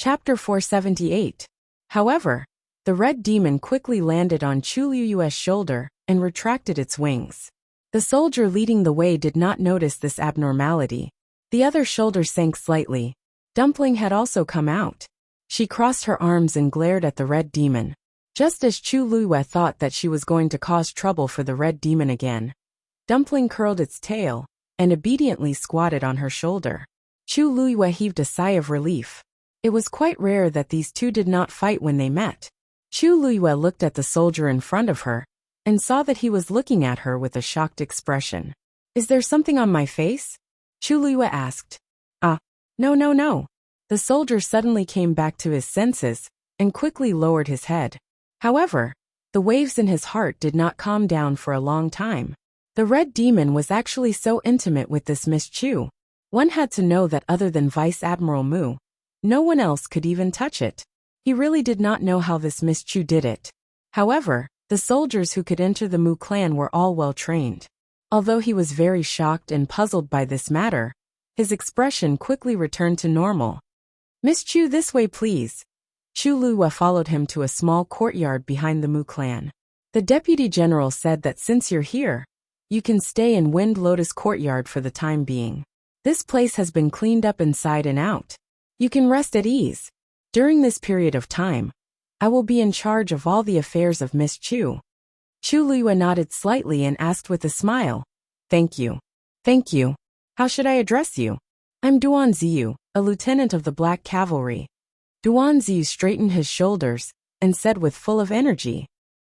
Chapter 478. However, the red demon quickly landed on Chu Luyue's shoulder and retracted its wings. The soldier leading the way did not notice this abnormality. The other shoulder sank slightly. Dumpling had also come out. She crossed her arms and glared at the red demon. Just as Chu Luyue thought that she was going to cause trouble for the red demon again, Dumpling curled its tail and obediently squatted on her shoulder. Chu Luyue heaved a sigh of relief. It was quite rare that these two did not fight when they met. Chu Luyue looked at the soldier in front of her and saw that he was looking at her with a shocked expression. "Is there something on my face?" Chu Luyue asked. No. The soldier suddenly came back to his senses and quickly lowered his head. However, the waves in his heart did not calm down for a long time. The red demon was actually so intimate with this Miss Chu. One had to know that other than Vice Admiral Mu, no one else could even touch it. He really did not know how this Miss Chu did it. However, the soldiers who could enter the Mu clan were all well trained. Although he was very shocked and puzzled by this matter, his expression quickly returned to normal. "Miss Chu, this way please." Chu Luyue followed him to a small courtyard behind the Mu clan. The deputy general said that since you're here, you can stay in Wind Lotus Courtyard for the time being. This place has been cleaned up inside and out. You can rest at ease. During this period of time, I will be in charge of all the affairs of Miss Chu. Chu Luyue nodded slightly and asked with a smile, Thank you. How should I address you?" "I'm Duan Ziyu, a lieutenant of the Black Cavalry." Duan Ziyu straightened his shoulders and said with full of energy,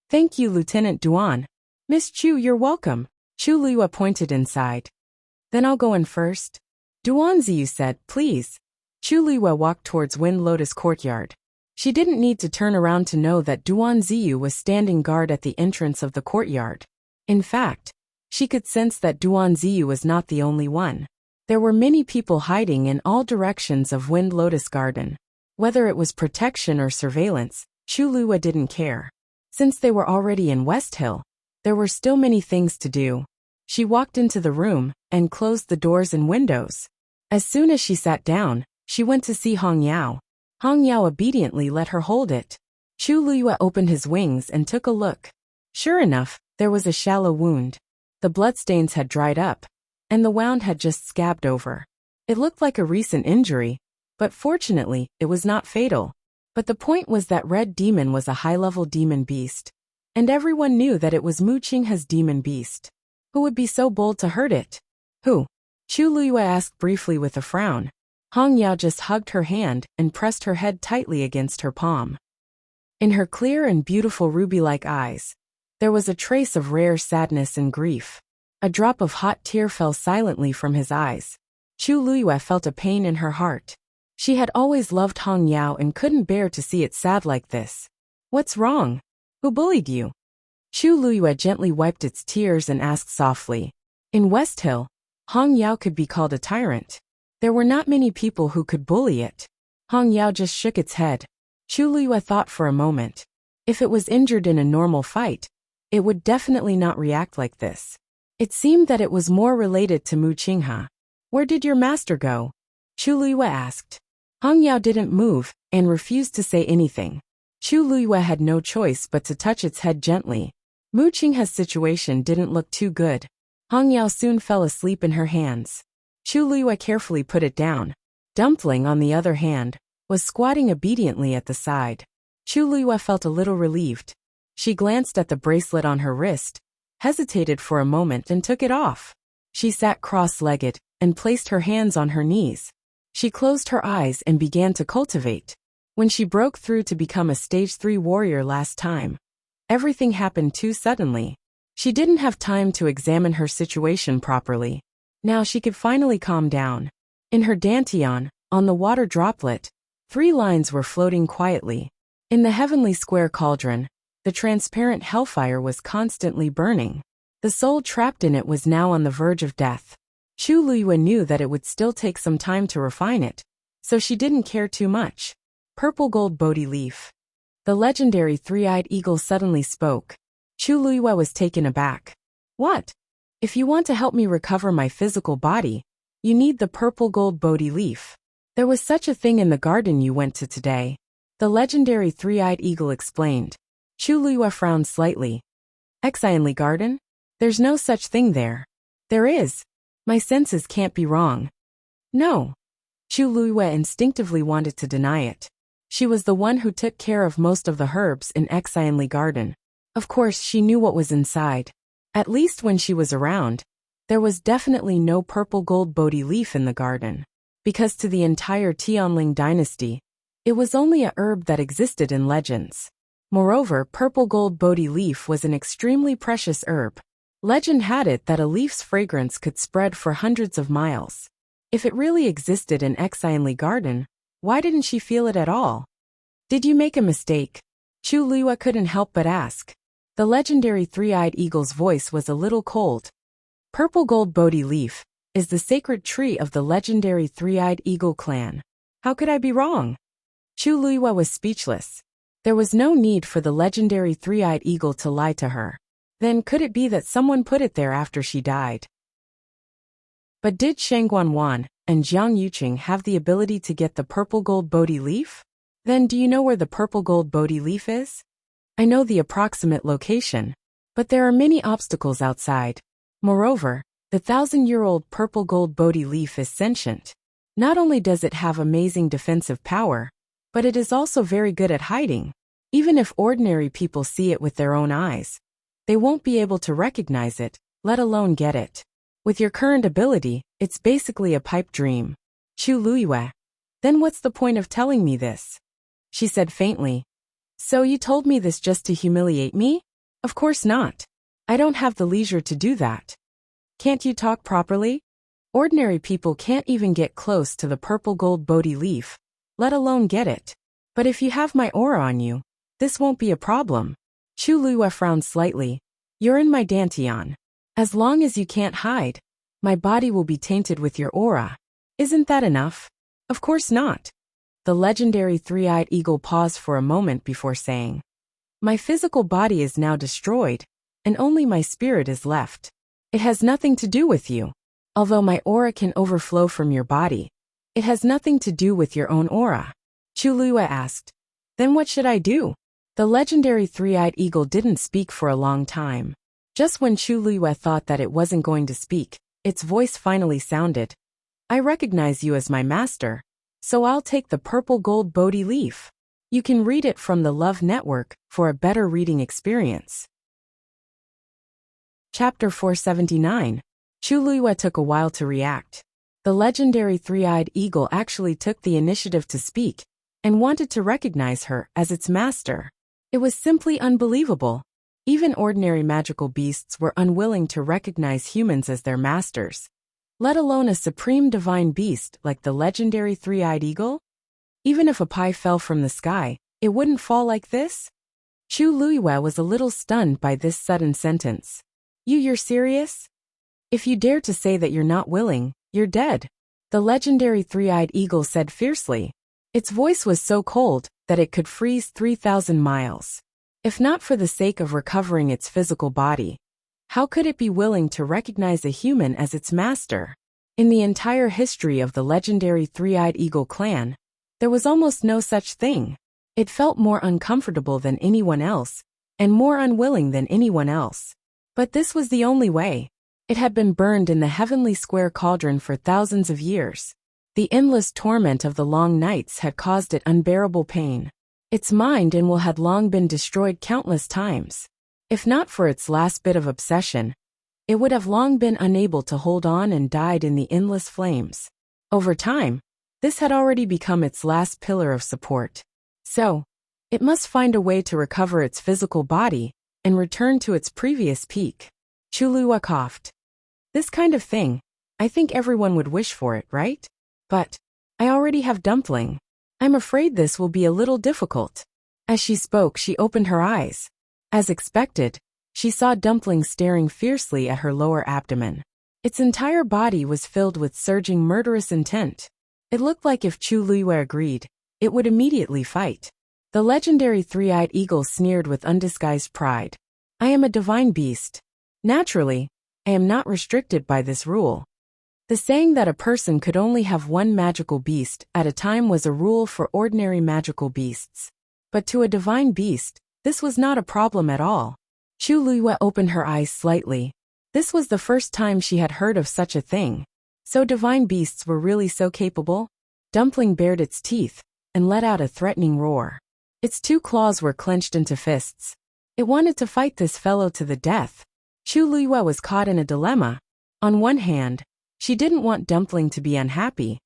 "Thank you, Lieutenant Duan. Miss Chu, you're welcome." Chu Luyue pointed inside. "Then I'll go in first." Duan Ziyu said, "Please." Chu Luyue walked towards Wind Lotus Courtyard. She didn't need to turn around to know that Duan Ziyu was standing guard at the entrance of the courtyard. In fact, she could sense that Duan Ziyu was not the only one. There were many people hiding in all directions of Wind Lotus Garden. Whether it was protection or surveillance, Chu Luyue didn't care. Since they were already in West Hill, there were still many things to do. She walked into the room and closed the doors and windows. As soon as she sat down, she went to see Hong Yao. Hong Yao obediently let her hold it. Chu Luyue opened his wings and took a look. Sure enough, there was a shallow wound. The bloodstains had dried up, and the wound had just scabbed over. It looked like a recent injury, but fortunately, it was not fatal. But the point was that Red Demon was a high-level demon beast, and everyone knew that it was Mu Qinghe's demon beast. Who would be so bold to hurt it? Who? Chu Luyue asked briefly with a frown. Hong Yao just hugged her hand and pressed her head tightly against her palm. In her clear and beautiful ruby-like eyes, there was a trace of rare sadness and grief. A drop of hot tear fell silently from his eyes. Chu Luyue felt a pain in her heart. She had always loved Hong Yao and couldn't bear to see it sad like this. "What's wrong? Who bullied you?" Chu Luyue gently wiped its tears and asked softly. In West Hill, Hong Yao could be called a tyrant. There were not many people who could bully it. Hong Yao just shook its head. Chu Luyue thought for a moment. If it was injured in a normal fight, it would definitely not react like this. It seemed that it was more related to Mu Qinghe. "Where did your master go?" Chu Luyue asked. Hong Yao didn't move and refused to say anything. Chu Luyue had no choice but to touch its head gently. Mu Qinghe's situation didn't look too good. Hong Yao soon fell asleep in her hands. Chu Luyue carefully put it down. Dumpling, on the other hand, was squatting obediently at the side. Chu Luyue felt a little relieved. She glanced at the bracelet on her wrist, hesitated for a moment and took it off. She sat cross-legged and placed her hands on her knees. She closed her eyes and began to cultivate. When she broke through to become a Stage 3 warrior last time, everything happened too suddenly. She didn't have time to examine her situation properly. Now she could finally calm down. In her dantian, on the water droplet, 3 lines were floating quietly. In the heavenly square cauldron, the transparent hellfire was constantly burning. The soul trapped in it was now on the verge of death. Chu Luyue knew that it would still take some time to refine it, so she didn't care too much. Purple gold Bodhi leaf. The legendary three-eyed eagle suddenly spoke. Chu Luyue was taken aback. "What? If you want to help me recover my physical body, you need the purple gold Bodhi leaf." There was such a thing in the garden you went to today. The legendary three-eyed eagle explained. Chu Luiyue frowned slightly. Exionly garden? There's no such thing there. There is. My senses can't be wrong. No. Chu Luiyue instinctively wanted to deny it. She was the one who took care of most of the herbs in Exionly garden. Of course she knew what was inside. At least when she was around. There was definitely no purple gold Bodhi leaf in the garden. Because to the entire Tianling dynasty, it was only a herb that existed in legends. Moreover, purple gold Bodhi leaf was an extremely precious herb. Legend had it that a leaf's fragrance could spread for hundreds of miles. If it really existed in Exionly garden, why didn't she feel it at all? Did you make a mistake? Chu Luiyue couldn't help but ask. The legendary three-eyed eagle's voice was a little cold. Purple gold Bodhi leaf is the sacred tree of the legendary three-eyed eagle clan. How could I be wrong? Chu Luiyue was speechless. There was no need for the legendary three-eyed eagle to lie to her. Then could it be that someone put it there after she died? But did Shangguan Wan and Jiang Yuqing have the ability to get the purple gold Bodhi leaf? Then do you know where the purple gold Bodhi leaf is? I know the approximate location, but there are many obstacles outside. Moreover, the 1,000-year-old purple gold Bodhi leaf is sentient. Not only does it have amazing defensive power, but it is also very good at hiding. Even if ordinary people see it with their own eyes, they won't be able to recognize it, let alone get it. With your current ability, it's basically a pipe dream. Chu Luiyue. Then what's the point of telling me this? She said faintly. So you told me this just to humiliate me? Of course not. I don't have the leisure to do that. Can't you talk properly? Ordinary people can't even get close to the purple gold Bodhi leaf, let alone get it. But if you have my aura on you, this won't be a problem. Chu Luiyue frowned slightly. You're in my dantian. As long as you can't hide, my body will be tainted with your aura. Isn't that enough? Of course not. The legendary three-eyed eagle paused for a moment before saying, my physical body is now destroyed, and only my spirit is left. It has nothing to do with you. Although my aura can overflow from your body, it has nothing to do with your own aura. Chu Luiyue asked, then what should I do? The legendary three-eyed eagle didn't speak for a long time. Just when Chu Luiyue thought that it wasn't going to speak, its voice finally sounded. I recognize you as my master, so I'll take the purple gold Bodhi leaf. You can read it from the Love Network for a better reading experience. Chapter 479. Chu Luiyue took a while to react. The legendary three-eyed eagle actually took the initiative to speak, and wanted to recognize her as its master. It was simply unbelievable. Even ordinary magical beasts were unwilling to recognize humans as their masters, let alone a supreme divine beast like the legendary three-eyed eagle. Even if a pie fell from the sky, it wouldn't fall like this? Chu Luiyue was a little stunned by this sudden sentence. You're serious? If you dare to say that you're not willing, you're dead, the legendary three-eyed eagle said fiercely. Its voice was so cold that it could freeze 3,000 miles. If not for the sake of recovering its physical body, how could it be willing to recognize a human as its master? In the entire history of the legendary three-eyed eagle clan, there was almost no such thing. It felt more uncomfortable than anyone else, and more unwilling than anyone else. But this was the only way. It had been burned in the heavenly square cauldron for thousands of years. The endless torment of the long nights had caused it unbearable pain. Its mind and will had long been destroyed countless times. If not for its last bit of obsession, it would have long been unable to hold on and died in the endless flames. Over time, this had already become its last pillar of support. So, it must find a way to recover its physical body and return to its previous peak. Chu Luiyue coughed. This kind of thing, I think everyone would wish for it, right? But I already have dumpling. I'm afraid this will be a little difficult. As she spoke, she opened her eyes. As expected, she saw Dumpling staring fiercely at her lower abdomen. Its entire body was filled with surging murderous intent. It looked like if Chu Luiyue agreed, it would immediately fight. The legendary three-eyed eagle sneered with undisguised pride. I am a divine beast. Naturally, I am not restricted by this rule. The saying that a person could only have one magical beast at a time was a rule for ordinary magical beasts. But to a divine beast, this was not a problem at all. Chu Liyue opened her eyes slightly. This was the first time she had heard of such a thing. So divine beasts were really so capable? Dumpling bared its teeth and let out a threatening roar. Its two claws were clenched into fists. It wanted to fight this fellow to the death. Chu Liyue was caught in a dilemma. On one hand, she didn't want Dumpling to be unhappy,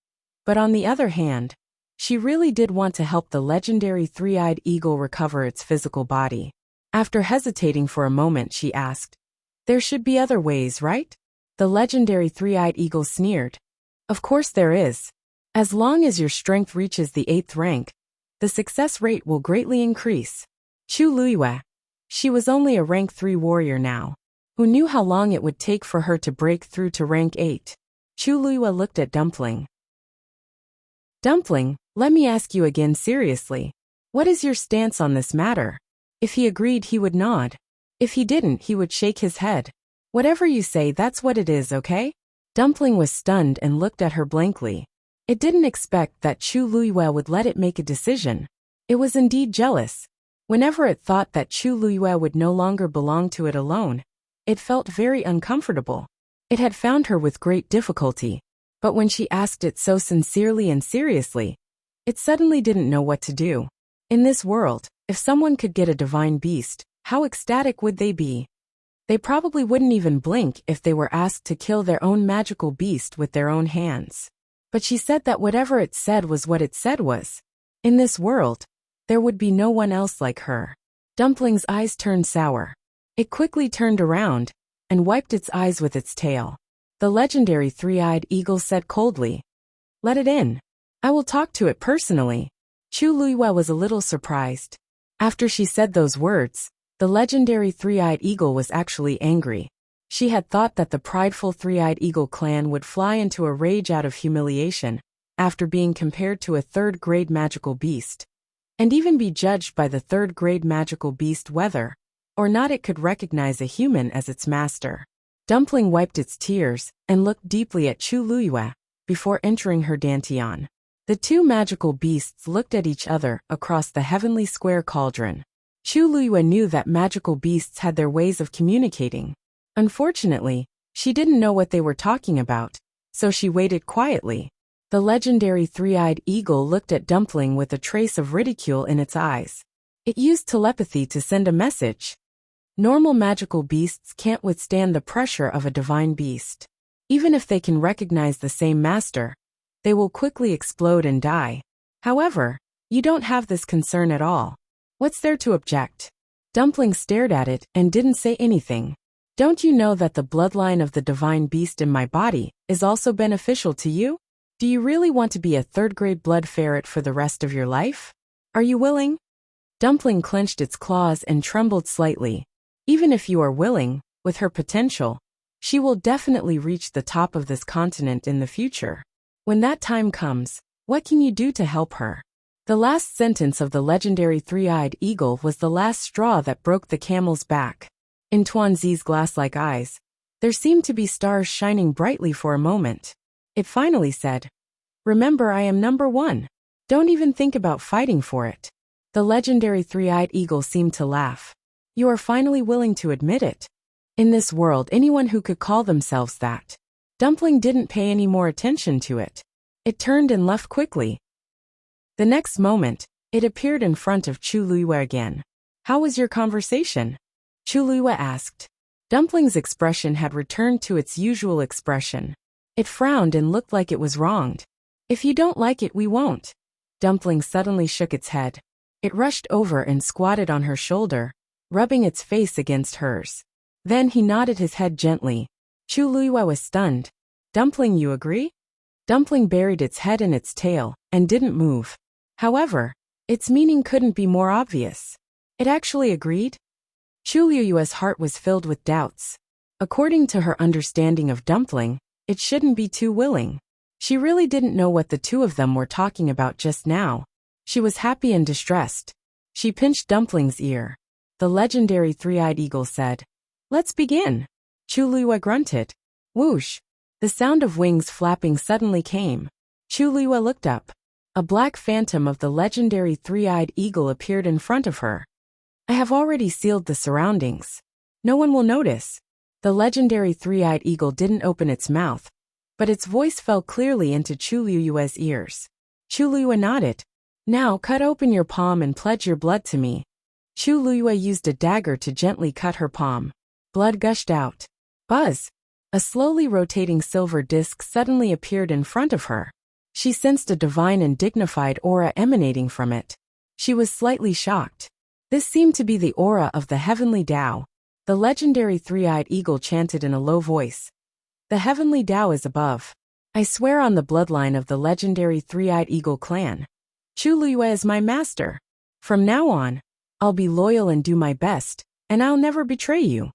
but on the other hand, she really did want to help the legendary three-eyed eagle recover its physical body. After hesitating for a moment, she asked, "There should be other ways, right?" The legendary three-eyed eagle sneered. "Of course there is. As long as your strength reaches the 8th rank, the success rate will greatly increase." Chu Liyue. She was only a rank 3 warrior now. Who knew how long it would take for her to break through to rank 8? Chu Liyue looked at Dumpling. "Dumpling, let me ask you again seriously. What is your stance on this matter?" If he agreed, he would nod. If he didn't, he would shake his head. "Whatever you say, that's what it is, okay?" Dumpling was stunned and looked at her blankly. It didn't expect that Chu Liyue would let it make a decision. It was indeed jealous. Whenever it thought that Chu Liyue would no longer belong to it alone, it felt very uncomfortable. It had found her with great difficulty, but when she asked it so sincerely and seriously, it suddenly didn't know what to do. In this world, if someone could get a divine beast, how ecstatic would they be? They probably wouldn't even blink if they were asked to kill their own magical beast with their own hands. But she said that whatever it said was what it said was. In this world, there would be no one else like her. Dumpling's eyes turned sour. It quickly turned around and wiped its eyes with its tail. The legendary three-eyed eagle said coldly, "Let it in. I will talk to it personally." Chu Liyue was a little surprised. After she said those words, the legendary three-eyed eagle was actually angry. She had thought that the prideful three-eyed eagle clan would fly into a rage out of humiliation after being compared to a third-grade magical beast, and even be judged by the third-grade magical beast whether or not it could recognize a human as its master. Dumpling wiped its tears and looked deeply at Chu Liyue before entering her dantian. The two magical beasts looked at each other across the heavenly square cauldron. Chu Liyue knew that magical beasts had their ways of communicating. Unfortunately, she didn't know what they were talking about, so she waited quietly. The legendary three-eyed eagle looked at Dumpling with a trace of ridicule in its eyes. It used telepathy to send a message. Normal magical beasts can't withstand the pressure of a divine beast. Even if they can recognize the same master, they will quickly explode and die. However, you don't have this concern at all. What's there to object? Dumpling stared at it and didn't say anything. Don't you know that the bloodline of the divine beast in my body is also beneficial to you? Do you really want to be a third-grade blood ferret for the rest of your life? Are you willing? Dumpling clenched its claws and trembled slightly. Even if you are willing, with her potential, she will definitely reach the top of this continent in the future. When that time comes, what can you do to help her? The last sentence of the legendary three-eyed eagle was the last straw that broke the camel's back. In Tuanzi's glass-like eyes, there seemed to be stars shining brightly for a moment. It finally said, "Remember, I am number 1. Don't even think about fighting for it." The legendary three-eyed eagle seemed to laugh. "You are finally willing to admit it. In this world, anyone who could call themselves that." Dumpling didn't pay any more attention to it. It turned and left quickly. The next moment, it appeared in front of Chu Liyue again. "How was your conversation?" Chu Liyue asked. Dumpling's expression had returned to its usual expression. It frowned and looked like it was wronged. "If you don't like it, we won't." Dumpling suddenly shook its head. It rushed over and squatted on her shoulder, rubbing its face against hers. Then he nodded his head gently. Chu Liyue was stunned. "Dumpling, you agree?" Dumpling buried its head in its tail and didn't move. However, its meaning couldn't be more obvious. It actually agreed. Chu Liyue's heart was filled with doubts. According to her understanding of Dumpling, it shouldn't be too willing. She really didn't know what the two of them were talking about just now. She was happy and distressed. She pinched Dumpling's ear. The legendary three-eyed eagle said, "Let's begin." Chu Liyue grunted. Whoosh! The sound of wings flapping suddenly came. Chu Luiyue looked up. A black phantom of the legendary three-eyed eagle appeared in front of her. I have already sealed the surroundings. No one will notice. The legendary three-eyed eagle didn't open its mouth, but its voice fell clearly into Chu Luiyue's ears. Chu Luiyue nodded. Now cut open your palm and pledge your blood to me. Chu Luiyue used a dagger to gently cut her palm. Blood gushed out. Buzz! A slowly rotating silver disc suddenly appeared in front of her. She sensed a divine and dignified aura emanating from it. She was slightly shocked. This seemed to be the aura of the heavenly Tao. The legendary three-eyed eagle chanted in a low voice. The heavenly Tao is above. I swear on the bloodline of the legendary three-eyed eagle clan. Chu Luiyue is my master. From now on, I'll be loyal and do my best, and I'll never betray you.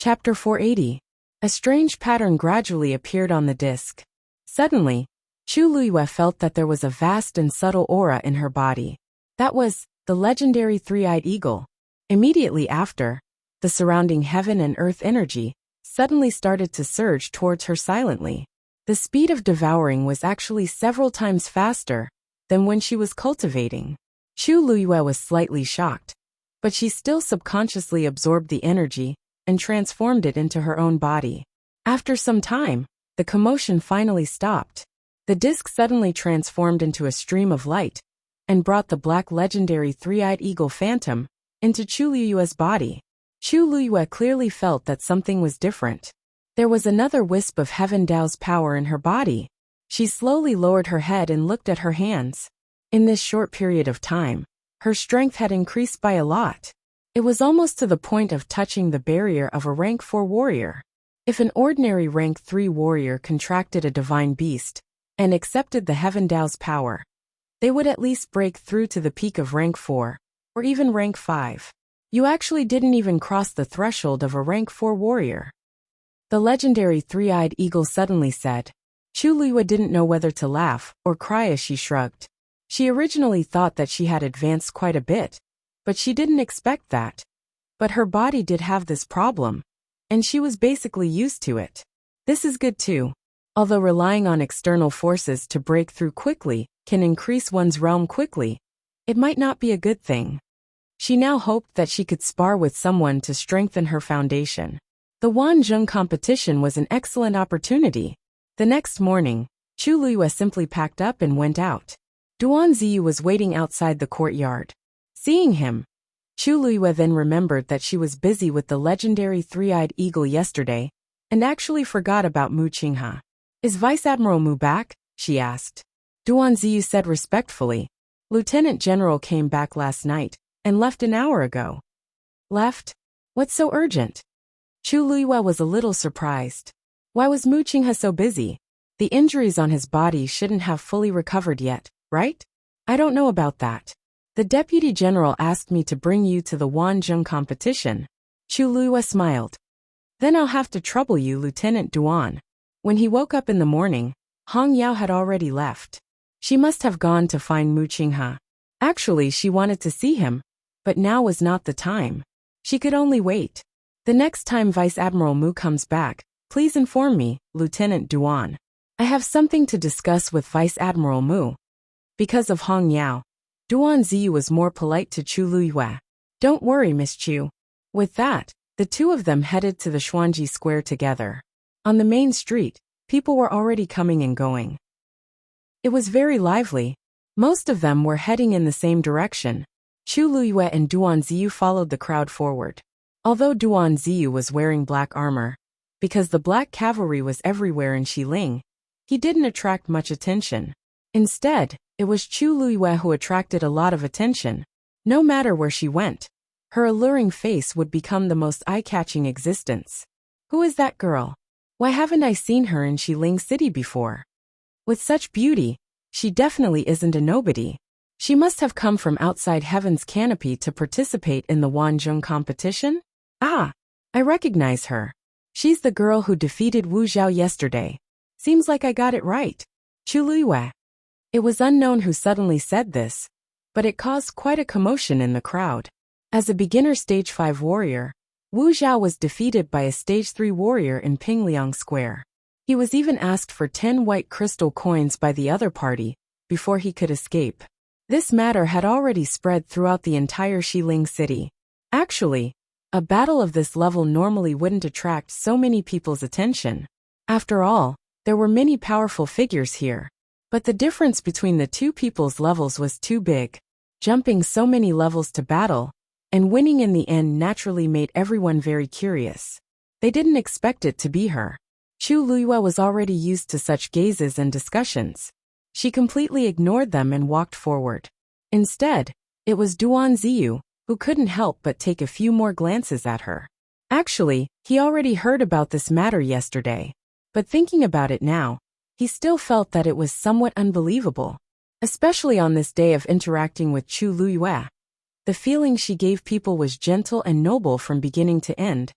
Chapter 480. A strange pattern gradually appeared on the disc. Suddenly, Chu Luiyue felt that there was a vast and subtle aura in her body. That was the legendary three-eyed eagle. Immediately after, the surrounding heaven and earth energy suddenly started to surge towards her silently. The speed of devouring was actually several times faster than when she was cultivating. Chu Luiyue was slightly shocked, but she still subconsciously absorbed the energy and transformed it into her own body. After some time, the commotion finally stopped. The disc suddenly transformed into a stream of light and brought the black legendary three-eyed eagle phantom into Chu Luiyue's body. Chu Luiyue clearly felt that something was different. There was another wisp of Heaven Dao's power in her body. She slowly lowered her head and looked at her hands. In this short period of time, her strength had increased by a lot. It was almost to the point of touching the barrier of a rank 4 warrior. If an ordinary rank 3 warrior contracted a divine beast and accepted the Heaven Dao's power, they would at least break through to the peak of rank 4, or even rank 5. You actually didn't even cross the threshold of a rank 4 warrior. The legendary three-eyed eagle suddenly said. Chu Luiyue didn't know whether to laugh or cry as she shrugged. She originally thought that she had advanced quite a bit, but she didn't expect that. But her body did have this problem, and she was basically used to it. This is good too. Although relying on external forces to break through quickly can increase one's realm quickly, it might not be a good thing. She now hoped that she could spar with someone to strengthen her foundation. The Wanzhong competition was an excellent opportunity. The next morning, Chu Luiyue simply packed up and went out. Duan Ziyu was waiting outside the courtyard. Seeing him, Chu Luiyue then remembered that she was busy with the legendary three-eyed eagle yesterday and actually forgot about Mu Qinghe. Is Vice Admiral Mu back? She asked. Duan Ziyu said respectfully. Lieutenant General came back last night and left an hour ago. Left? What's so urgent? Chu Luiyue was a little surprised. Why was Mu Qinghe so busy? The injuries on his body shouldn't have fully recovered yet, right? I don't know about that. The Deputy General asked me to bring you to the Wanzhong competition. Chu Luiyue smiled. Then I'll have to trouble you, Lieutenant Duan. When he woke up in the morning, Hong Yao had already left. She must have gone to find Mu Qinghe. Actually, she wanted to see him, but now was not the time. She could only wait. The next time Vice Admiral Mu comes back, please inform me, Lieutenant Duan. I have something to discuss with Vice Admiral Mu. Because of Hong Yao, Duan Ziyu was more polite to Chu Luiyue. Don't worry, Miss Chu. With that, the two of them headed to the Xuanji Square together. On the main street, people were already coming and going. It was very lively. Most of them were heading in the same direction. Chu Luiyue and Duan Ziyu followed the crowd forward. Although Duan Ziyu was wearing black armor, because the black cavalry was everywhere in Xiling, he didn't attract much attention. Instead, it was Chu Luiyue who attracted a lot of attention. No matter where she went, her alluring face would become the most eye-catching existence. Who is that girl? Why haven't I seen her in Xiling City before? With such beauty, she definitely isn't a nobody. She must have come from outside Heaven's canopy to participate in the Wanzhong competition? Ah, I recognize her. She's the girl who defeated Wu Zhao yesterday. Seems like I got it right. Chu Luiyue. It was unknown who suddenly said this, but it caused quite a commotion in the crowd. As a beginner stage 5 warrior, Wu Zhao was defeated by a stage 3 warrior in Pingliang Square. He was even asked for 10 white crystal coins by the other party, before he could escape. This matter had already spread throughout the entire Xiling city. Actually, a battle of this level normally wouldn't attract so many people's attention. After all, there were many powerful figures here. But the difference between the two people's levels was too big. Jumping so many levels to battle, and winning in the end naturally made everyone very curious. They didn't expect it to be her. Chu Luiyue was already used to such gazes and discussions. She completely ignored them and walked forward. Instead, it was Duan Ziyu, who couldn't help but take a few more glances at her. Actually, he already heard about this matter yesterday. But thinking about it now, he still felt that it was somewhat unbelievable. Especially on this day of interacting with Chu Luiyue. The feeling she gave people was gentle and noble from beginning to end.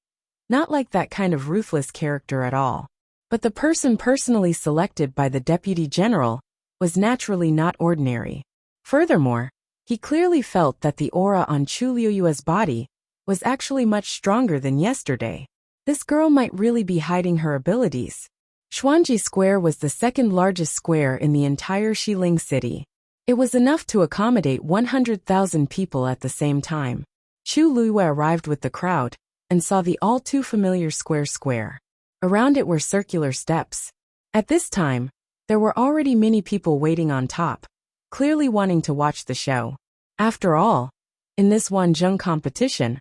Not like that kind of ruthless character at all. But the person personally selected by the Deputy General was naturally not ordinary. Furthermore, he clearly felt that the aura on Chu Luiyue's body was actually much stronger than yesterday. This girl might really be hiding her abilities. Xuanji Square was the second largest square in the entire Xiling city. It was enough to accommodate 100,000 people at the same time. Chu Luiyue arrived with the crowd and saw the all too familiar square. Around it were circular steps. At this time, there were already many people waiting on top, clearly wanting to watch the show. After all, in this Wanzhong competition,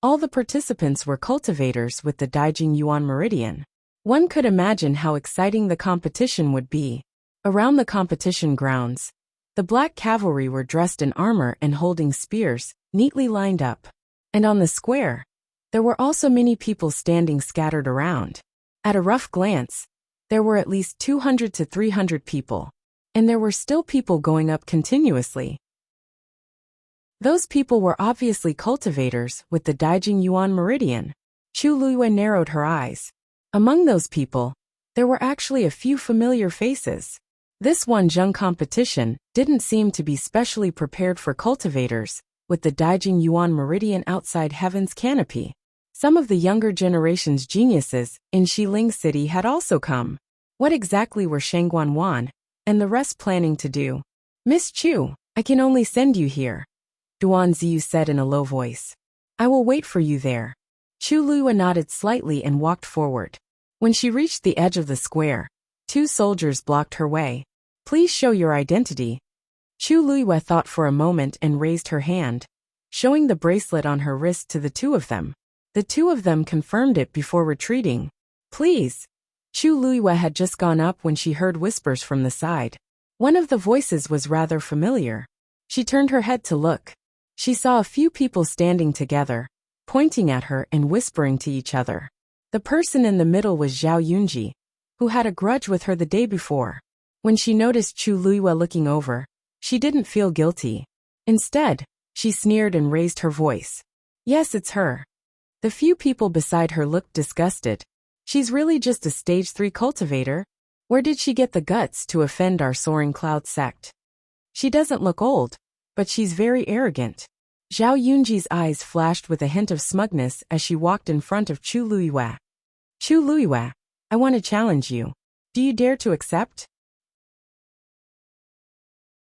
all the participants were cultivators with the Daijing Yuan Meridian. One could imagine how exciting the competition would be. Around the competition grounds, the black cavalry were dressed in armor and holding spears, neatly lined up. And on the square, there were also many people standing scattered around. At a rough glance, there were at least 200 to 300 people. And there were still people going up continuously. Those people were obviously cultivators with the Daijing Yuan Meridian. Chu Luiyue narrowed her eyes. Among those people, there were actually a few familiar faces. This Wanzhong competition didn't seem to be specially prepared for cultivators, with the Daijing Yuan Meridian outside Heaven's canopy. Some of the younger generation's geniuses in Xiling City had also come. What exactly were Shangguan Wan and the rest planning to do? Miss Chu, I can only send you here, Duan Ziyu said in a low voice. I will wait for you there. Chu Luiyue nodded slightly and walked forward. When she reached the edge of the square, 2 soldiers blocked her way. Please show your identity. Chu Luiyue thought for a moment and raised her hand, showing the bracelet on her wrist to the 2 of them. The 2 of them confirmed it before retreating. Please. Chu Luiyue had just gone up when she heard whispers from the side. One of the voices was rather familiar. She turned her head to look. She saw a few people standing together, pointing at her and whispering to each other. The person in the middle was Zhao Yunji, who had a grudge with her the day before. When she noticed Chu Luiyue looking over, she didn't feel guilty. Instead, she sneered and raised her voice. Yes, it's her. The few people beside her looked disgusted. She's really just a stage 3 cultivator? Where did she get the guts to offend our Soaring Cloud sect? She doesn't look old, but she's very arrogant. Zhao Yunji's eyes flashed with a hint of smugness as she walked in front of Chu Luiyue. Chu Luiyue, I want to challenge you. Do you dare to accept?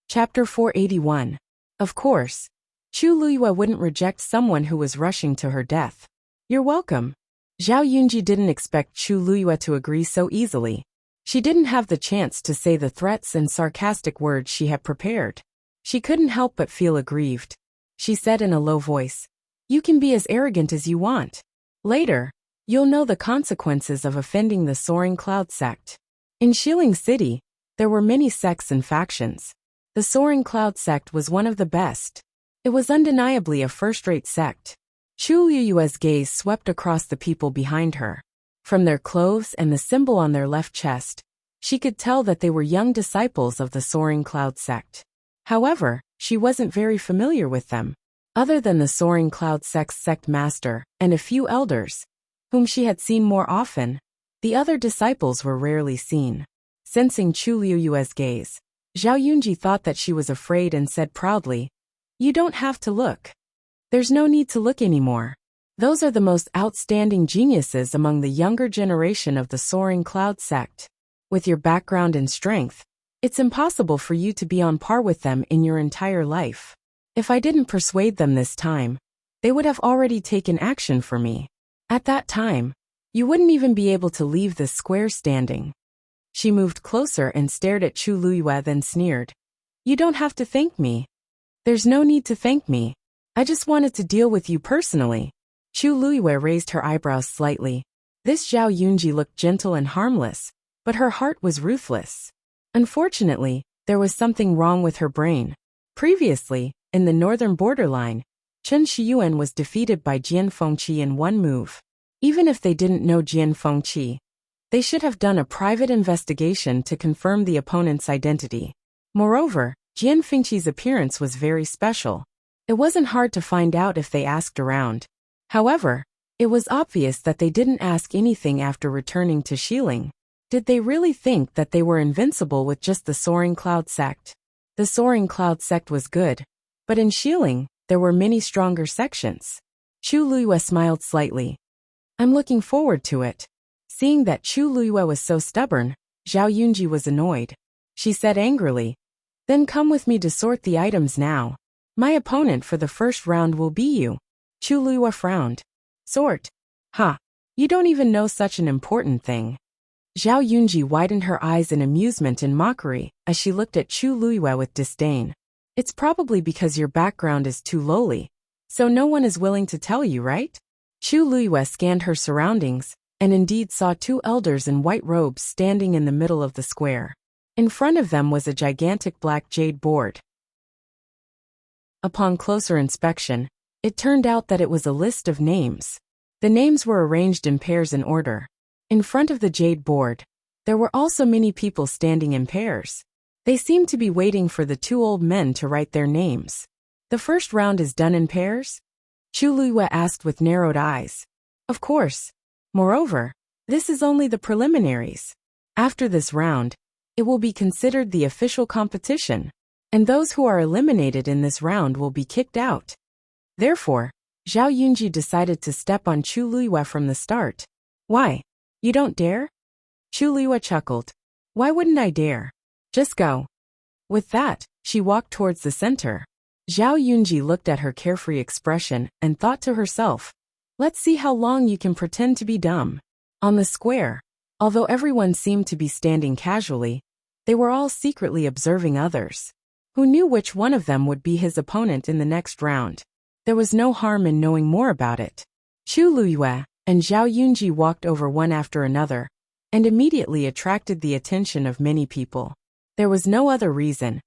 Chapter 481. Of course, Chu Luiyue wouldn't reject someone who was rushing to her death. You're welcome. Zhao Yunji didn't expect Chu Luiyue to agree so easily. She didn't have the chance to say the threats and sarcastic words she had prepared. She couldn't help but feel aggrieved. She said in a low voice, You can be as arrogant as you want. Later, you'll know the consequences of offending the Soaring Cloud sect. In Xiling City, there were many sects and factions. The Soaring Cloud sect was one of the best. It was undeniably a first-rate sect. Chu Luiyue's gaze swept across the people behind her. From their clothes and the symbol on their left chest, she could tell that they were young disciples of the Soaring Cloud sect. However, she wasn't very familiar with them. Other than the Soaring Cloud sect's sect master and a few elders, whom she had seen more often, the other disciples were rarely seen. Sensing Chu Luiyue's gaze, Zhao Yunji thought that she was afraid and said proudly, You don't have to look. There's no need to look anymore. Those are the most outstanding geniuses among the younger generation of the Soaring Cloud sect. With your background and strength, it's impossible for you to be on par with them in your entire life. If I didn't persuade them this time, they would have already taken action for me. At that time, you wouldn't even be able to leave this square standing. She moved closer and stared at Chu Luiyue, then sneered. You don't have to thank me. There's no need to thank me. I just wanted to deal with you personally. Chu Luiyue raised her eyebrows slightly. This Zhao Yunji looked gentle and harmless, but her heart was ruthless. Unfortunately, there was something wrong with her brain. Previously, in the northern borderline, Chen Shiyuan was defeated by Jian Fengqi in one move. Even if they didn't know Jian Fengqi, they should have done a private investigation to confirm the opponent's identity. Moreover, Jian Fengqi's appearance was very special. It wasn't hard to find out if they asked around. However, it was obvious that they didn't ask anything after returning to Xiling. Did they really think that they were invincible with just the Soaring Cloud sect? The Soaring Cloud sect was good, but in Xiling, there were many stronger sections. Chu Luiyue smiled slightly. I'm looking forward to it. Seeing that Chu Luiyue was so stubborn, Zhao Yunji was annoyed. She said angrily, Then come with me to sort the items now. My opponent for the first round will be you. Chu Luiyue frowned. Sort? Ha! You don't even know such an important thing. Zhao Yunji widened her eyes in amusement and mockery as she looked at Chu Luiyue with disdain. It's probably because your background is too lowly, so no one is willing to tell you, right? Chu Luiyue scanned her surroundings, and indeed saw two elders in white robes standing in the middle of the square. In front of them was a gigantic black jade board. Upon closer inspection, it turned out that it was a list of names. The names were arranged in pairs in order. In front of the jade board, there were also many people standing in pairs. They seemed to be waiting for the two old men to write their names. The first round is done in pairs? Chu Luiyue asked with narrowed eyes. Of course. Moreover, this is only the preliminaries. After this round, it will be considered the official competition, and those who are eliminated in this round will be kicked out. Therefore, Zhao Yunji decided to step on Chu Luiyue from the start. Why? You don't dare? Chu Luiyue chuckled. Why wouldn't I dare? Just go. With that, she walked towards the center. Zhao Yunji looked at her carefree expression and thought to herself, let's see how long you can pretend to be dumb. On the square, although everyone seemed to be standing casually, they were all secretly observing others. Who knew which one of them would be his opponent in the next round? There was no harm in knowing more about it. Chu Luiyue and Zhao Yunji walked over one after another, and immediately attracted the attention of many people. There was no other reason.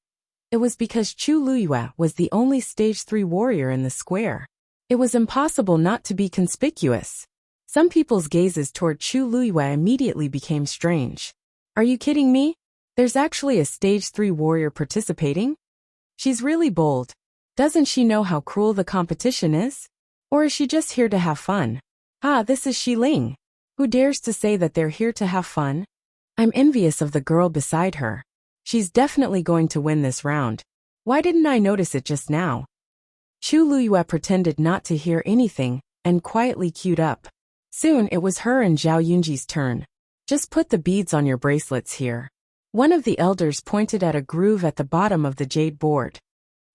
It was because Chu Luiyue was the only Stage 3 warrior in the square. It was impossible not to be conspicuous. Some people's gazes toward Chu Luiyue immediately became strange. Are you kidding me? There's actually a Stage 3 warrior participating? She's really bold. Doesn't she know how cruel the competition is? Or is she just here to have fun? This is Xiling. Who dares to say that they're here to have fun? I'm envious of the girl beside her. She's definitely going to win this round. Why didn't I notice it just now? Chu Luiyue pretended not to hear anything and quietly queued up. Soon it was her and Zhao Yunji's turn. Just put the beads on your bracelets here. One of the elders pointed at a groove at the bottom of the jade board.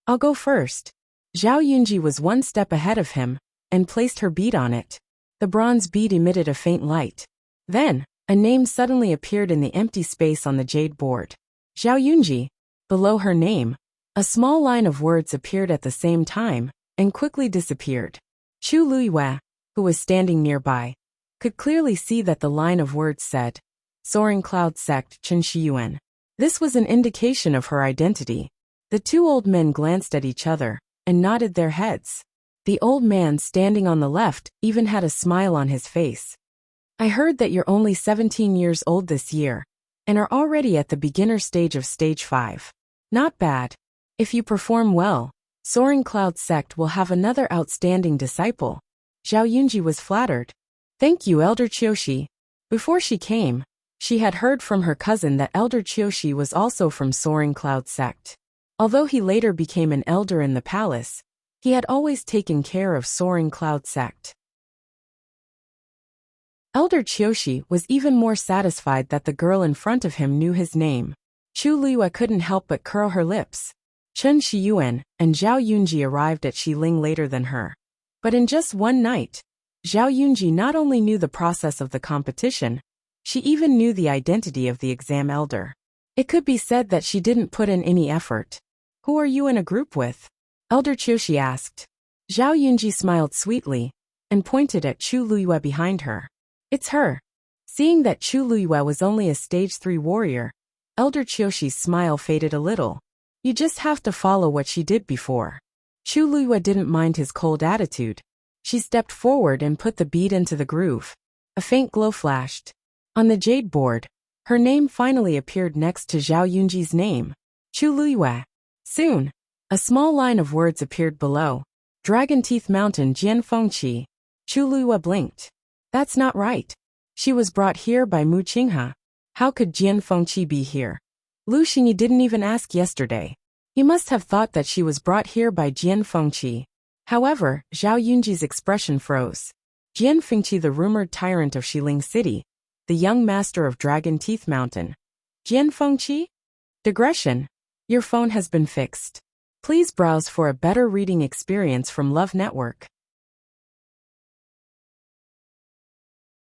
I'll go first. Zhao Yunji was one step ahead of him and placed her bead on it. The bronze bead emitted a faint light. Then, a name suddenly appeared in the empty space on the jade board. Zhao Yunji. Below her name, a small line of words appeared at the same time and quickly disappeared. Chu Luiyue, who was standing nearby, could clearly see that the line of words said, Soaring Cloud Sect Chen Shiyuan. This was an indication of her identity. The two old men glanced at each other and nodded their heads. The old man standing on the left even had a smile on his face. I heard that you're only 17 years old this year and are already at the beginner stage of Stage 5. Not bad. If you perform well, Soaring Cloud Sect will have another outstanding disciple. Zhao Yunji was flattered. Thank you, Elder Qiushi. Before she came, she had heard from her cousin that Elder Qiushi was also from Soaring Cloud Sect. Although he later became an elder in the palace, he had always taken care of Soaring Cloud Sect. Elder Qiushi was even more satisfied that the girl in front of him knew his name. Chu Liyue couldn't help but curl her lips. Chen Shiyuan and Zhao Yunji arrived at Xiling later than her. But in just one night, Zhao Yunji not only knew the process of the competition, she even knew the identity of the exam elder. It could be said that she didn't put in any effort. "Who are you in a group with?" Elder Qiushi asked. Zhao Yunji smiled sweetly and pointed at Chu Liyue behind her. "It's her." Seeing that Chu Liyue was only a stage 3 warrior, Elder Qiushi's smile faded a little. "You just have to follow what she did before." Chu Liyue didn't mind his cold attitude. She stepped forward and put the bead into the groove. A faint glow flashed. On the jade board, her name finally appeared next to Zhao Yunji's name. Chu Liyue. Soon, a small line of words appeared below. Dragon Teeth Mountain Jianfengqi. Chu Liyue blinked. That's not right. She was brought here by Mu Qinghe. How could Jianfengqi be here? Lu Xingyi didn't even ask yesterday. He must have thought that she was brought here by Jianfengqi. However, Zhao Yunji's expression froze. Jianfengqi, the rumored tyrant of Xiling City, the young master of Dragon Teeth Mountain. Jianfengqi? Digression. Your phone has been fixed. Please browse for a better reading experience from Love Network.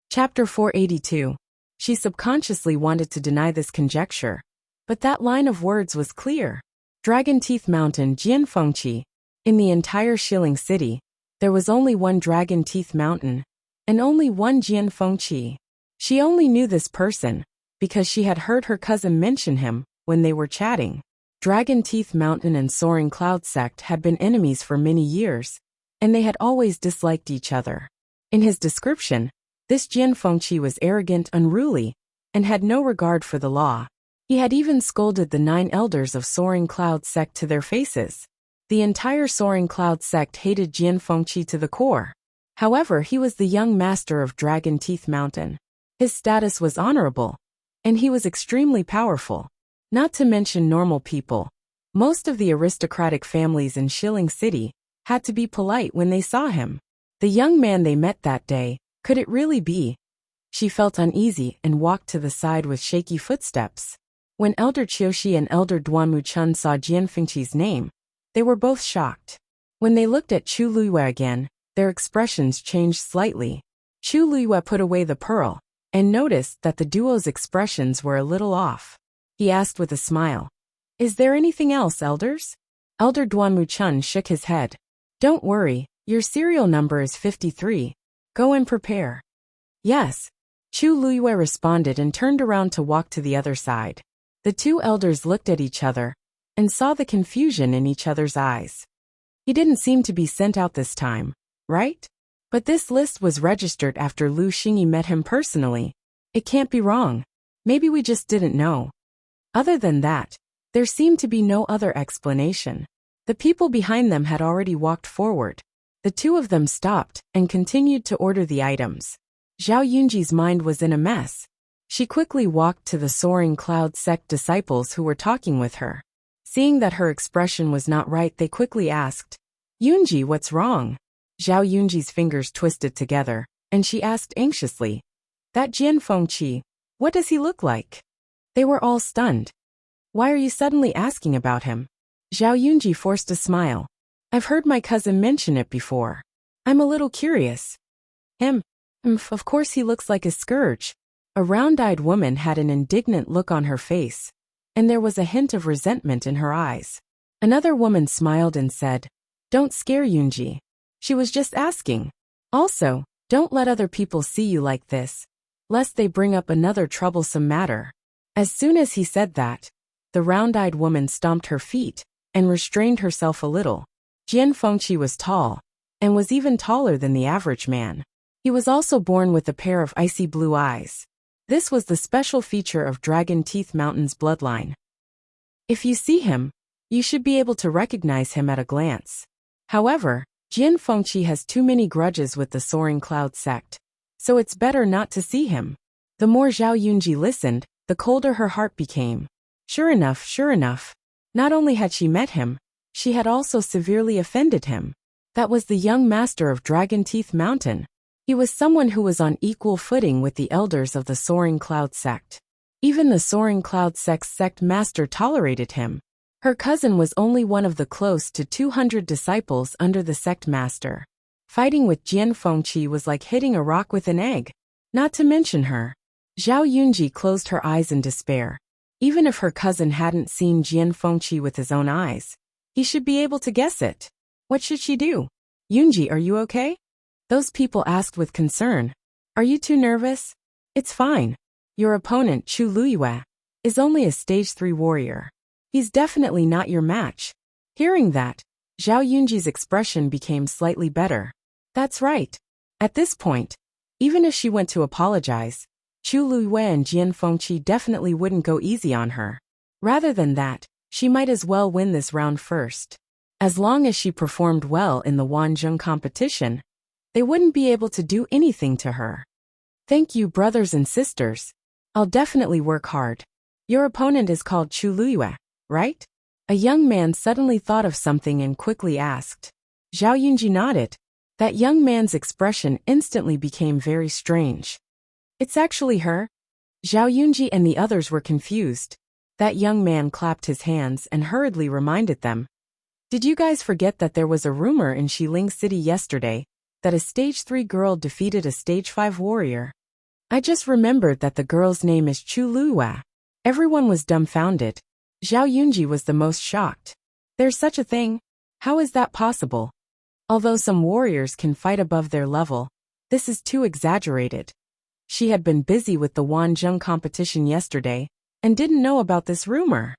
Chapter 482. She subconsciously wanted to deny this conjecture, but that line of words was clear. Dragon Teeth Mountain Jianfengqi. In the entire Xiling City, there was only one Dragon Teeth Mountain, and only one Jianfengqi. She only knew this person because she had heard her cousin mention him when they were chatting. Dragon Teeth Mountain and Soaring Cloud Sect had been enemies for many years, and they had always disliked each other. In his description, this Jianfengqi was arrogant, unruly, and had no regard for the law. He had even scolded the 9 elders of Soaring Cloud Sect to their faces. The entire Soaring Cloud Sect hated Jianfengqi to the core. However, he was the young master of Dragon Teeth Mountain. His status was honorable, and he was extremely powerful. Not to mention normal people. Most of the aristocratic families in Xiling City had to be polite when they saw him. The young man they met that day, could it really be? She felt uneasy and walked to the side with shaky footsteps. When Elder Qiushi and Elder Duanmu Chun saw Jianfengqi's name, they were both shocked. When they looked at Chu Liyue again, their expressions changed slightly. Chu Liyue put away the pearl and noticed that the duo's expressions were a little off. He asked with a smile, "Is there anything else, elders?" Elder Duanmu Chun shook his head. "Don't worry, your serial number is 53. Go and prepare." "Yes." Chu Liyue responded and turned around to walk to the other side. The 2 elders looked at each other and saw the confusion in each other's eyes. He didn't seem to be sent out this time, right? But this list was registered after Lu Xingyi met him personally. It can't be wrong. Maybe we just didn't know. Other than that, there seemed to be no other explanation. The people behind them had already walked forward. The 2 of them stopped and continued to order the items. Zhao Yunji's mind was in a mess. She quickly walked to the Soaring Cloud Sect disciples who were talking with her. Seeing that her expression was not right, they quickly asked, "Yunji, what's wrong?" Zhao Yunji's fingers twisted together, and she asked anxiously, "That Jianfengqi, what does he look like?" They were all stunned. "Why are you suddenly asking about him?" Zhao Yunji forced a smile. "I've heard my cousin mention it before. I'm a little curious." "Him? Of course he looks like a scourge." A round-eyed woman had an indignant look on her face, and there was a hint of resentment in her eyes. Another woman smiled and said, "Don't scare Yunji. She was just asking. Also, don't let other people see you like this, lest they bring up another troublesome matter." As soon as he said that, the round-eyed woman stomped her feet and restrained herself a little. Jianfengqi was tall, and was even taller than the average man. He was also born with a pair of icy blue eyes. This was the special feature of Dragon Teeth Mountain's bloodline. If you see him, you should be able to recognize him at a glance. However, Jianfengqi has too many grudges with the Soaring Cloud Sect, so it's better not to see him. The more Zhao Yunji listened, the colder her heart became. Sure enough, not only had she met him, she had also severely offended him. That was the young master of Dragon Teeth Mountain. He was someone who was on equal footing with the elders of the Soaring Cloud sect. Even the Soaring Cloud sect's sect master tolerated him. Her cousin was only one of the close to 200 disciples under the sect master. Fighting with Jian Fengqi was like hitting a rock with an egg. Not to mention her. Zhao Yunji closed her eyes in despair. Even if her cousin hadn't seen Jian Fengqi with his own eyes, he should be able to guess it. What should she do? Yunji, are you okay? Those people asked with concern. Are you too nervous? It's fine. Your opponent, Chu Luyue, is only a stage 3 warrior. He's definitely not your match. Hearing that, Zhao Yunji's expression became slightly better. That's right. At this point, even if she went to apologize, Chu Luyue and Jian Fengqi definitely wouldn't go easy on her. Rather than that, she might as well win this round first. As long as she performed well in the Wanzhong competition, they wouldn't be able to do anything to her. Thank you, brothers and sisters. I'll definitely work hard. Your opponent is called Chu Luyue, right? A young man suddenly thought of something and quickly asked. Zhao Yunji nodded. That young man's expression instantly became very strange. It's actually her? Zhao Yunji and the others were confused. That young man clapped his hands and hurriedly reminded them. Did you guys forget that there was a rumor in Xiling City yesterday that a stage 3 girl defeated a stage 5 warrior? I just remembered that the girl's name is Chu Luyue. Everyone was dumbfounded. Zhao Yunji was the most shocked. There's such a thing? How is that possible? Although some warriors can fight above their level, this is too exaggerated. She had been busy with the Wanzhong competition yesterday and didn't know about this rumor.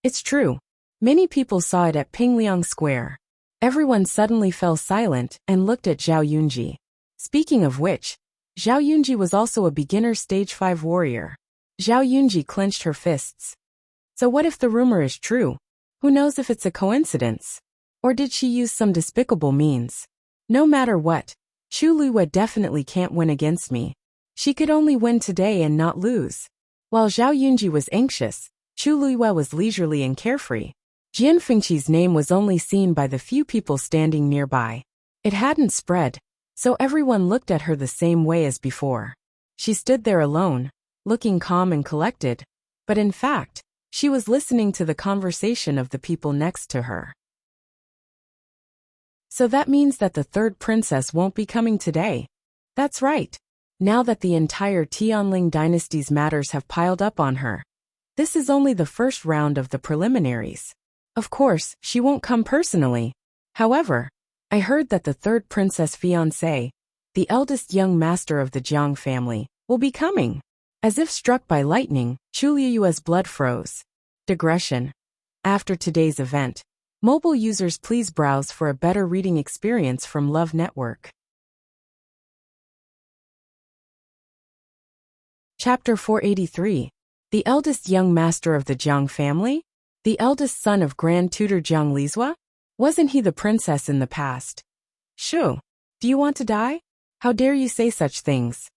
It's true. Many people saw it at Pingliang Square. Everyone suddenly fell silent and looked at Zhao Yunji. Speaking of which, Zhao Yunji was also a beginner stage 5 warrior. Zhao Yunji clenched her fists. So what if the rumor is true? Who knows if it's a coincidence? Or did she use some despicable means? No matter what, Chu Luyue definitely can't win against me. She could only win today and not lose. While Zhao Yunji was anxious, Chu Luyue was leisurely and carefree. Jian Fengqi's name was only seen by the few people standing nearby. It hadn't spread, so everyone looked at her the same way as before. She stood there alone, looking calm and collected, but in fact, she was listening to the conversation of the people next to her. So that means that the third princess won't be coming today. That's right. Now that the entire Tianling dynasty's matters have piled up on her, this is only the first round of the preliminaries. Of course, she won't come personally. However, I heard that the third princess fiancé, the eldest young master of the Jiang family, will be coming. As if struck by lightning, Chu Luyue's blood froze. Digression. After today's event, mobile users please browse for a better reading experience from Love Network. Chapter 483. The eldest young master of the Jiang family? The eldest son of Grand Tutor Jiang Lizhua? Wasn't he the princess in the past? Shu, do you want to die? How dare you say such things?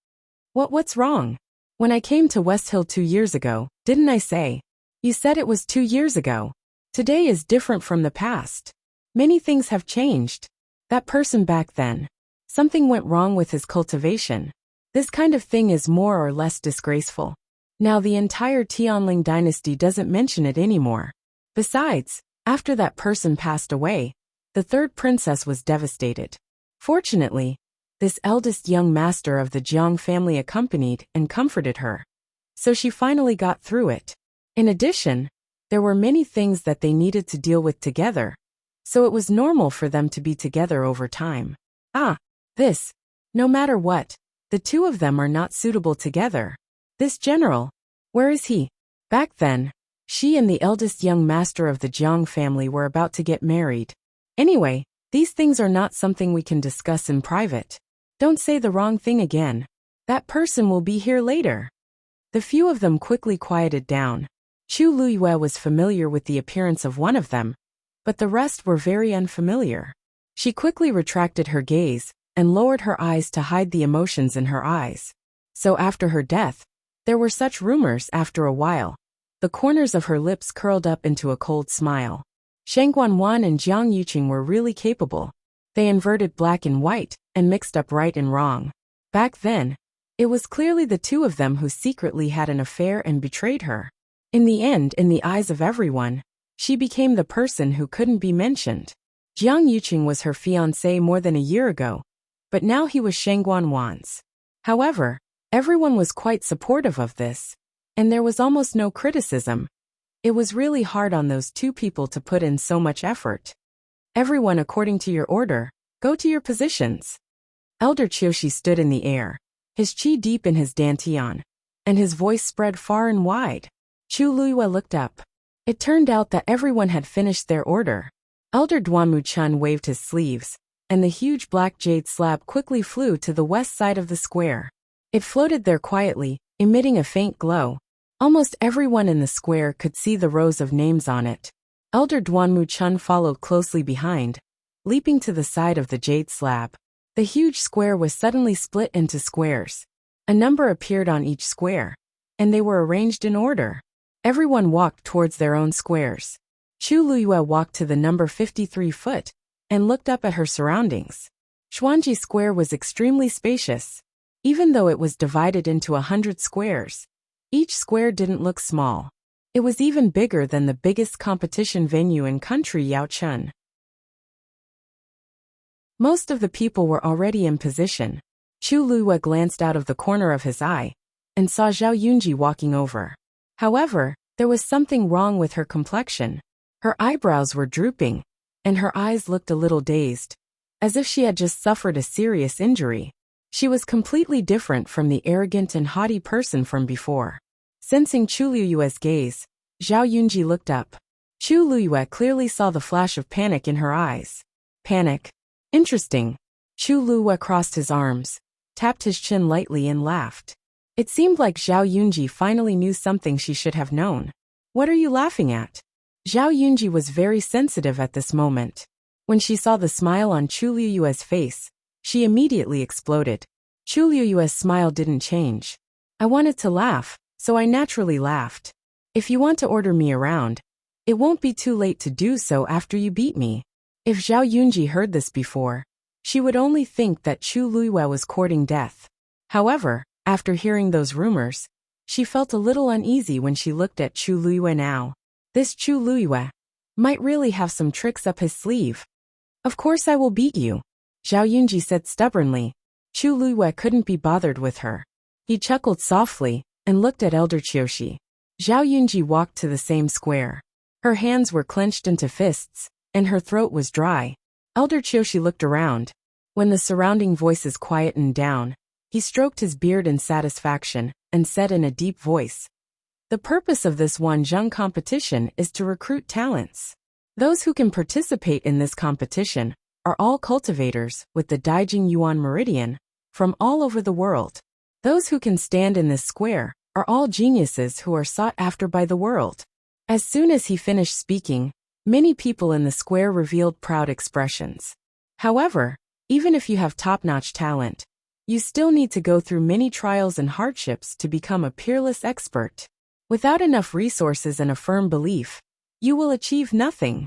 What's wrong? When I came to West Hill 2 years ago, didn't I say? You said it was 2 years ago. Today is different from the past. Many things have changed. That person back then. Something went wrong with his cultivation. This kind of thing is more or less disgraceful. Now the entire Tianling dynasty doesn't mention it anymore. Besides, after that person passed away, the third princess was devastated. Fortunately, this eldest young master of the Jiang family accompanied and comforted her. So she finally got through it. In addition, there were many things that they needed to deal with together, so it was normal for them to be together over time. No matter what, the two of them are not suitable together. This general, where is he? Back then, she and the eldest young master of the Jiang family were about to get married. Anyway, these things are not something we can discuss in private. Don't say the wrong thing again. That person will be here later. The few of them quickly quieted down. Chu Luyue was familiar with the appearance of one of them, but the rest were very unfamiliar. She quickly retracted her gaze and lowered her eyes to hide the emotions in her eyes. So after her death, there were such rumors after a while. The corners of her lips curled up into a cold smile. Sheng Guanwan and Jiang Yuqing were really capable. They inverted black and white and mixed up right and wrong. Back then, it was clearly the two of them who secretly had an affair and betrayed her. In the end, in the eyes of everyone, she became the person who couldn't be mentioned. Jiang Yuqing was her fiancé more than a year ago, but now he was Shengguan Wan's. However, everyone was quite supportive of this, and there was almost no criticism. It was really hard on those two people to put in so much effort. Everyone, according to your order, go to your positions. Elder Qiushi stood in the air, his qi deep in his dantian, and his voice spread far and wide. Chu Luiyue looked up. It turned out that everyone had finished their order. Elder Duanmu Chun waved his sleeves, and the huge black jade slab quickly flew to the west side of the square. It floated there quietly, emitting a faint glow. Almost everyone in the square could see the rows of names on it. Elder Duanmu Chun followed closely behind, leaping to the side of the jade slab. The huge square was suddenly split into squares. A number appeared on each square, and they were arranged in order. Everyone walked towards their own squares. Chu Luiyue walked to the number 53 foot, and looked up at her surroundings. Xuanji Square was extremely spacious. Even though it was divided into 100 squares, each square didn't look small. It was even bigger than the biggest competition venue in country Yaochun. Most of the people were already in position. Chu Luiyue glanced out of the corner of his eye, and saw Zhao Yunji walking over. However, there was something wrong with her complexion. Her eyebrows were drooping, and her eyes looked a little dazed, as if she had just suffered a serious injury. She was completely different from the arrogant and haughty person from before. Sensing Chu Luiyue's gaze, Zhao Yunji looked up. Chu Luiyue clearly saw the flash of panic in her eyes. Panic? Interesting. Chu Luiyue crossed his arms, tapped his chin lightly and laughed. It seemed like Zhao Yunji finally knew something she should have known. What are you laughing at? Zhao Yunji was very sensitive at this moment. When she saw the smile on Chu Luiyue's face, she immediately exploded. Chu Luiyue's smile didn't change. I wanted to laugh, so I naturally laughed. If you want to order me around, it won't be too late to do so after you beat me. If Zhao Yunji heard this before, she would only think that Chu Luiyue was courting death. However, after hearing those rumors, she felt a little uneasy when she looked at Chu Luiyue now. This Chu Luiyue might really have some tricks up his sleeve. Of course I will beat you, Zhao Yunji said stubbornly. Chu Luiyue couldn't be bothered with her. He chuckled softly, and looked at Elder Qiushi. Zhao Yunji walked to the same square. Her hands were clenched into fists, and her throat was dry. Elder Qiushi looked around. When the surrounding voices quietened down, he stroked his beard in satisfaction, and said in a deep voice, "The purpose of this Wanzheng competition is to recruit talents. Those who can participate in this competition are all cultivators with the Daijing Yuan Meridian from all over the world. Those who can stand in this square are all geniuses who are sought after by the world." As soon as he finished speaking, many people in the square revealed proud expressions. However, even if you have top-notch talent, you still need to go through many trials and hardships to become a peerless expert. Without enough resources and a firm belief, you will achieve nothing.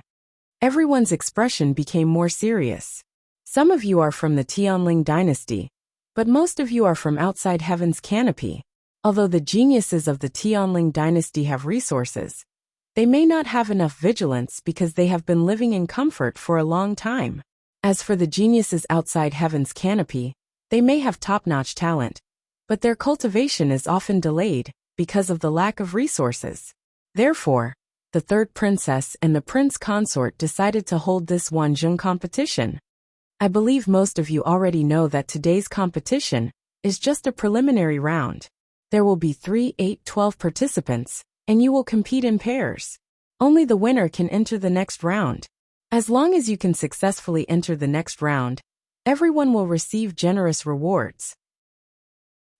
Everyone's expression became more serious. Some of you are from the Tianling dynasty, but most of you are from outside heaven's canopy. Although the geniuses of the Tianling dynasty have resources, they may not have enough vigilance because they have been living in comfort for a long time. As for the geniuses outside heaven's canopy, they may have top-notch talent, but their cultivation is often delayed because of the lack of resources. Therefore, the third princess and the prince consort decided to hold this Wanzheng competition. I believe most of you already know that today's competition is just a preliminary round. There will be 3, 8, 12 participants, and you will compete in pairs. Only the winner can enter the next round. As long as you can successfully enter the next round, everyone will receive generous rewards.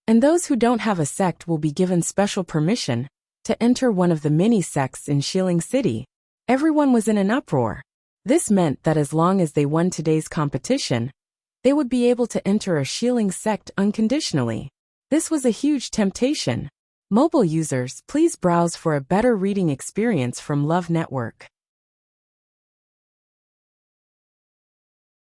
And those who don't have a sect will be given special permission to enter one of the mini-sects in Xiling City. Everyone was in an uproar. This meant that as long as they won today's competition, they would be able to enter a Xiling sect unconditionally. This was a huge temptation. Mobile users, please browse for a better reading experience from Love Network.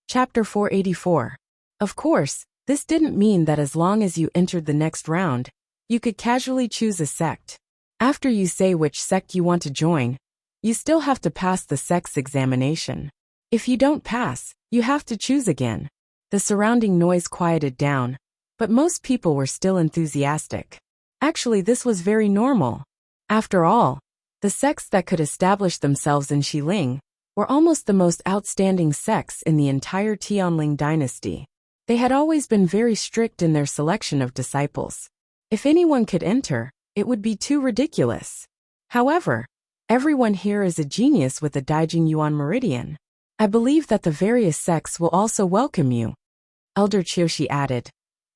Chapter 484. Of course, This didn't mean that as long as you entered the next round, you could casually choose a sect. After you say which sect you want to join, you still have to pass the sect's examination. If you don't pass, you have to choose again. The surrounding noise quieted down, but most people were still enthusiastic. Actually, this was very normal. After all, the sects that could establish themselves in Xiling were almost the most outstanding sects in the entire Tianling dynasty. They had always been very strict in their selection of disciples. If anyone could enter, it would be too ridiculous. However, everyone here is a genius with a Daijing Yuan meridian. I believe that the various sects will also welcome you. Elder Qiushi added.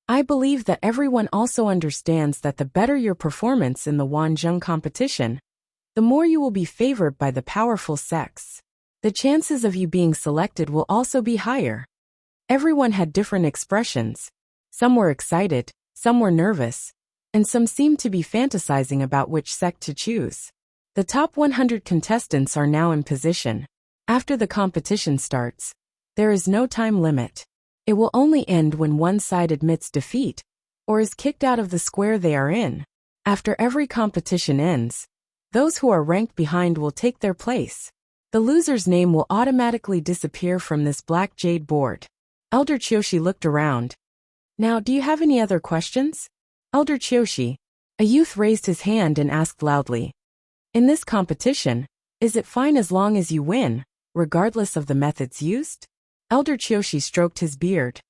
I believe that everyone also understands that the better your performance in the Wanzheng competition, the more you will be favored by the powerful sects. The chances of you being selected will also be higher. Everyone had different expressions. Some were excited, some were nervous, and some seemed to be fantasizing about which sect to choose. The top 100 contestants are now in position. After the competition starts, there is no time limit. It will only end when one side admits defeat or is kicked out of the square they are in. After every competition ends, those who are ranked behind will take their place. The loser's name will automatically disappear from this black jade board. Elder Qiushi looked around. Now, do you have any other questions? Elder Qiushi, a youth raised his hand and asked loudly. In this competition, is it fine as long as you win, regardless of the methods used? Elder Qiushi stroked his beard.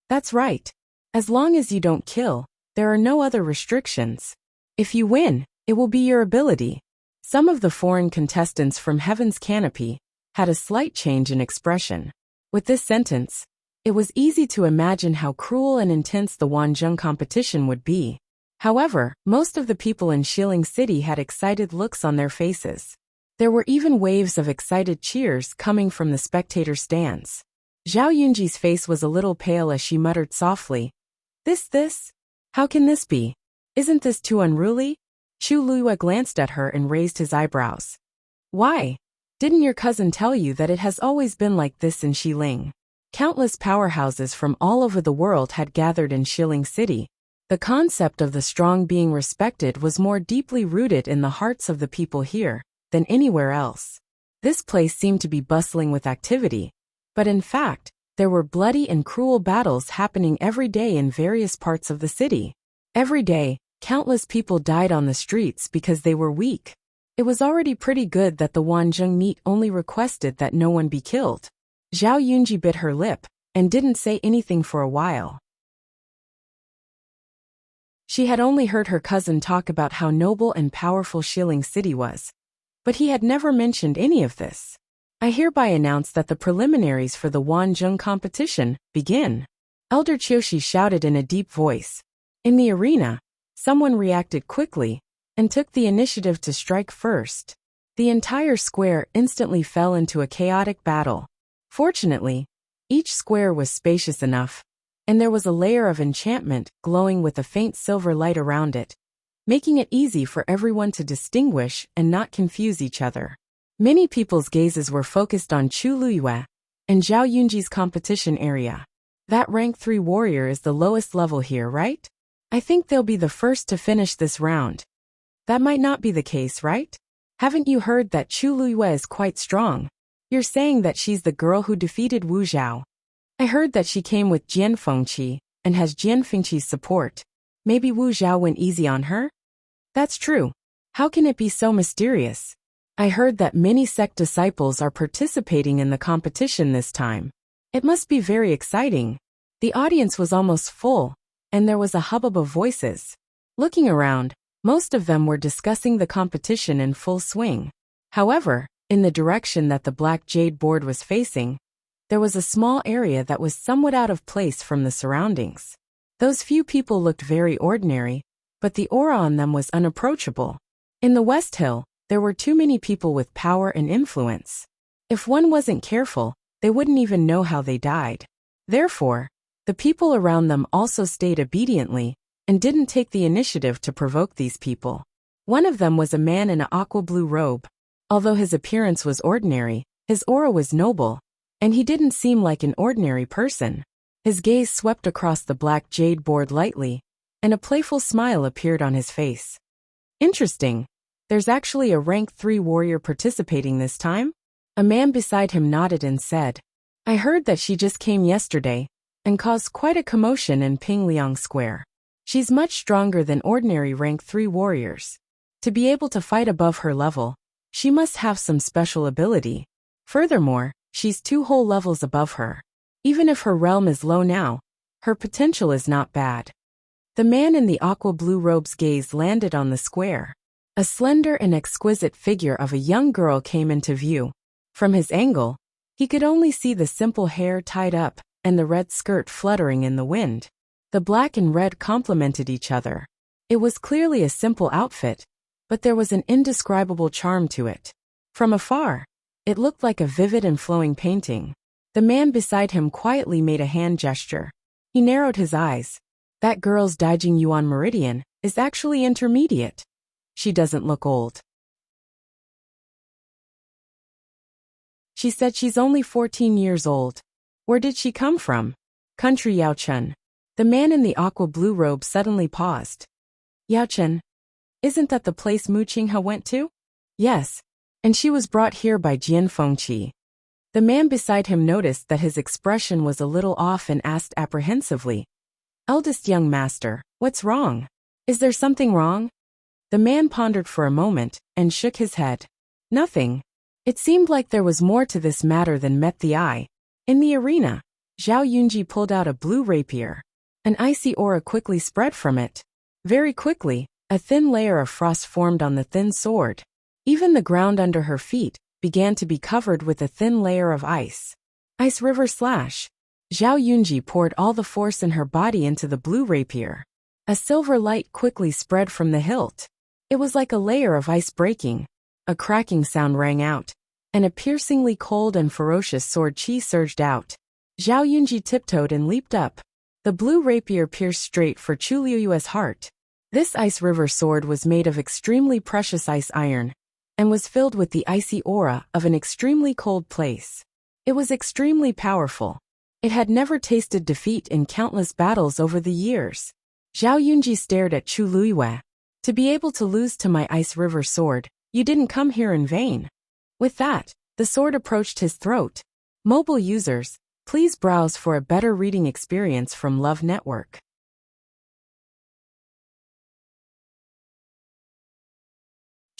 That's right. As long as you don't kill, there are no other restrictions. If you win, it will be your ability. Some of the foreign contestants from Heaven's Canopy had a slight change in expression. With this sentence, it was easy to imagine how cruel and intense the Wanzheng competition would be. However, most of the people in Xiling City had excited looks on their faces. There were even waves of excited cheers coming from the spectator stands. Zhao Yunji's face was a little pale as she muttered softly. This? How can this be? Isn't this too unruly? Chu Luiyue glanced at her and raised his eyebrows. Why? Didn't your cousin tell you that it has always been like this in Xiling? Countless powerhouses from all over the world had gathered in Xiling City. The concept of the strong being respected was more deeply rooted in the hearts of the people here than anywhere else. This place seemed to be bustling with activity. But in fact, there were bloody and cruel battles happening every day in various parts of the city. Every day, countless people died on the streets because they were weak. It was already pretty good that the Wanzheng meet only requested that no one be killed. Zhao Yunji bit her lip and didn't say anything for a while. She had only heard her cousin talk about how noble and powerful Xiling City was, but he had never mentioned any of this. I hereby announce that the preliminaries for the Wanzheng competition begin. Elder Qiushi shouted in a deep voice. In the arena, someone reacted quickly and took the initiative to strike first. The entire square instantly fell into a chaotic battle. Fortunately, each square was spacious enough, and there was a layer of enchantment glowing with a faint silver light around it, making it easy for everyone to distinguish and not confuse each other. Many people's gazes were focused on Chu Luiyue and Zhao Yunji's competition area. That rank 3 warrior is the lowest level here, right? I think they'll be the first to finish this round. That might not be the case, right? Haven't you heard that Chu Luiyue is quite strong? You're saying that she's the girl who defeated Wu Zhao. I heard that she came with Jian Fengqi and has Jian Fengqi's support. Maybe Wu Zhao went easy on her? That's true. How can it be so mysterious? I heard that many sect disciples are participating in the competition this time. It must be very exciting. The audience was almost full, and there was a hubbub of voices. Looking around, most of them were discussing the competition in full swing. However, in the direction that the black jade board was facing, there was a small area that was somewhat out of place from the surroundings. Those few people looked very ordinary, but the aura on them was unapproachable. In the West Hill, there were too many people with power and influence. If one wasn't careful, they wouldn't even know how they died. Therefore, the people around them also stayed obediently and didn't take the initiative to provoke these people. One of them was a man in an aqua blue robe. Although his appearance was ordinary, his aura was noble, and he didn't seem like an ordinary person. His gaze swept across the black jade board lightly, and a playful smile appeared on his face. Interesting. There's actually a rank 3 warrior participating this time? A man beside him nodded and said, I heard that she just came yesterday, and caused quite a commotion in Pingliang Square. She's much stronger than ordinary rank 3 warriors. To be able to fight above her level, she must have some special ability. Furthermore, she's 2 whole levels above her. Even if her realm is low now, her potential is not bad. The man in the aqua blue robe's gaze landed on the square. A slender and exquisite figure of a young girl came into view. From his angle, he could only see the simple hair tied up and the red skirt fluttering in the wind. The black and red complemented each other. It was clearly a simple outfit, but there was an indescribable charm to it. From afar, it looked like a vivid and flowing painting. The man beside him quietly made a hand gesture. He narrowed his eyes. That girl's Daijing Yuan Meridian is actually intermediate. She doesn't look old. She said she's only 14 years old. Where did she come from? Country Yaochen. The man in the aqua blue robe suddenly paused. Yaochen? Isn't that the place Mu Qinghe went to? Yes. And she was brought here by Jian Fengqi. The man beside him noticed that his expression was a little off and asked apprehensively, Eldest young master, what's wrong? Is there something wrong? The man pondered for a moment and shook his head. Nothing. It seemed like there was more to this matter than met the eye. In the arena, Zhao Yunji pulled out a blue rapier. An icy aura quickly spread from it. Very quickly, a thin layer of frost formed on the thin sword. Even the ground under her feet began to be covered with a thin layer of ice. Ice River Slash. Zhao Yunji poured all the force in her body into the blue rapier. A silver light quickly spread from the hilt. It was like a layer of ice breaking. A cracking sound rang out, and a piercingly cold and ferocious sword chi surged out. Zhao Yunji tiptoed and leaped up. The blue rapier pierced straight for Chu Liuyue's heart. This ice river sword was made of extremely precious ice iron, and was filled with the icy aura of an extremely cold place. It was extremely powerful. It had never tasted defeat in countless battles over the years. Zhao Yunji stared at Chu Liyue. To be able to lose to my ice river sword, you didn't come here in vain. With that, the sword approached his throat. Mobile users, please browse for a better reading experience from Love Network.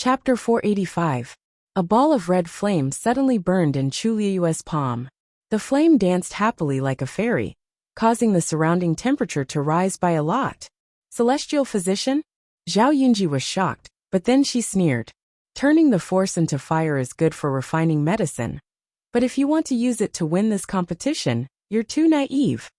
Chapter 485. A ball of red flame suddenly burned in Chu Liyue's palm. The flame danced happily like a fairy, causing the surrounding temperature to rise by a lot. Celestial physician? Zhao Yunji was shocked, but then she sneered. Turning the force into fire is good for refining medicine. But if you want to use it to win this competition, you're too naive.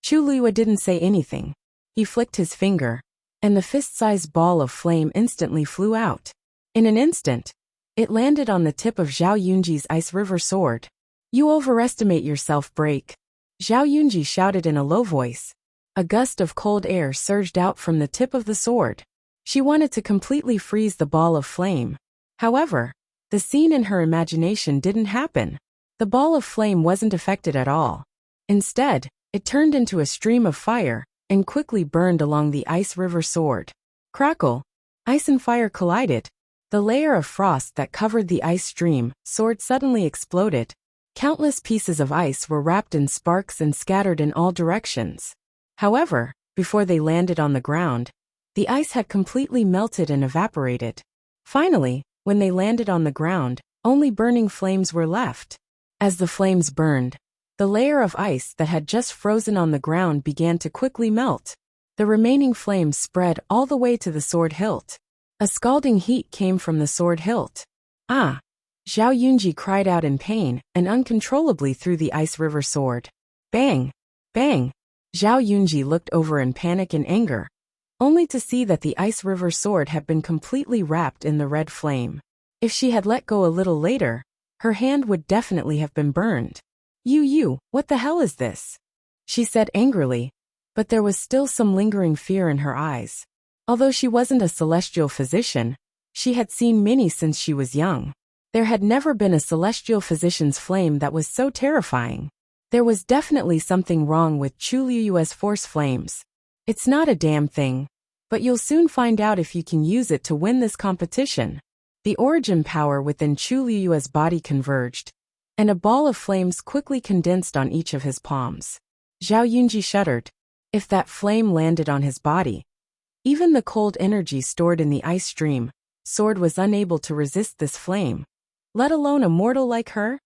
Chu Liyue didn't say anything. He flicked his finger, and the fist-sized ball of flame instantly flew out. In an instant, it landed on the tip of Zhao Yunji's ice river sword. You overestimate yourself, break. Zhao Yunji shouted in a low voice. A gust of cold air surged out from the tip of the sword. She wanted to completely freeze the ball of flame. However, the scene in her imagination didn't happen. The ball of flame wasn't affected at all. Instead, it turned into a stream of fire and quickly burned along the ice river sword. Crackle! Ice and fire collided. The layer of frost that covered the ice stream sword suddenly exploded. Countless pieces of ice were wrapped in sparks and scattered in all directions. However, before they landed on the ground, the ice had completely melted and evaporated. Finally, when they landed on the ground, only burning flames were left. As the flames burned, the layer of ice that had just frozen on the ground began to quickly melt. The remaining flames spread all the way to the sword hilt. A scalding heat came from the sword hilt. Ah! Zhao Yunji cried out in pain and uncontrollably threw the ice river sword. Bang! Bang! Zhao Yunji looked over in panic and anger, only to see that the ice river sword had been completely wrapped in the red flame. If she had let go a little later, her hand would definitely have been burned. You, what the hell is this? She said angrily, but there was still some lingering fear in her eyes. Although she wasn't a celestial physician, she had seen many since she was young. There had never been a celestial physician's flame that was so terrifying. There was definitely something wrong with Chu Liyue's force flames. It's not a damn thing, but you'll soon find out if you can use it to win this competition. The origin power within Chu Liyue's body converged, and a ball of flames quickly condensed on each of his palms. Zhao Yunji shuddered. If that flame landed on his body, even the cold energy stored in the ice stream sword was unable to resist this flame, let alone a mortal like her.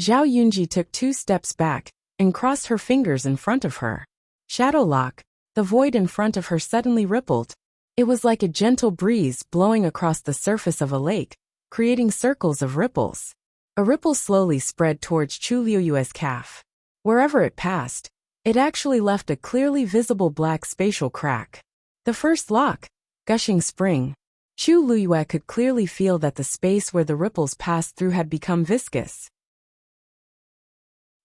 Zhao Yunji took 2 steps back and crossed her fingers in front of her. Shadow lock. The void in front of her suddenly rippled. It was like a gentle breeze blowing across the surface of a lake, creating circles of ripples. A ripple slowly spread towards Chu Liyue's calf. Wherever it passed, it actually left a clearly visible black spatial crack. The first lock, gushing spring. Chu Liyue could clearly feel that the space where the ripples passed through had become viscous.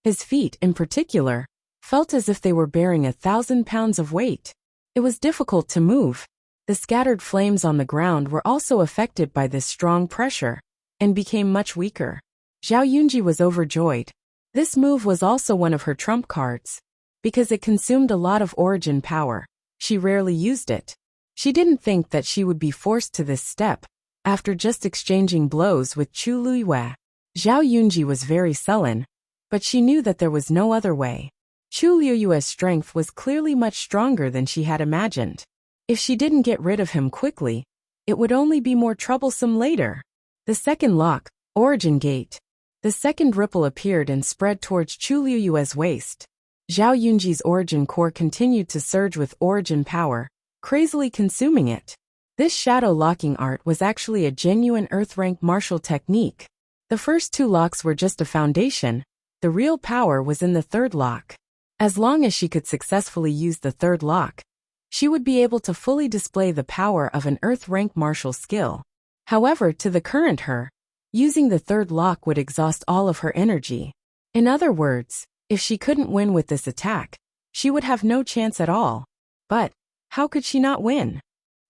His feet, in particular, felt as if they were bearing 1,000 pounds of weight. It was difficult to move. The scattered flames on the ground were also affected by this strong pressure, and became much weaker. Zhao Yunji was overjoyed. This move was also one of her trump cards. Because it consumed a lot of origin power, she rarely used it. She didn't think that she would be forced to this step, after just exchanging blows with Chu Liyue. Zhao Yunji was very sullen, but she knew that there was no other way. Chu Liyue's strength was clearly much stronger than she had imagined. If she didn't get rid of him quickly, it would only be more troublesome later. The second lock, Origin Gate. The second ripple appeared and spread towards Chu Liyue's waist. Zhao Yunji's origin core continued to surge with origin power, crazily consuming it. This shadow locking art was actually a genuine Earth-rank martial technique. The first 2 locks were just a foundation. The real power was in the third lock. As long as she could successfully use the third lock, she would be able to fully display the power of an Earth-rank martial skill. However, to the current her, using the third lock would exhaust all of her energy. In other words, if she couldn't win with this attack, she would have no chance at all. But how could she not win?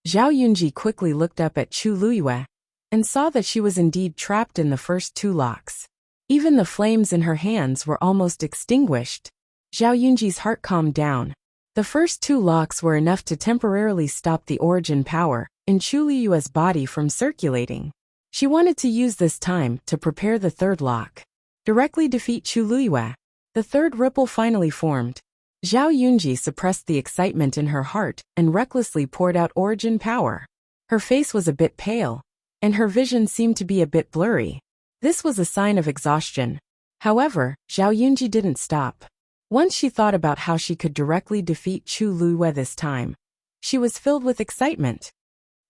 Zhao Yunji quickly looked up at Chu Liyue and saw that she was indeed trapped in the first 2 locks. Even the flames in her hands were almost extinguished. Zhao Yunji's heart calmed down. The first 2 locks were enough to temporarily stop the origin power in Chu Liyue's body from circulating. She wanted to use this time to prepare the third lock. Directly defeat Chu Liyue. The third ripple finally formed. Zhao Yunji suppressed the excitement in her heart and recklessly poured out origin power. Her face was a bit pale, and her vision seemed to be a bit blurry. This was a sign of exhaustion. However, Zhao Yunji didn't stop. Once she thought about how she could directly defeat Chu Liyue this time, she was filled with excitement.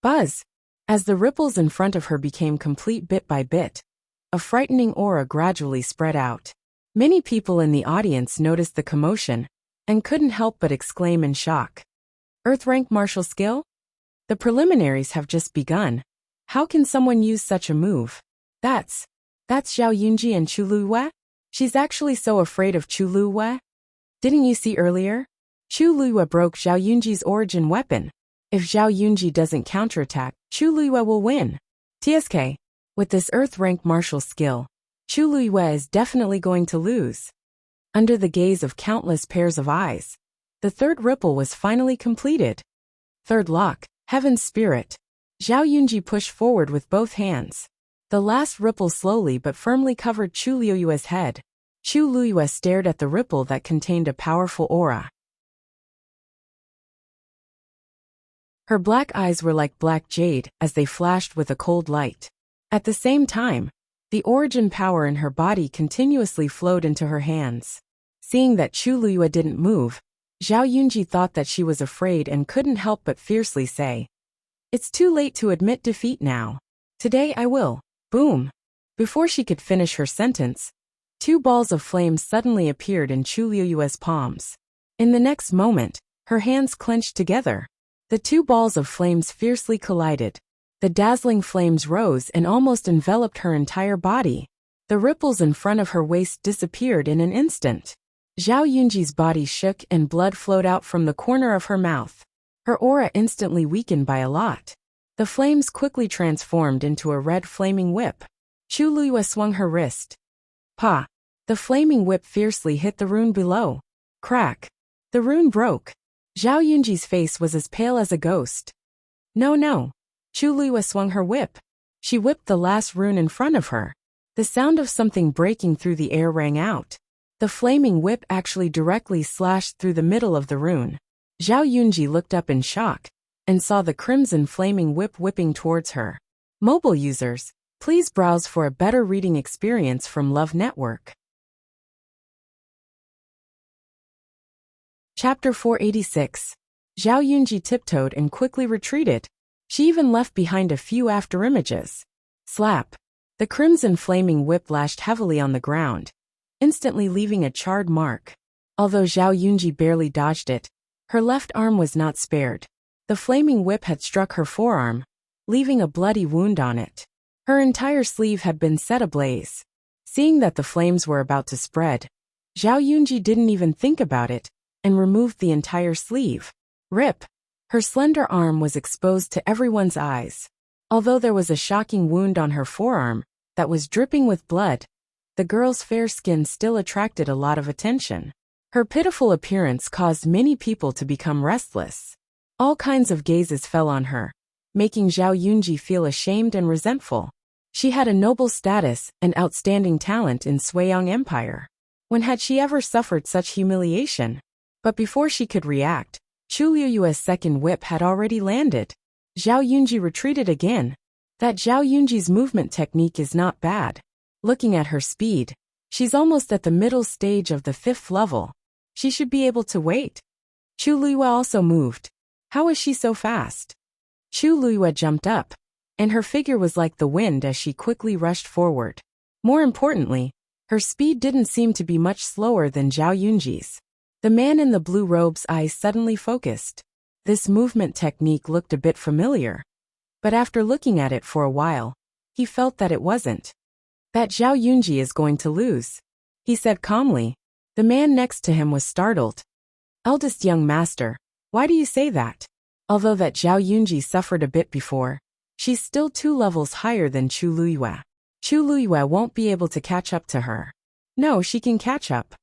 Buzz! As the ripples in front of her became complete bit by bit, a frightening aura gradually spread out. Many people in the audience noticed the commotion and couldn't help but exclaim in shock. Earth-rank martial skill? The preliminaries have just begun. How can someone use such a move? That's Zhao Yunji and Chu Liyue? She's actually so afraid of Chu Liyue? Didn't you see earlier? Chu Liyue broke Zhao Yunji's origin weapon. If Zhao Yunji doesn't counterattack, Chu Liyue will win. TSK. With this Earth-rank martial skill, Chu Liyue is definitely going to lose. Under the gaze of countless pairs of eyes, the third ripple was finally completed. Third lock, Heaven's Spirit. Zhao Yunji pushed forward with both hands. The last ripple slowly but firmly covered Chu Liyue's head. Chu Liyue stared at the ripple that contained a powerful aura. Her black eyes were like black jade as they flashed with a cold light. At the same time, the origin power in her body continuously flowed into her hands. Seeing that Chu Liyue didn't move, Zhao Yunji thought that she was afraid and couldn't help but fiercely say, "It's too late to admit defeat now. Today I will." Boom! Before she could finish her sentence, 2 balls of flame suddenly appeared in Chu Liyue's palms. In the next moment, her hands clenched together. The 2 balls of flames fiercely collided. The dazzling flames rose and almost enveloped her entire body. The ripples in front of her waist disappeared in an instant. Zhao Yunji's body shook and blood flowed out from the corner of her mouth. Her aura instantly weakened by a lot. The flames quickly transformed into a red flaming whip. Chu Liyue swung her wrist. Pa! The flaming whip fiercely hit the rune below. Crack! The rune broke. Zhao Yunji's face was as pale as a ghost. No, no. Chu Luiyue swung her whip. She whipped the last rune in front of her. The sound of something breaking through the air rang out. The flaming whip actually directly slashed through the middle of the rune. Zhao Yunji looked up in shock and saw the crimson flaming whip whipping towards her. Mobile users, please browse for a better reading experience from Love Network. Chapter 486. Zhao Yunji tiptoed and quickly retreated. She even left behind a few afterimages. Slap! The crimson flaming whip lashed heavily on the ground, instantly leaving a charred mark. Although Zhao Yunji barely dodged it, her left arm was not spared. The flaming whip had struck her forearm, leaving a bloody wound on it. Her entire sleeve had been set ablaze. Seeing that the flames were about to spread, Zhao Yunji didn't even think about it and removed the entire sleeve. Rip! Her slender arm was exposed to everyone's eyes. Although there was a shocking wound on her forearm that was dripping with blood, the girl's fair skin still attracted a lot of attention. Her pitiful appearance caused many people to become restless. All kinds of gazes fell on her, making Zhao Yunji feel ashamed and resentful. She had a noble status and outstanding talent in Suiyang Empire. When had she ever suffered such humiliation? But before she could react, Chu Luiyue's second whip had already landed. Zhao Yunji retreated again. That Zhao Yunji's movement technique is not bad. Looking at her speed, she's almost at the middle stage of the 5th level. She should be able to wait. Chu Luiyue also moved. How is she so fast? Chu Luiyue jumped up, and her figure was like the wind as she quickly rushed forward. More importantly, her speed didn't seem to be much slower than Zhao Yunji's. The man in the blue robe's eyes suddenly focused. This movement technique looked a bit familiar. But after looking at it for a while, he felt that it wasn't. That Zhao Yunji is going to lose, he said calmly. The man next to him was startled. Eldest young master, why do you say that? Although that Zhao Yunji suffered a bit before, she's still 2 levels higher than Chu Luiyue. Chu Luiyue won't be able to catch up to her. No, she can catch up.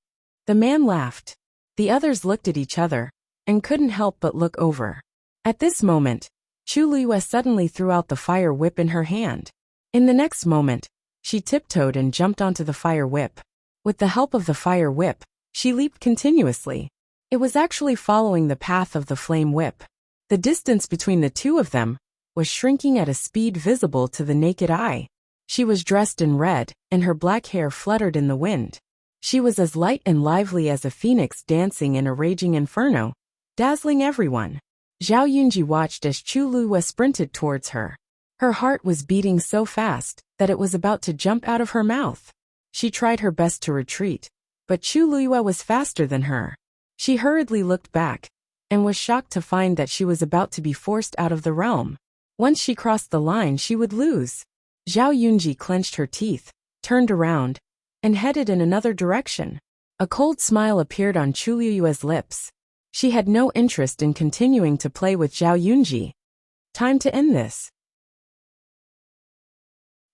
The man laughed. The others looked at each other and couldn't help but look over. At this moment, Chu Luiyue suddenly threw out the fire whip in her hand. In the next moment, she tiptoed and jumped onto the fire whip. With the help of the fire whip, she leaped continuously. It was actually following the path of the flame whip. The distance between the two of them was shrinking at a speed visible to the naked eye. She was dressed in red, and her black hair fluttered in the wind. She was as light and lively as a phoenix dancing in a raging inferno, dazzling everyone. Zhao Yunji watched as Chu Luiyue sprinted towards her. Her heart was beating so fast that it was about to jump out of her mouth. She tried her best to retreat, but Chu Luiyue was faster than her. She hurriedly looked back and was shocked to find that she was about to be forced out of the realm. Once she crossed the line, she would lose. Zhao Yunji clenched her teeth, turned around, and headed in another direction. A cold smile appeared on Chu Luiyue's lips. She had no interest in continuing to play with Zhao Yunji. Time to end this.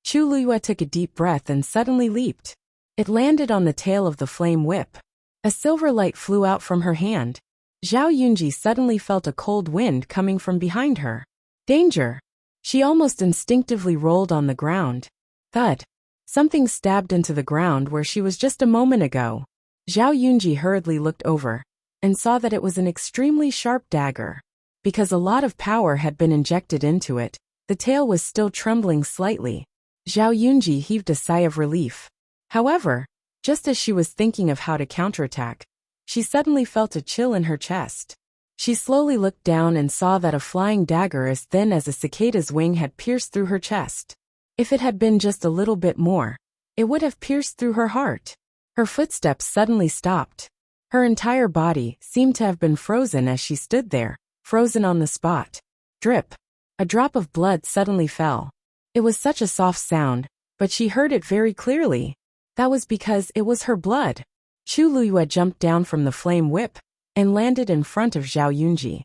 Chu Luiyue took a deep breath and suddenly leaped. It landed on the tail of the flame whip. A silver light flew out from her hand. Zhao Yunji suddenly felt a cold wind coming from behind her. Danger! She almost instinctively rolled on the ground. Thud! Something stabbed into the ground where she was just a moment ago. Zhao Yunji hurriedly looked over and saw that it was an extremely sharp dagger. Because a lot of power had been injected into it, the tail was still trembling slightly. Zhao Yunji heaved a sigh of relief. However, just as she was thinking of how to counterattack, she suddenly felt a chill in her chest. She slowly looked down and saw that a flying dagger as thin as a cicada's wing had pierced through her chest. If it had been just a little bit more, it would have pierced through her heart. Her footsteps suddenly stopped. Her entire body seemed to have been frozen as she stood there, frozen on the spot. Drip! A drop of blood suddenly fell. It was such a soft sound, but she heard it very clearly. That was because it was her blood. Chu Luiyue jumped down from the flame whip and landed in front of Zhao Yunji.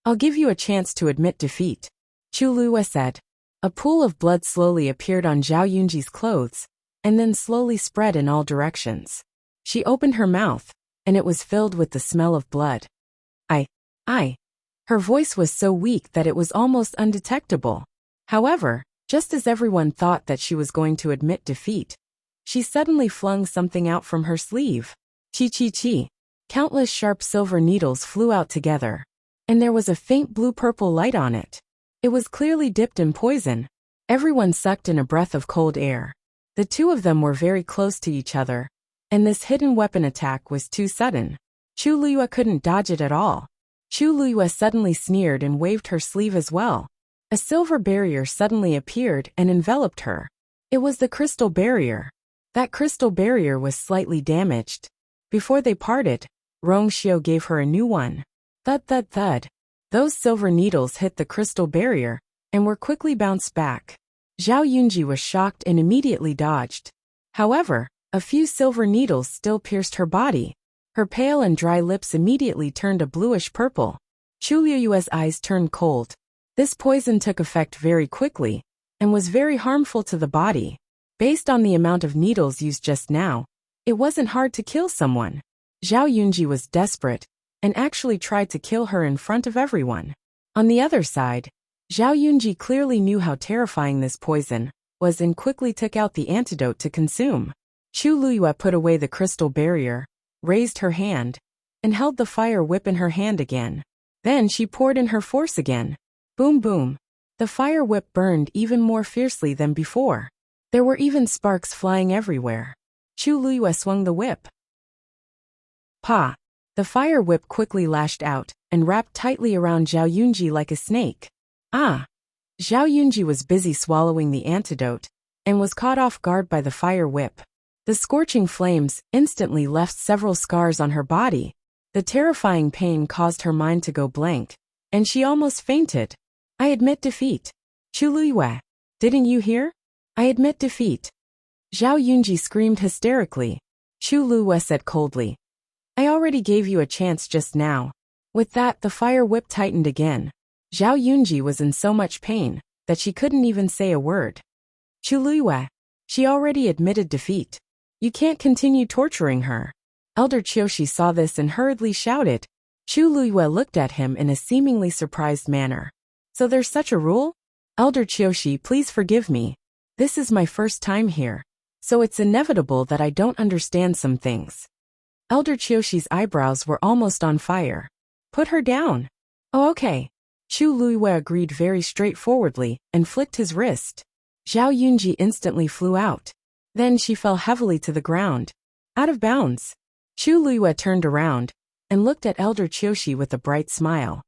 I'll give you a chance to admit defeat, Chu Luiyue said. A pool of blood slowly appeared on Zhao Yunji's clothes, and then slowly spread in all directions. She opened her mouth, and it was filled with the smell of blood. I. Her voice was so weak that it was almost undetectable. However, just as everyone thought that she was going to admit defeat, she suddenly flung something out from her sleeve. Chi. Countless sharp silver needles flew out together, and there was a faint blue-purple light on it. It was clearly dipped in poison. Everyone sucked in a breath of cold air. The two of them were very close to each other, and this hidden weapon attack was too sudden. Chu Liyue couldn't dodge it at all. Chu Liyue suddenly sneered and waved her sleeve as well. A silver barrier suddenly appeared and enveloped her. It was the crystal barrier. That crystal barrier was slightly damaged. Before they parted, Rongxiu gave her a new one. Thud thud thud. Those silver needles hit the crystal barrier and were quickly bounced back. Zhao Yunji was shocked and immediately dodged. However, a few silver needles still pierced her body. Her pale and dry lips immediately turned a bluish purple. Chu Liyue's eyes turned cold. This poison took effect very quickly and was very harmful to the body. Based on the amount of needles used just now, it wasn't hard to kill someone. Zhao Yunji was desperate and actually tried to kill her in front of everyone. On the other side, Zhao Yunji clearly knew how terrifying this poison was and quickly took out the antidote to consume. Chu Liyue put away the crystal barrier, raised her hand, and held the fire whip in her hand again. Then she poured in her force again. Boom boom. The fire whip burned even more fiercely than before. There were even sparks flying everywhere. Chu Liyue swung the whip. Pa! The fire whip quickly lashed out and wrapped tightly around Zhao Yunji like a snake. Ah! Zhao Yunji was busy swallowing the antidote and was caught off guard by the fire whip. The scorching flames instantly left several scars on her body. The terrifying pain caused her mind to go blank, and she almost fainted. I admit defeat. Chu Liyue, didn't you hear? I admit defeat. Zhao Yunji screamed hysterically. Chu Liyue said coldly, I already gave you a chance just now. With that, the fire whip tightened again. Zhao Yunji was in so much pain that she couldn't even say a word. Chu Liyue, she already admitted defeat. You can't continue torturing her. Elder Qiushi saw this and hurriedly shouted. Chu Liyue looked at him in a seemingly surprised manner. So there's such a rule? Elder Qiushi, please forgive me. This is my first time here, so it's inevitable that I don't understand some things. Elder Qiushi's eyebrows were almost on fire. Put her down. Oh, okay. Chu Liyue agreed very straightforwardly and flicked his wrist. Zhao Yunji instantly flew out. Then she fell heavily to the ground. Out of bounds. Chu Liyue turned around and looked at Elder Qiushi with a bright smile.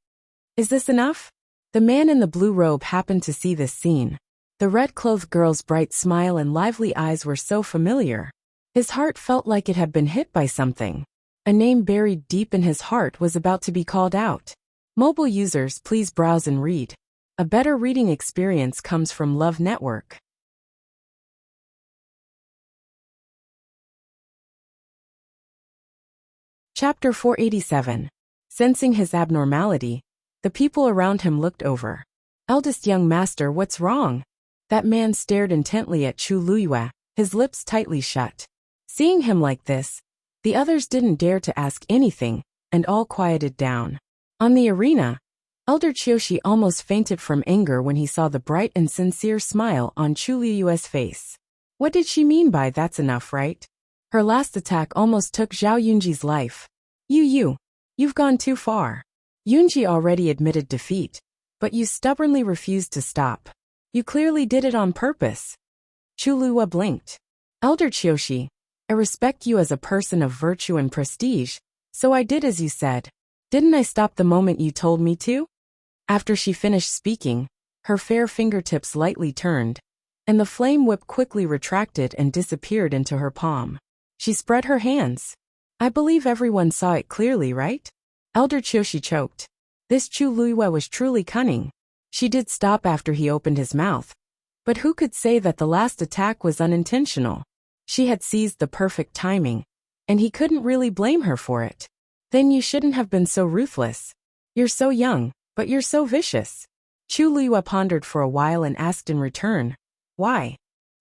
Is this enough? The man in the blue robe happened to see this scene. The red-clothed girl's bright smile and lively eyes were so familiar. His heart felt like it had been hit by something. A name buried deep in his heart was about to be called out. Mobile users, please browse and read. A better reading experience comes from Love Network. Chapter 487. Sensing his abnormality, the people around him looked over. Eldest young master, what's wrong? That man stared intently at Chu Liyue, his lips tightly shut. Seeing him like this, the others didn't dare to ask anything, and all quieted down. On the arena, Elder Qiushi almost fainted from anger when he saw the bright and sincere smile on Chu Liyue's face. What did she mean by that's enough, right? Her last attack almost took Zhao Yunji's life. You've gone too far. Yunji already admitted defeat, but you stubbornly refused to stop. You clearly did it on purpose. Chu Liyue blinked. Elder Qiushi, I respect you as a person of virtue and prestige, so I did as you said. Didn't I stop the moment you told me to? After she finished speaking, her fair fingertips lightly turned, and the flame whip quickly retracted and disappeared into her palm. She spread her hands. I believe everyone saw it clearly, right? Elder Qiushi choked. This Chu Liyue was truly cunning. She did stop after he opened his mouth. But who could say that the last attack was unintentional? She had seized the perfect timing, and he couldn't really blame her for it. Then you shouldn't have been so ruthless. You're so young, but you're so vicious. Chu Liyue pondered for a while and asked in return, why?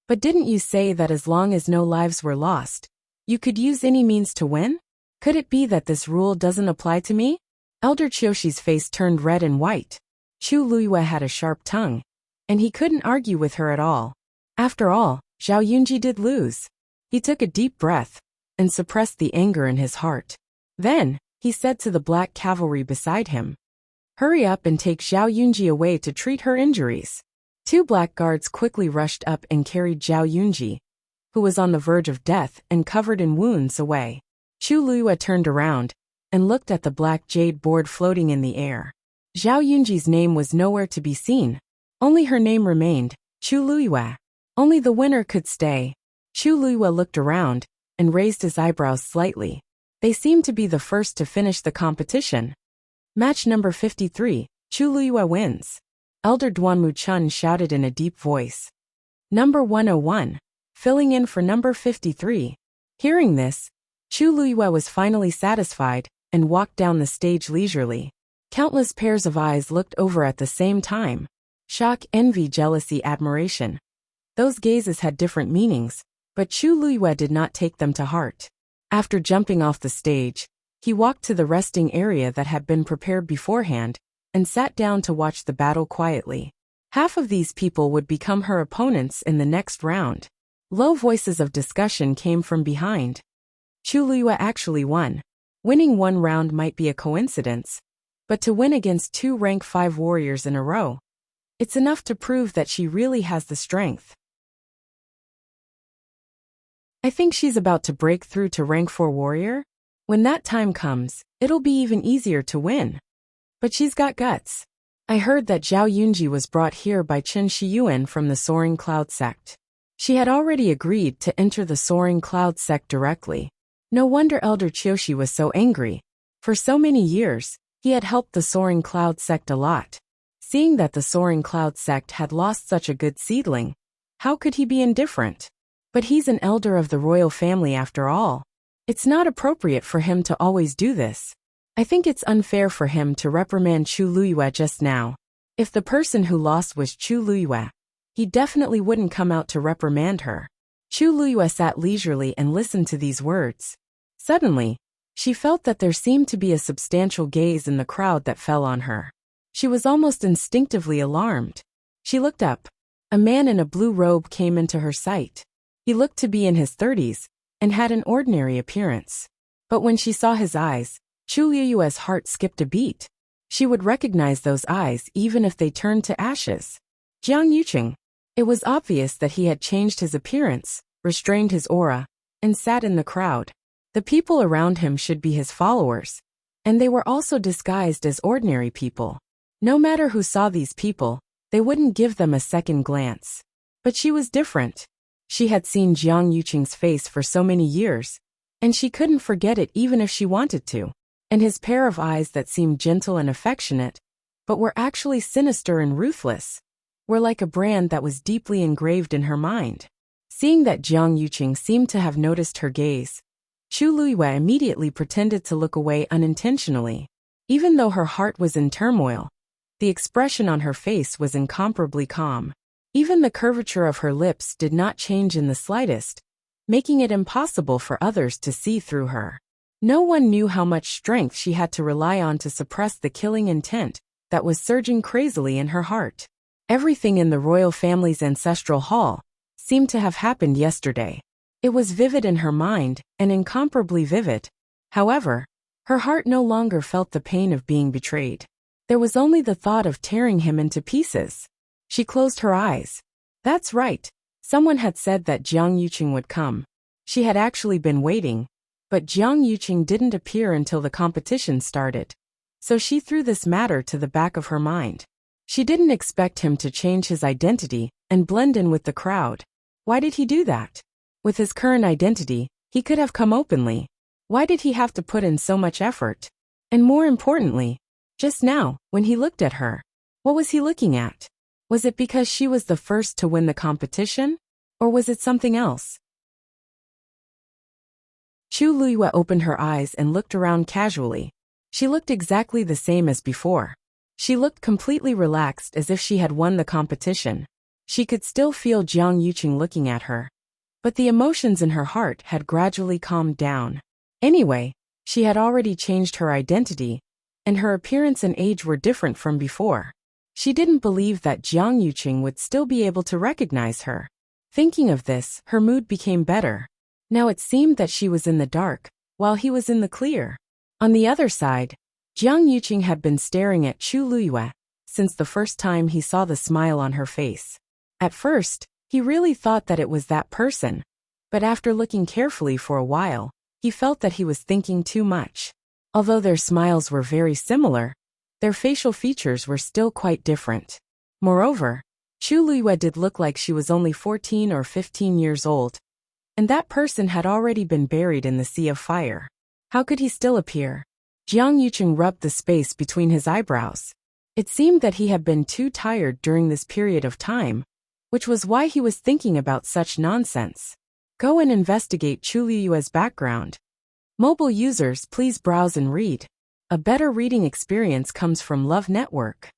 But didn't you say that as long as no lives were lost, you could use any means to win? Could it be that this rule doesn't apply to me? Elder Chioshi's face turned red and white. Chu Luiyue had a sharp tongue, and he couldn't argue with her at all. After all, Zhao Yunji did lose. He took a deep breath and suppressed the anger in his heart. Then, he said to the black cavalry beside him, "Hurry up and take Zhao Yunji away to treat her injuries." 2 black guards quickly rushed up and carried Zhao Yunji, who was on the verge of death and covered in wounds, away. Chu Luiyue turned around and looked at the black jade board floating in the air. Zhao Yunji's name was nowhere to be seen. Only her name remained, Chu Luiyue. Only the winner could stay. Chu Luiyue looked around and raised his eyebrows slightly. They seemed to be the first to finish the competition. Match number 53, Chu Luiyue wins. Elder Duanmu Chun shouted in a deep voice. Number 101, filling in for number 53. Hearing this, Chu Luiyue was finally satisfied and walked down the stage leisurely. Countless pairs of eyes looked over at the same time. Shock, envy, jealousy, admiration. Those gazes had different meanings, but Chu Luiyue did not take them to heart. After jumping off the stage, he walked to the resting area that had been prepared beforehand and sat down to watch the battle quietly. Half of these people would become her opponents in the next round. Low voices of discussion came from behind. Chu Luiyue actually won. Winning one round might be a coincidence, but to win against 2 rank 5 warriors in a row, it's enough to prove that she really has the strength. I think she's about to break through to rank 4 warrior. When that time comes, it'll be even easier to win. But she's got guts. I heard that Zhao Yunji was brought here by Chen Shiyuan from the Soaring Cloud sect. She had already agreed to enter the Soaring Cloud sect directly. No wonder Elder Chioshi was so angry. For so many years, he had helped the Soaring Cloud sect a lot. Seeing that the Soaring Cloud sect had lost such a good seedling, how could he be indifferent? But he's an elder of the royal family after all. It's not appropriate for him to always do this. I think it's unfair for him to reprimand Chu Luiyue just now. If the person who lost was Chu Luiyue, he definitely wouldn't come out to reprimand her. Chu Luiyue sat leisurely and listened to these words. Suddenly, she felt that there seemed to be a substantial gaze in the crowd that fell on her. She was almost instinctively alarmed. She looked up. A man in a blue robe came into her sight. He looked to be in his 30s and had an ordinary appearance. But when she saw his eyes, Chu Luiyue's heart skipped a beat. She would recognize those eyes even if they turned to ashes. Jiang Yuqing. It was obvious that he had changed his appearance, restrained his aura, and sat in the crowd. The people around him should be his followers, and they were also disguised as ordinary people. No matter who saw these people, they wouldn't give them a second glance. But she was different. She had seen Jiang Yuqing's face for so many years, and she couldn't forget it even if she wanted to. And his pair of eyes that seemed gentle and affectionate, but were actually sinister and ruthless, were like a brand that was deeply engraved in her mind. Seeing that Jiang Yuqing seemed to have noticed her gaze, Chu Luiyue immediately pretended to look away unintentionally. Even though her heart was in turmoil, the expression on her face was incomparably calm. Even the curvature of her lips did not change in the slightest, making it impossible for others to see through her. No one knew how much strength she had to rely on to suppress the killing intent that was surging crazily in her heart. Everything in the royal family's ancestral hall seemed to have happened yesterday. It was vivid in her mind and incomparably vivid. However, her heart no longer felt the pain of being betrayed. There was only the thought of tearing him into pieces. She closed her eyes. That's right. Someone had said that Jiang Yuqing would come. She had actually been waiting, but Jiang Yuqing didn't appear until the competition started. So she threw this matter to the back of her mind. She didn't expect him to change his identity and blend in with the crowd. Why did he do that? With his current identity, he could have come openly. Why did he have to put in so much effort? And more importantly, just now, when he looked at her, what was he looking at? Was it because she was the first to win the competition? Or was it something else? Chu Luiyue opened her eyes and looked around casually. She looked exactly the same as before. She looked completely relaxed as if she had won the competition. She could still feel Jiang Yuqing looking at her. But the emotions in her heart had gradually calmed down. Anyway, she had already changed her identity, and her appearance and age were different from before. She didn't believe that Jiang Yuqing would still be able to recognize her. Thinking of this, her mood became better. Now it seemed that she was in the dark, while he was in the clear. On the other side, Jiang Yuqing had been staring at Chu Luyue since the first time he saw the smile on her face. At first, he really thought that it was that person, but after looking carefully for a while, he felt that he was thinking too much. Although their smiles were very similar, their facial features were still quite different. Moreover, Chu Luyue did look like she was only 14 or 15 years old, and that person had already been buried in the sea of fire. How could he still appear? Jiang Yuqing rubbed the space between his eyebrows. It seemed that he had been too tired during this period of time, which was why he was thinking about such nonsense. Go and investigate Chu Luyue's background. Mobile users, please browse and read. A better reading experience comes from Love Network.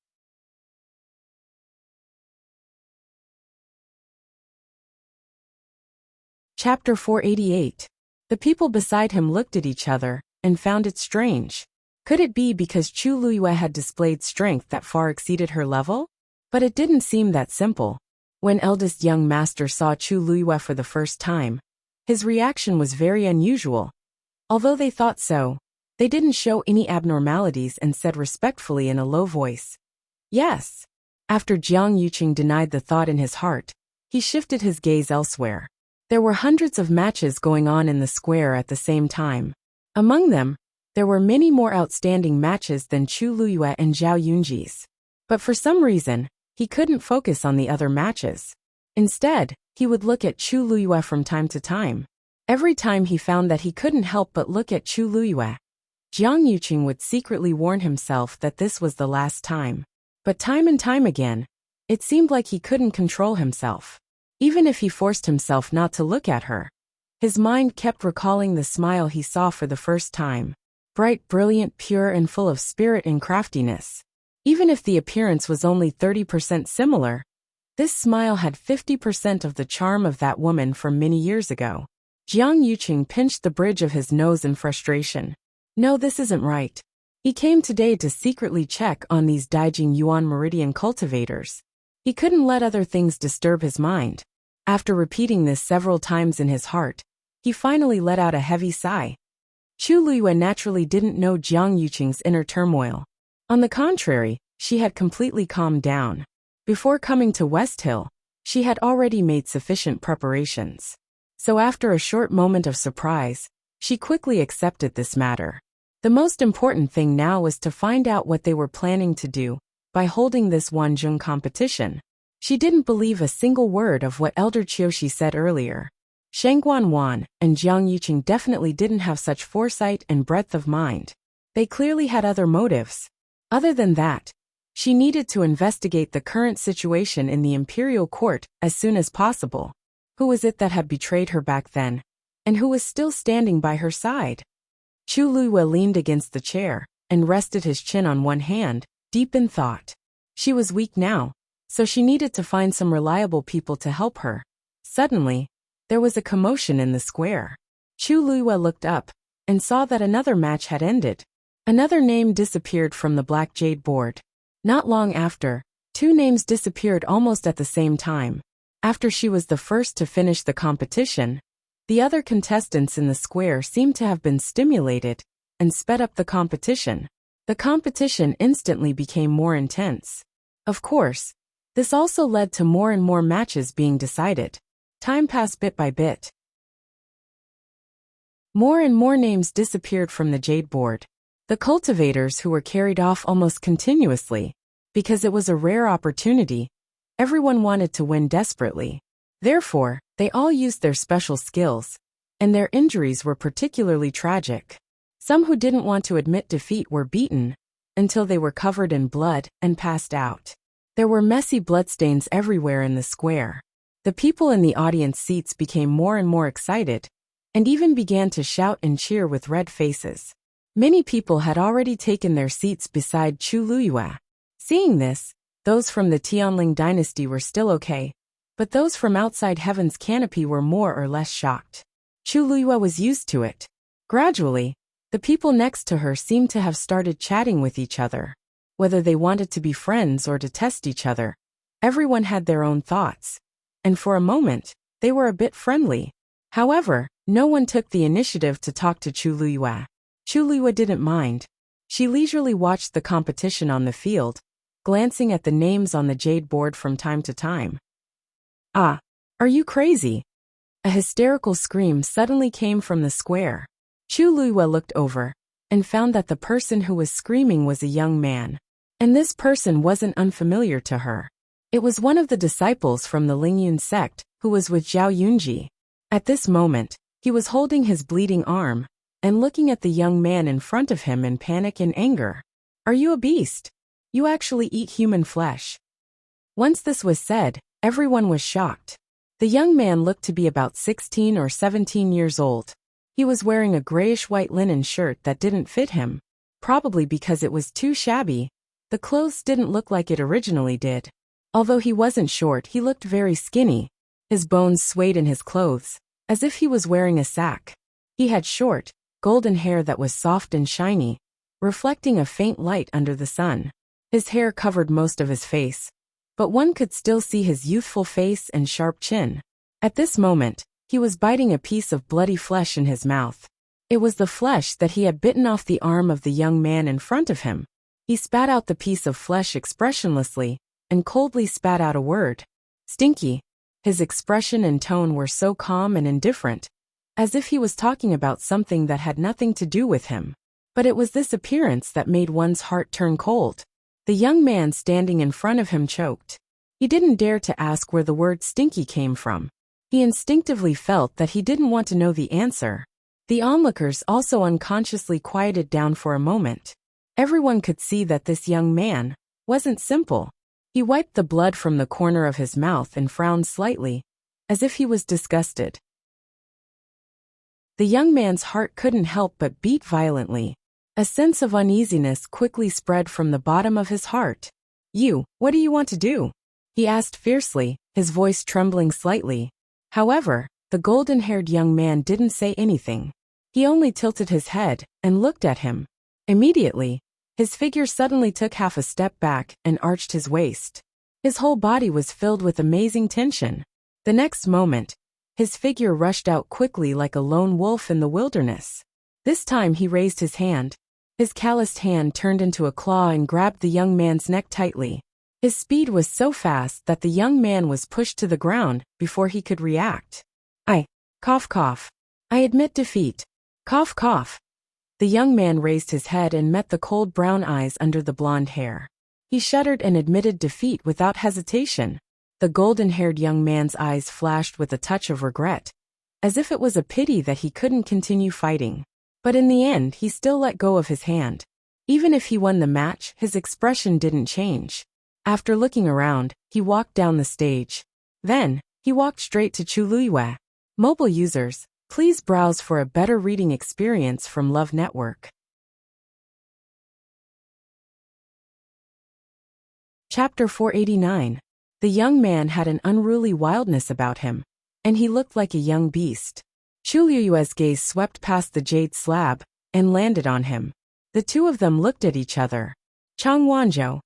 Chapter 488. The people beside him looked at each other and found it strange. Could it be because Chu Luyue had displayed strength that far exceeded her level? But it didn't seem that simple. When eldest young master saw Chu Luyue for the first time, his reaction was very unusual. Although they thought so, they didn't show any abnormalities and said respectfully in a low voice, "Yes." After Jiang Yuqing denied the thought in his heart, he shifted his gaze elsewhere. There were hundreds of matches going on in the square at the same time. Among them, there were many more outstanding matches than Chu Luyue and Zhao Yunji's. But for some reason, he couldn't focus on the other matches. Instead, he would look at Chu Luyue from time to time. Every time he found that he couldn't help but look at Chu Luyue, Jiang Yuqing would secretly warn himself that this was the last time. But time and time again, it seemed like he couldn't control himself. Even if he forced himself not to look at her, his mind kept recalling the smile he saw for the first time. Bright, brilliant, pure, and full of spirit and craftiness. Even if the appearance was only 30% similar, this smile had 50% of the charm of that woman from many years ago. Jiang Yuqing pinched the bridge of his nose in frustration. No, this isn't right. He came today to secretly check on these Daijing Yuan Meridian cultivators. He couldn't let other things disturb his mind. After repeating this several times in his heart, he finally let out a heavy sigh. Chu Luyue naturally didn't know Jiang Yuqing's inner turmoil. On the contrary, she had completely calmed down. Before coming to West Hill, she had already made sufficient preparations. So after a short moment of surprise, she quickly accepted this matter. The most important thing now was to find out what they were planning to do by holding this Wanzhong competition. She didn't believe a single word of what Elder Qiushi said earlier. Shangguan Wan and Jiang Yuqing definitely didn't have such foresight and breadth of mind. They clearly had other motives. Other than that, she needed to investigate the current situation in the imperial court as soon as possible. Who was it that had betrayed her back then? And who was still standing by her side? Chu Luyue leaned against the chair and rested his chin on one hand, deep in thought. She was weak now, so she needed to find some reliable people to help her. Suddenly, there was a commotion in the square. Chu Luyue looked up and saw that another match had ended. Another name disappeared from the black jade board. Not long after, two names disappeared almost at the same time. After she was the first to finish the competition, the other contestants in the square seemed to have been stimulated and sped up the competition. The competition instantly became more intense. Of course, this also led to more and more matches being decided. Time passed bit by bit. More and more names disappeared from the jade board. The cultivators who were carried off almost continuously, because it was a rare opportunity. Everyone wanted to win desperately. Therefore, they all used their special skills, and their injuries were particularly tragic. Some who didn't want to admit defeat were beaten until they were covered in blood and passed out. There were messy bloodstains everywhere in the square. The people in the audience seats became more and more excited, and even began to shout and cheer with red faces. Many people had already taken their seats beside Chu Luyue. Seeing this, those from the Tianling dynasty were still okay, but those from outside heaven's canopy were more or less shocked. Chu Luyue was used to it. Gradually, the people next to her seemed to have started chatting with each other. Whether they wanted to be friends or to test each other, everyone had their own thoughts. And for a moment, they were a bit friendly. However, no one took the initiative to talk to Chu Luyue. Chu Luyue didn't mind. She leisurely watched the competition on the field, glancing at the names on the jade board from time to time. Ah, are you crazy? A hysterical scream suddenly came from the square. Chu Luyue looked over and found that the person who was screaming was a young man. And this person wasn't unfamiliar to her. It was one of the disciples from the Lingyun sect who was with Zhao Yunji. At this moment, he was holding his bleeding arm and looking at the young man in front of him in panic and anger. Are you a beast? You actually eat human flesh. Once this was said, everyone was shocked. The young man looked to be about 16 or 17 years old. He was wearing a grayish-white linen shirt that didn't fit him, probably because it was too shabby. The clothes didn't look like it originally did. Although he wasn't short, he looked very skinny. His bones swayed in his clothes, as if he was wearing a sack. He had short, golden hair that was soft and shiny, reflecting a faint light under the sun. His hair covered most of his face, but one could still see his youthful face and sharp chin. At this moment, he was biting a piece of bloody flesh in his mouth. It was the flesh that he had bitten off the arm of the young man in front of him. He spat out the piece of flesh expressionlessly, and coldly spat out a word. Stinky. His expression and tone were so calm and indifferent, as if he was talking about something that had nothing to do with him. But it was this appearance that made one's heart turn cold. The young man standing in front of him choked. He didn't dare to ask where the word stinky came from. He instinctively felt that he didn't want to know the answer. The onlookers also unconsciously quieted down for a moment. Everyone could see that this young man wasn't simple. He wiped the blood from the corner of his mouth and frowned slightly, as if he was disgusted. The young man's heart couldn't help but beat violently. A sense of uneasiness quickly spread from the bottom of his heart. What do you want to do? He asked fiercely, his voice trembling slightly. However, the golden-haired young man didn't say anything. He only tilted his head and looked at him. Immediately, his figure suddenly took half a step back and arched his waist. His whole body was filled with amazing tension. The next moment, his figure rushed out quickly like a lone wolf in the wilderness. This time he raised his hand. His calloused hand turned into a claw and grabbed the young man's neck tightly. His speed was so fast that the young man was pushed to the ground before he could react. Cough cough. I admit defeat. Cough cough. The young man raised his head and met the cold brown eyes under the blonde hair. He shuddered and admitted defeat without hesitation. The golden-haired young man's eyes flashed with a touch of regret, as if it was a pity that he couldn't continue fighting. But in the end, he still let go of his hand. Even if he won the match, his expression didn't change. After looking around, he walked down the stage. Then, he walked straight to Chu Luyue. Mobile users, please browse for a better reading experience from Love Network. Chapter 489. The young man had an unruly wildness about him, and he looked like a young beast. Chu Luyue's gaze swept past the jade slab and landed on him. The two of them looked at each other. Chang Wanzhou.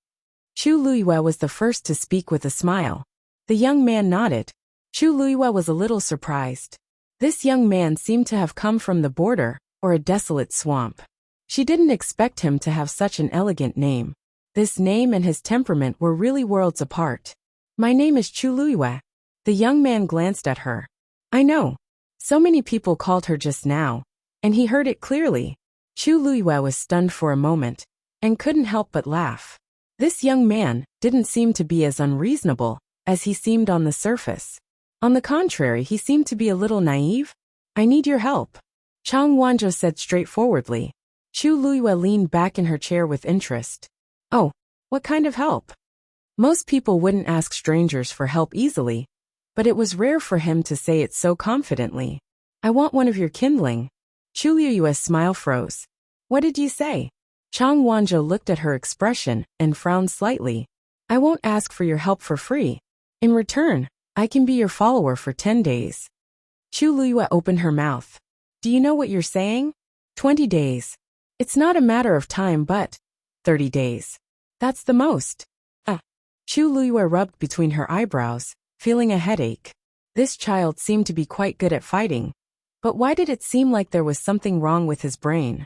Chu Luyue was the first to speak with a smile. The young man nodded. Chu Luyue was a little surprised. This young man seemed to have come from the border, or a desolate swamp. She didn't expect him to have such an elegant name. This name and his temperament were really worlds apart. My name is Chu Luyue. The young man glanced at her. I know. So many people called her just now, and he heard it clearly. Chu Luyue was stunned for a moment, and couldn't help but laugh. This young man didn't seem to be as unreasonable as he seemed on the surface. On the contrary, he seemed to be a little naive. I need your help, Chang Wanzhou said straightforwardly. Chu Luyue leaned back in her chair with interest. Oh, what kind of help? Most people wouldn't ask strangers for help easily, but it was rare for him to say it so confidently. I want one of your kindling. Chu Luyue's smile froze. What did you say? Chang Wanzhou looked at her expression and frowned slightly. I won't ask for your help for free. In return, I can be your follower for 10 days. Chu Liyue opened her mouth. Do you know what you're saying? 20 days. It's not a matter of time but 30 days. That's the most. Chu Liyue rubbed between her eyebrows, feeling a headache. This child seemed to be quite good at fighting. But why did it seem like there was something wrong with his brain?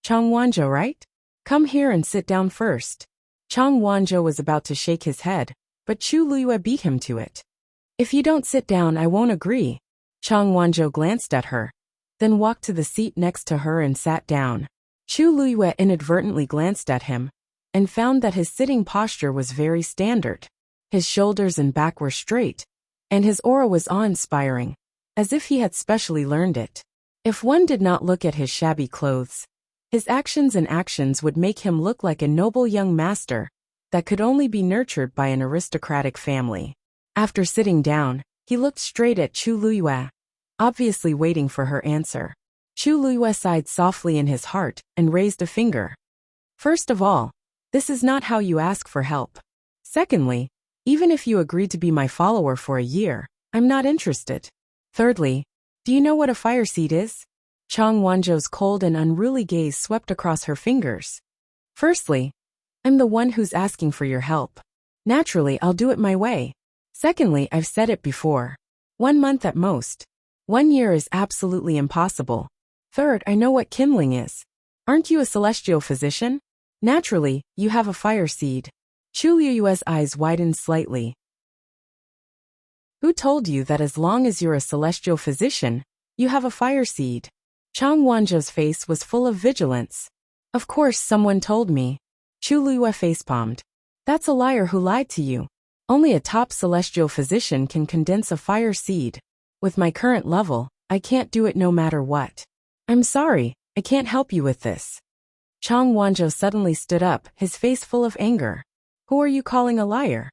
Chang Wanzhou, right? Come here and sit down first. Chang Wanzhou was about to shake his head, but Chu Liyue beat him to it. If you don't sit down, I won't agree. Chang Wanzhou glanced at her, then walked to the seat next to her and sat down. Chu Liyue inadvertently glanced at him, and found that his sitting posture was very standard. His shoulders and back were straight, and his aura was awe-inspiring, as if he had specially learned it. If one did not look at his shabby clothes, his actions would make him look like a noble young master that could only be nurtured by an aristocratic family. After sitting down, he looked straight at Chu Liyue, obviously waiting for her answer. Chu Liyue sighed softly in his heart and raised a finger. First of all, this is not how you ask for help. Secondly, even if you agree to be my follower for a year, I'm not interested. Thirdly, do you know what a fire seed is? Chang Wanzhou's cold and unruly gaze swept across her fingers. Firstly, I'm the one who's asking for your help. Naturally, I'll do it my way. Secondly, I've said it before. 1 month at most. 1 year is absolutely impossible. Third, I know what kindling is. Aren't you a celestial physician? Naturally, you have a fire seed. Chu Liyue's eyes widened slightly. Who told you that as long as you're a celestial physician, you have a fire seed? Chang Wanzhou's face was full of vigilance. Of course someone told me. Chu Liyue facepalmed. That's a liar who lied to you. Only a top celestial physician can condense a fire seed. With my current level, I can't do it no matter what. I'm sorry, I can't help you with this. Chang Wanzhou suddenly stood up, his face full of anger. Who are you calling a liar?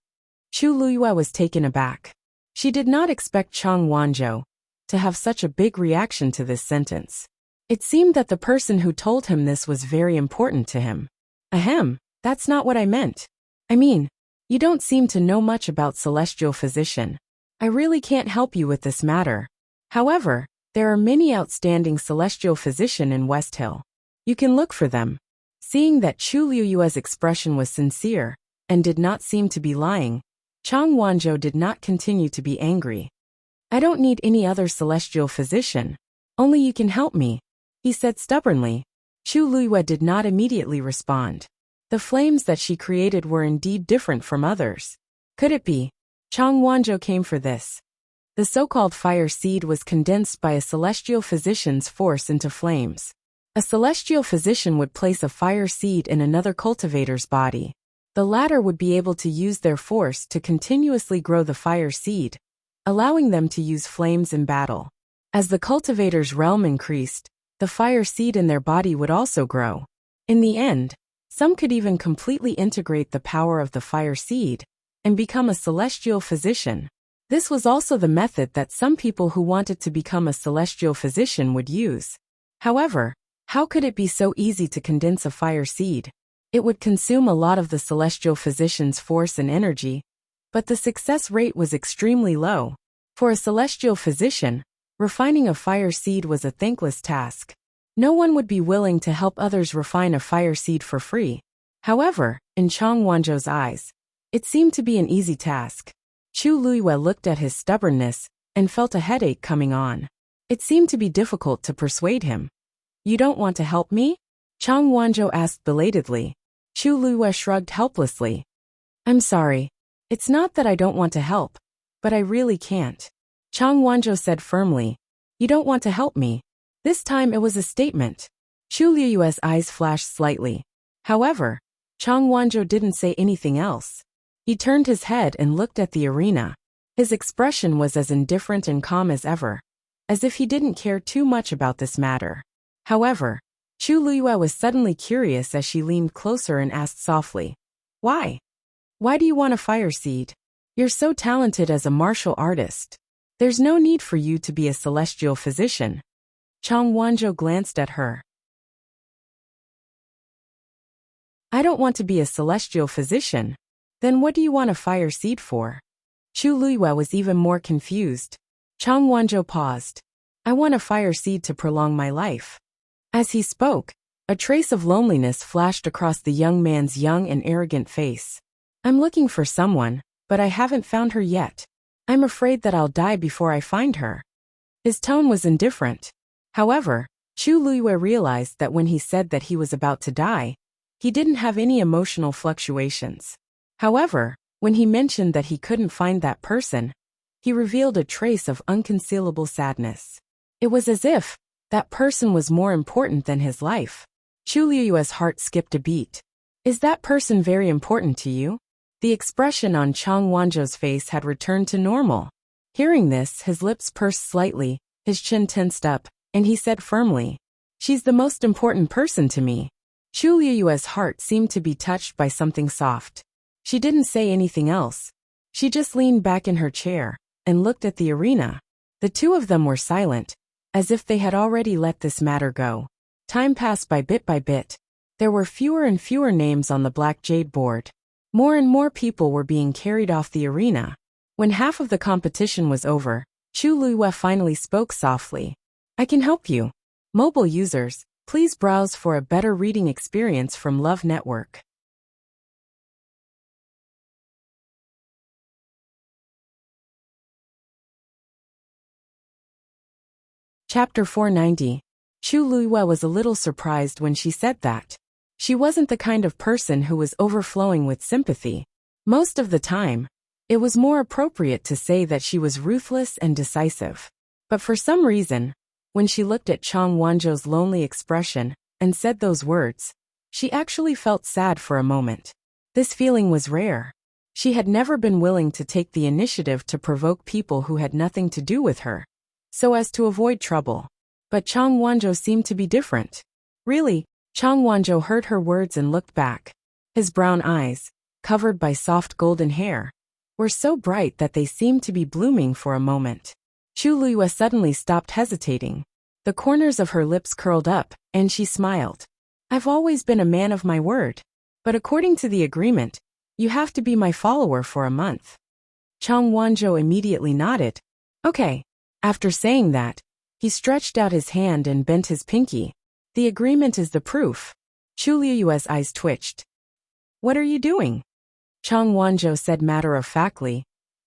Chu Liyue was taken aback. She did not expect Chang Wanzhou to have such a big reaction to this sentence. It seemed that the person who told him this was very important to him. Ahem, that's not what I meant. I mean, you don't seem to know much about celestial physician. I really can't help you with this matter. However, there are many outstanding celestial physician in West Hill. You can look for them. Seeing that Chu Liyue's expression was sincere and did not seem to be lying, Chang Wanzhou did not continue to be angry. I don't need any other celestial physician. Only you can help me, he said stubbornly. Chu Liyue did not immediately respond. The flames that she created were indeed different from others. Could it be? Chang Wanzhou came for this. The so-called fire seed was condensed by a celestial physician's force into flames. A celestial physician would place a fire seed in another cultivator's body. The latter would be able to use their force to continuously grow the fire seed, allowing them to use flames in battle. As the cultivator's realm increased, the fire seed in their body would also grow. In the end, some could even completely integrate the power of the fire seed and become a celestial physician. This was also the method that some people who wanted to become a celestial physician would use. However, how could it be so easy to condense a fire seed? It would consume a lot of the celestial physician's force and energy, but the success rate was extremely low. For a celestial physician, refining a fire seed was a thankless task. No one would be willing to help others refine a fire seed for free. However, in Chang Wanzhou's eyes, it seemed to be an easy task. Chu Liyue looked at his stubbornness and felt a headache coming on. It seemed to be difficult to persuade him. You don't want to help me? Chang Wanzhou asked belatedly. Chu Liyue shrugged helplessly. I'm sorry. It's not that I don't want to help, but I really can't. Chang Wanzhou said firmly. You don't want to help me. This time it was a statement. Chu Liyue's eyes flashed slightly. However, Chang Wanzhou didn't say anything else. He turned his head and looked at the arena. His expression was as indifferent and calm as ever, as if he didn't care too much about this matter. However, Chu Liyue was suddenly curious as she leaned closer and asked softly, Why? Why do you want a fire seed? You're so talented as a martial artist. There's no need for you to be a celestial physician. Chang Wanzhou glanced at her. I don't want to be a celestial physician. Then what do you want a fire seed for? Chu Luiyue was even more confused. Chang Wanzhou paused. I want a fire seed to prolong my life. As he spoke, a trace of loneliness flashed across the young man's young and arrogant face. I'm looking for someone, but I haven't found her yet. I'm afraid that I'll die before I find her. His tone was indifferent. However, Chu Luiyue realized that when he said that he was about to die, he didn't have any emotional fluctuations. However, when he mentioned that he couldn't find that person, he revealed a trace of unconcealable sadness. It was as if that person was more important than his life. Chu Luiyue's heart skipped a beat. Is that person very important to you? The expression on Chang Wanzhou's face had returned to normal. Hearing this, his lips pursed slightly, his chin tensed up, and he said firmly, She's the most important person to me. Chu Luiyue's heart seemed to be touched by something soft. She didn't say anything else. She just leaned back in her chair and looked at the arena. The two of them were silent, as if they had already let this matter go. Time passed by bit. There were fewer and fewer names on the black jade board. More and more people were being carried off the arena. When half of the competition was over, Chu Luiyue finally spoke softly. I can help you. Mobile users, please browse for a better reading experience from Love Network. Chapter 490. Chu Luiyue was a little surprised when she said that. She wasn't the kind of person who was overflowing with sympathy. Most of the time, it was more appropriate to say that she was ruthless and decisive. But for some reason, when she looked at Chang Wanzhou's lonely expression and said those words, she actually felt sad for a moment. This feeling was rare. She had never been willing to take the initiative to provoke people who had nothing to do with her, so as to avoid trouble. But Chang Wanzhou seemed to be different. Really, Chang Wanzhou heard her words and looked back. His brown eyes, covered by soft golden hair, were so bright that they seemed to be blooming for a moment. Chu Luiyue suddenly stopped hesitating. The corners of her lips curled up, and she smiled. I've always been a man of my word. But according to the agreement, you have to be my follower for a month. Chang Wanzhou immediately nodded. Okay. After saying that, he stretched out his hand and bent his pinky. The agreement is the proof. Chu Luiyue's eyes twitched. What are you doing? Chang Wanzhou said matter-of-factly.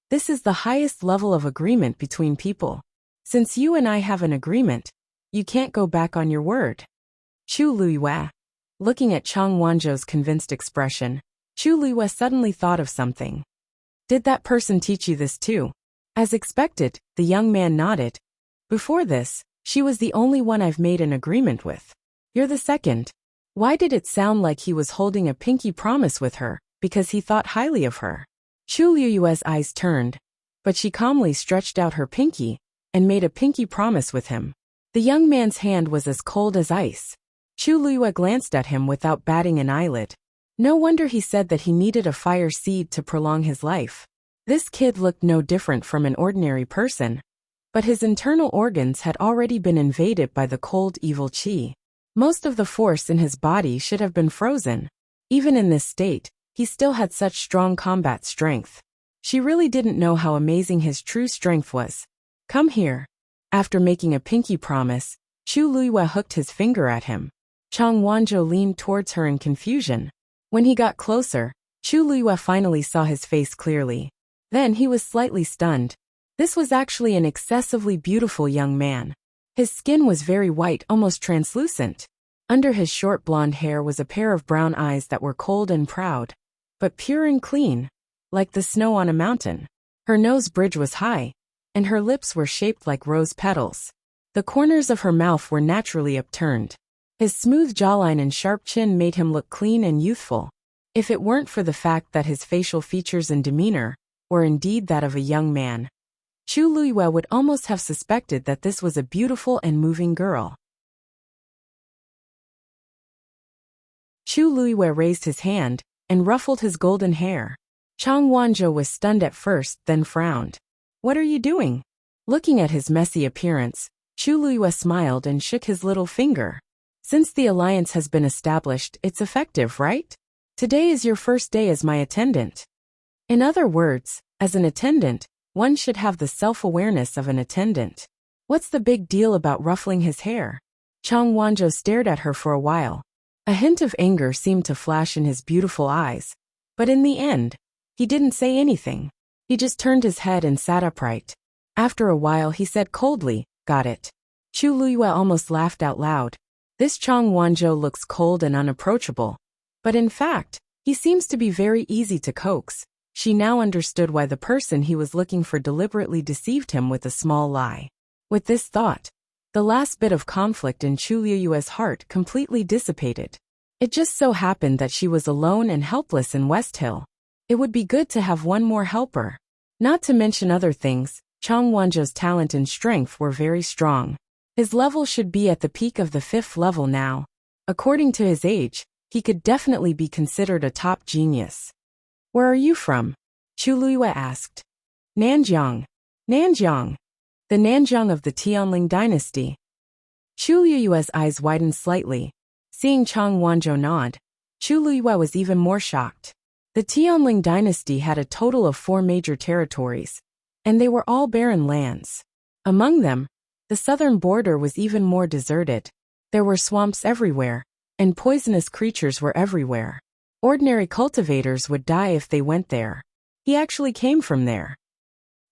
This is the highest level of agreement between people. Since you and I have an agreement, you can't go back on your word. Chu Luiyue. Looking at Chang Wanzhou's convinced expression, Chu Luiyue suddenly thought of something. Did that person teach you this too? As expected, the young man nodded. Before this, she was the only one I've made an agreement with. You're the second. Why did it sound like he was holding a pinky promise with her, because he thought highly of her? Chu Luiyue's eyes turned, but she calmly stretched out her pinky and made a pinky promise with him. The young man's hand was as cold as ice. Chu Luiyue glanced at him without batting an eyelid. No wonder he said that he needed a fire seed to prolong his life. This kid looked no different from an ordinary person, but his internal organs had already been invaded by the cold evil qi. Most of the force in his body should have been frozen. Even in this state, he still had such strong combat strength. She really didn't know how amazing his true strength was. Come here. After making a pinky promise, Chu Luiyue hooked his finger at him. Chang Wanzhou leaned towards her in confusion. When he got closer, Chu Luiyue finally saw his face clearly. Then he was slightly stunned. This was actually an excessively beautiful young man. His skin was very white, almost translucent. Under his short blonde hair was a pair of brown eyes that were cold and proud, but pure and clean, like the snow on a mountain. Her nose bridge was high, and her lips were shaped like rose petals. The corners of her mouth were naturally upturned. His smooth jawline and sharp chin made him look clean and youthful. If it weren't for the fact that his facial features and demeanor were indeed that of a young man, Chu Luiyue would almost have suspected that this was a beautiful and moving girl. Chu Luiyue raised his hand and ruffled his golden hair. Chang Wanzhou was stunned at first, then frowned. What are you doing? Looking at his messy appearance, Chu Luiyue smiled and shook his little finger. Since the alliance has been established, it's effective, right? Today is your first day as my attendant. In other words, As an attendant, one should have the self-awareness of an attendant. What's the big deal about ruffling his hair? Chang Wanzhou stared at her for a while. A hint of anger seemed to flash in his beautiful eyes, but in the end, he didn't say anything. He just turned his head and sat upright. After a while he said coldly, "Got it." Chu Luyue almost laughed out loud. This Chang Wanzhou looks cold and unapproachable. But in fact, he seems to be very easy to coax. She now understood why the person he was looking for deliberately deceived him with a small lie. With this thought, the last bit of conflict in Chu Luyue's heart completely dissipated. It just so happened that she was alone and helpless in West Hill. It would be good to have one more helper. Not to mention other things, Chang Wanzhou's talent and strength were very strong. His level should be at the peak of the 5th level now. According to his age, he could definitely be considered a top genius. "Where are you from?" Chu Luyue asked. "Nanjiang." "Nanjiang." The Nanjiang of the Tianling dynasty. Chu Luyue's eyes widened slightly. Seeing Chang Wanzhou nod, Chu Luyue was even more shocked. The Tianling dynasty had a total of 4 major territories, and they were all barren lands. Among them, the southern border was even more deserted. There were swamps everywhere, and poisonous creatures were everywhere. Ordinary cultivators would die if they went there. He actually came from there.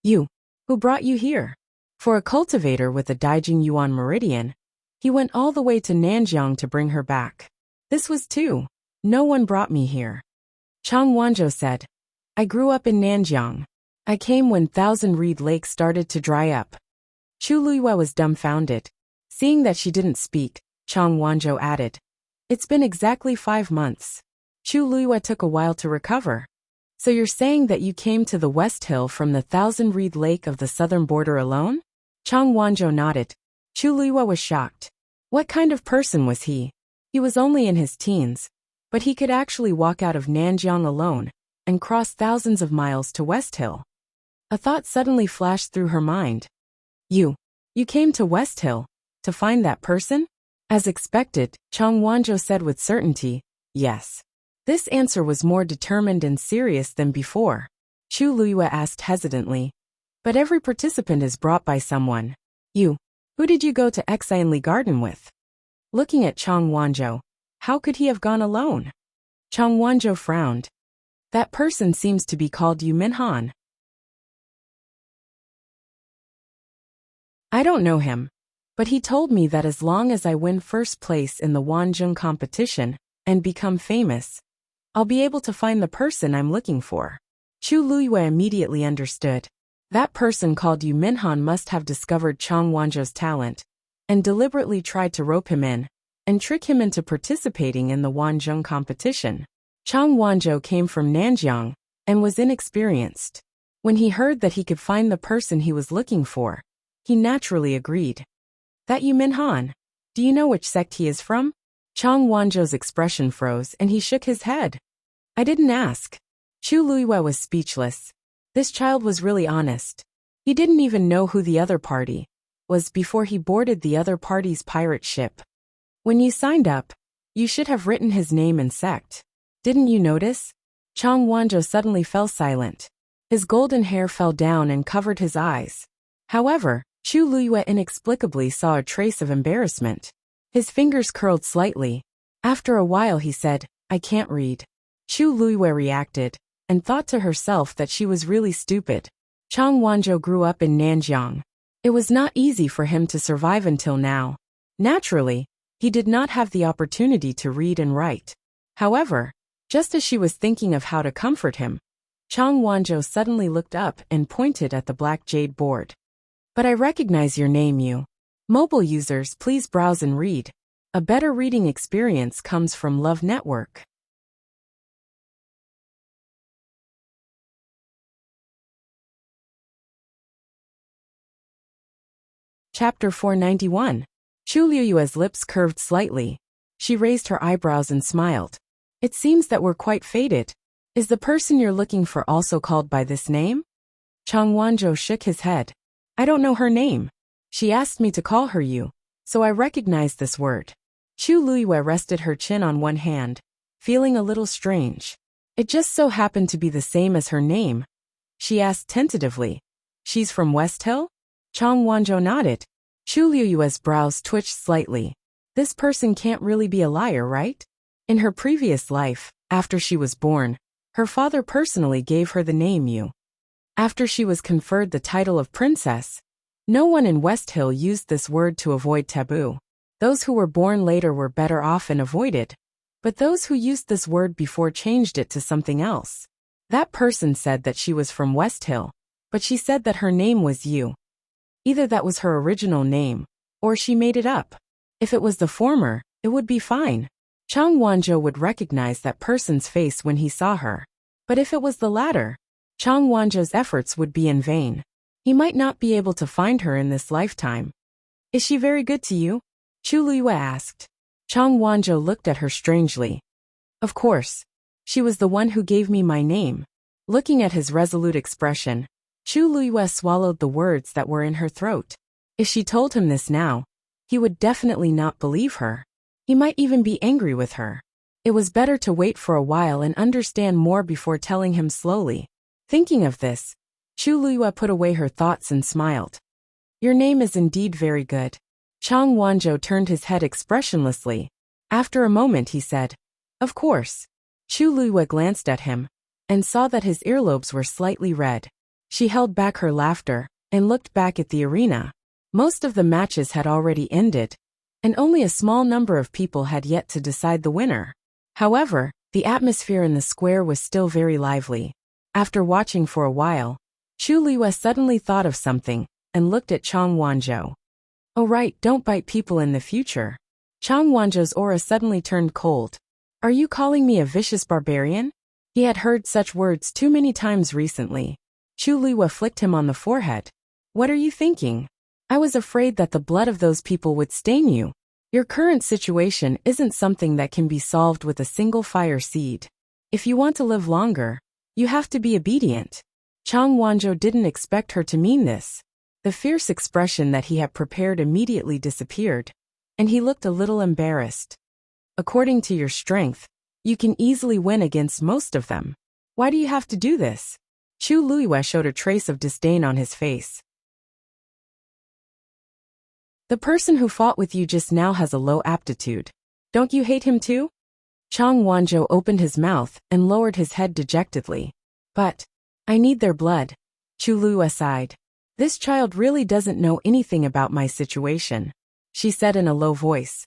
"You. Who brought you here?" For a cultivator with a Daijing Yuan meridian, he went all the way to Nanjiang to bring her back. "This was too. No one brought me here." Chang Wanzhou said, "I grew up in Nanjiang. I came when Thousand Reed Lake started to dry up." Chu Luyue was dumbfounded. Seeing that she didn't speak, Chang Wanzhou added, "It's been exactly 5 months." Chu Luyue took a while to recover. "So you're saying that you came to the West Hill from the Thousand Reed Lake of the southern border alone?" Chang Wanzhou nodded. Chu Luyue was shocked. What kind of person was he? He was only in his teens, but he could actually walk out of Nanjiang alone and cross thousands of miles to West Hill. A thought suddenly flashed through her mind. You came to West Hill to find that person?" As expected, Chang Wanzhou said with certainty, "Yes." This answer was more determined and serious than before. Chu Luyue asked hesitantly, "But every participant is brought by someone. Who did you go to Xianli Garden with?" Looking at Chang Wanzhou, how could he have gone alone? Chang Wanzhou frowned. "That person seems to be called Yu Minhan." "I don't know him, but he told me that as long as I win first place in the Wanzhong competition and become famous, I'll be able to find the person I'm looking for." Chu Luyue immediately understood. That person called Yu Minhan must have discovered Chang Wanzhou's talent and deliberately tried to rope him in and trick him into participating in the Wanzhong competition. Chang Wanzhou came from Nanjiang and was inexperienced. When he heard that he could find the person he was looking for, he naturally agreed. "That Yu Minhan, do you know which sect he is from?" Chang Wanzhou's expression froze and he shook his head. "I didn't ask." Chu Luyue was speechless. This child was really honest. He didn't even know who the other party was before he boarded the other party's pirate ship. "When you signed up, you should have written his name and sect. Didn't you notice?" Chang Wanzhou suddenly fell silent. His golden hair fell down and covered his eyes. However, Chu Luyue inexplicably saw a trace of embarrassment. His fingers curled slightly. After a while he said, "I can't read." Chu Luyue reacted and thought to herself that she was really stupid. Chang Wanzhou grew up in Nanjiang. It was not easy for him to survive until now. Naturally, he did not have the opportunity to read and write. However, just as she was thinking of how to comfort him, Chang Wanzhou suddenly looked up and pointed at the black jade board. "But I recognize your name, you. Mobile users, please browse and read. A better reading experience comes from Love Network." Chapter 491. Chu Luyue's lips curved slightly. She raised her eyebrows and smiled. "It seems that we're quite fated. Is the person you're looking for also called by this name?" Chang Wanzhou shook his head. "I don't know her name. She asked me to call her you, so I recognized this word." Chu Luyue rested her chin on one hand, feeling a little strange. It just so happened to be the same as her name. she asked tentatively. She's from West Hill? Chang Wanzhou nodded. Chu Liyue's brows twitched slightly. This person can't really be a liar, right? In her previous life, after she was born, her father personally gave her the name Yu. After she was conferred the title of princess, no one in West Hill used this word to avoid taboo. Those who were born later were better off and avoided, but those who used this word before changed it to something else. That person said that she was from West Hill, but she said that her name was Yu. Either that was her original name, or she made it up. If it was the former, it would be fine. Chang Wanzhou would recognize that person's face when he saw her. But if it was the latter, Chang Wanzhou's efforts would be in vain. He might not be able to find her in this lifetime. Is she very good to you? Chu Liyue asked. Chang Wanzhou looked at her strangely. Of course. She was the one who gave me my name. Looking at his resolute expression, Chu Liyue swallowed the words that were in her throat. If she told him this now, he would definitely not believe her. He might even be angry with her. It was better to wait for a while and understand more before telling him slowly. Thinking of this, Chu Liyue put away her thoughts and smiled. Your name is indeed very good. Chang Wanzhou turned his head expressionlessly. After a moment he said, Of course. Chu Liyue glanced at him, and saw that his earlobes were slightly red. She held back her laughter, and looked back at the arena. Most of the matches had already ended, and only a small number of people had yet to decide the winner. However, the atmosphere in the square was still very lively. After watching for a while, Chu Liyue suddenly thought of something, and looked at Chang Wanzhou. Oh right, don't bite people in the future. Chang Wanzhou's aura suddenly turned cold. Are you calling me a vicious barbarian? He had heard such words too many times recently. Chu Liyue flicked him on the forehead. What are you thinking? I was afraid that the blood of those people would stain you. Your current situation isn't something that can be solved with a single fire seed. If you want to live longer, you have to be obedient. Chang Wanzhou didn't expect her to mean this. The fierce expression that he had prepared immediately disappeared, and he looked a little embarrassed. According to your strength, you can easily win against most of them. Why do you have to do this? Chu Liyue showed a trace of disdain on his face. The person who fought with you just now has a low aptitude. Don't you hate him too? Chang Wanzhou opened his mouth and lowered his head dejectedly. But I need their blood. Chu Liyue sighed. This child really doesn't know anything about my situation, she said in a low voice.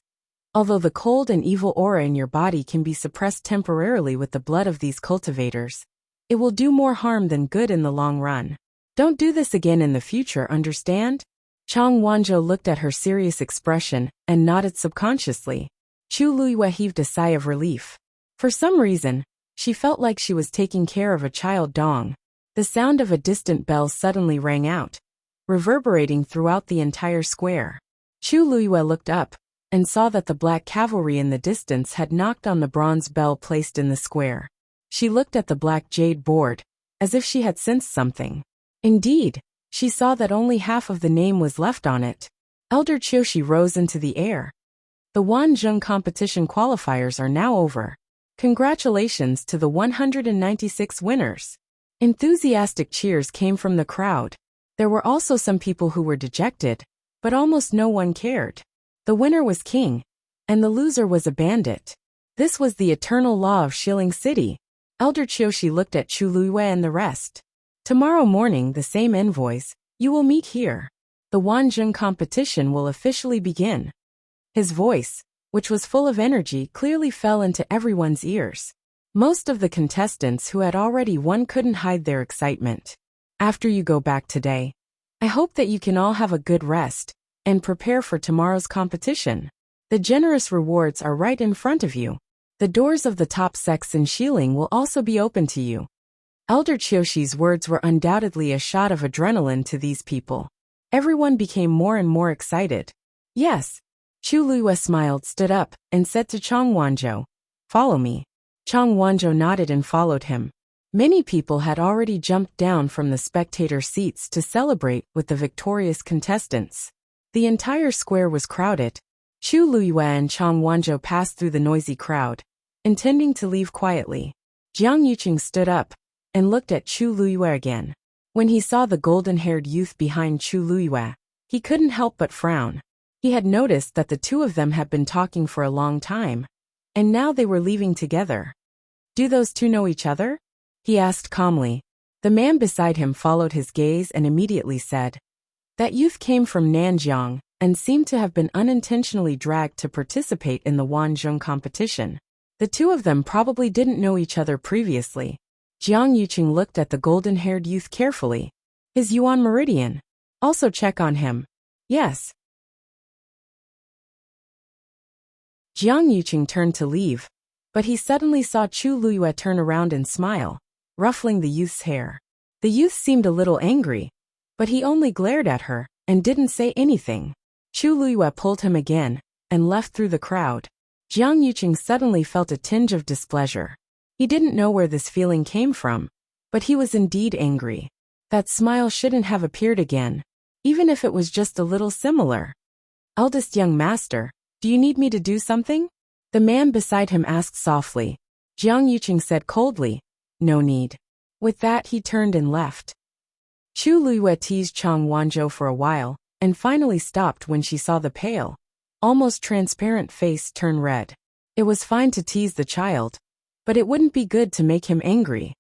Although the cold and evil aura in your body can be suppressed temporarily with the blood of these cultivators, it will do more harm than good in the long run. Don't do this again in the future, understand? Chang Wanzhou looked at her serious expression and nodded subconsciously. Chu Liyue heaved a sigh of relief. For some reason, she felt like she was taking care of a child dong. The sound of a distant bell suddenly rang out, reverberating throughout the entire square. Chu Liyue looked up and saw that the black cavalry in the distance had knocked on the bronze bell placed in the square. She looked at the black jade board, as if she had sensed something. Indeed, she saw that only half of the name was left on it. Elder Qiushi rose into the air. The Wanzhong competition qualifiers are now over. Congratulations to the 196 winners. Enthusiastic cheers came from the crowd. There were also some people who were dejected, but almost no one cared. The winner was king, and the loser was a bandit. This was the eternal law of Shilling City. Elder Qiushi looked at Chu Liyue and the rest. Tomorrow morning, the same envoys, you will meet here. The Wanzhong competition will officially begin. His voice, which was full of energy, clearly fell into everyone's ears. Most of the contestants who had already won couldn't hide their excitement. After you go back today, I hope that you can all have a good rest and prepare for tomorrow's competition. The generous rewards are right in front of you. The doors of the top sects in Shilling will also be open to you. Elder Qiushi's words were undoubtedly a shot of adrenaline to these people. Everyone became more and more excited. Yes. Chu Liyue smiled, stood up, and said to Chang Wanzhou, "Follow me." Chang Wanzhou nodded and followed him. Many people had already jumped down from the spectator seats to celebrate with the victorious contestants. The entire square was crowded. Chu Liyue and Chang Wanzhou passed through the noisy crowd, intending to leave quietly. Jiang Yuqing stood up and looked at Chu Liyue again. When he saw the golden-haired youth behind Chu Luyue, he couldn't help but frown. He had noticed that the two of them had been talking for a long time, and now they were leaving together. Do those two know each other? He asked calmly. The man beside him followed his gaze and immediately said, that youth came from Nanjiang and seemed to have been unintentionally dragged to participate in the Wanzhong competition. The two of them probably didn't know each other previously. Jiang Yuqing looked at the golden-haired youth carefully. Is Yuan Meridian? Also check on him. Yes. Jiang Yuqing turned to leave, but he suddenly saw Chu Luyue turn around and smile, ruffling the youth's hair. The youth seemed a little angry, but he only glared at her and didn't say anything. Chu Luyue pulled him again and left through the crowd. Jiang Yuqing suddenly felt a tinge of displeasure. He didn't know where this feeling came from, but he was indeed angry. That smile shouldn't have appeared again, even if it was just a little similar. Eldest young master, do you need me to do something? The man beside him asked softly. Jiang Yuqing said coldly, no need. With that he turned and left. Chu Luyue teased Chang Wanzhou for a while, and finally stopped when she saw the pale, almost transparent face turn red. It was fine to tease the child, but it wouldn't be good to make him angry.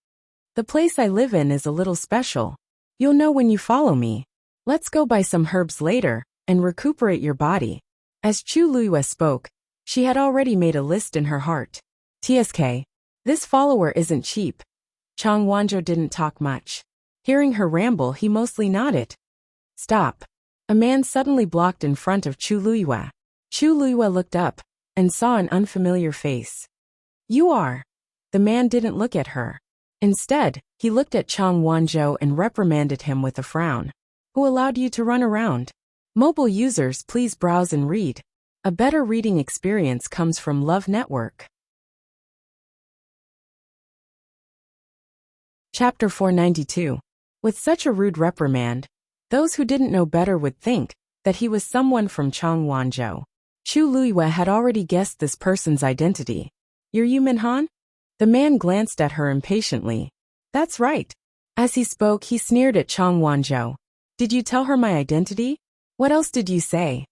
The place I live in is a little special. You'll know when you follow me. Let's go buy some herbs later, and recuperate your body. As Chu Luyue spoke, she had already made a list in her heart. TSK. This follower isn't cheap. Chang Wanzhou didn't talk much. Hearing her ramble, he mostly nodded. Stop. A man suddenly blocked in front of Chu Luyue. Chu Luyue looked up and saw an unfamiliar face. You are. The man didn't look at her. Instead, he looked at Chang Wanzhou and reprimanded him with a frown. Who allowed you to run around? Mobile users, please browse and read. A better reading experience comes from Love Network. Chapter 492. With such a rude reprimand, those who didn't know better would think that he was someone from Chang Wanzhou. Chu Luyue had already guessed this person's identity. You're Yu Minhan? The man glanced at her impatiently. That's right. As he spoke, he sneered at Chang Wanzhou. Did you tell her my identity? What else did you say?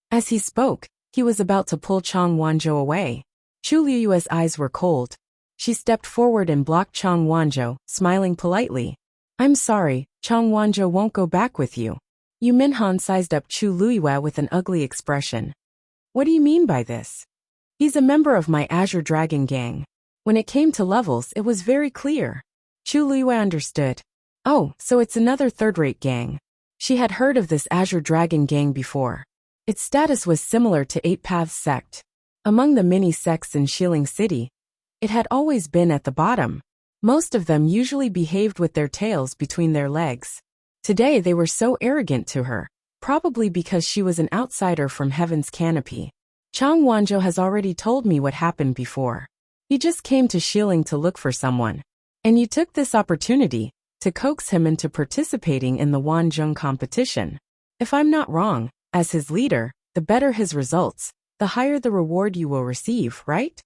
As he spoke, he was about to pull Chang Wanzhou away. Chu Luyue's eyes were cold. She stepped forward and blocked Chang Wanzhou, smiling politely. I'm sorry, Chang Wanzhou won't go back with you. Yu Minhan sized up Chu Luyue with an ugly expression. What do you mean by this? He's a member of my Azure Dragon gang. When it came to levels, it was very clear. Chu Luyue understood. Oh, so it's another third-rate gang. She had heard of this Azure Dragon gang before. Its status was similar to Eight Paths sect. Among the many sects in Shilling City, it had always been at the bottom. Most of them usually behaved with their tails between their legs. Today they were so arrogant to her, probably because she was an outsider from Heaven's Canopy. Chang Wanzhou has already told me what happened before. He just came to Shilling to look for someone. And you took this opportunity to coax him into participating in the Wanzhong competition. If I'm not wrong, as his leader, the better his results, the higher the reward you will receive, right?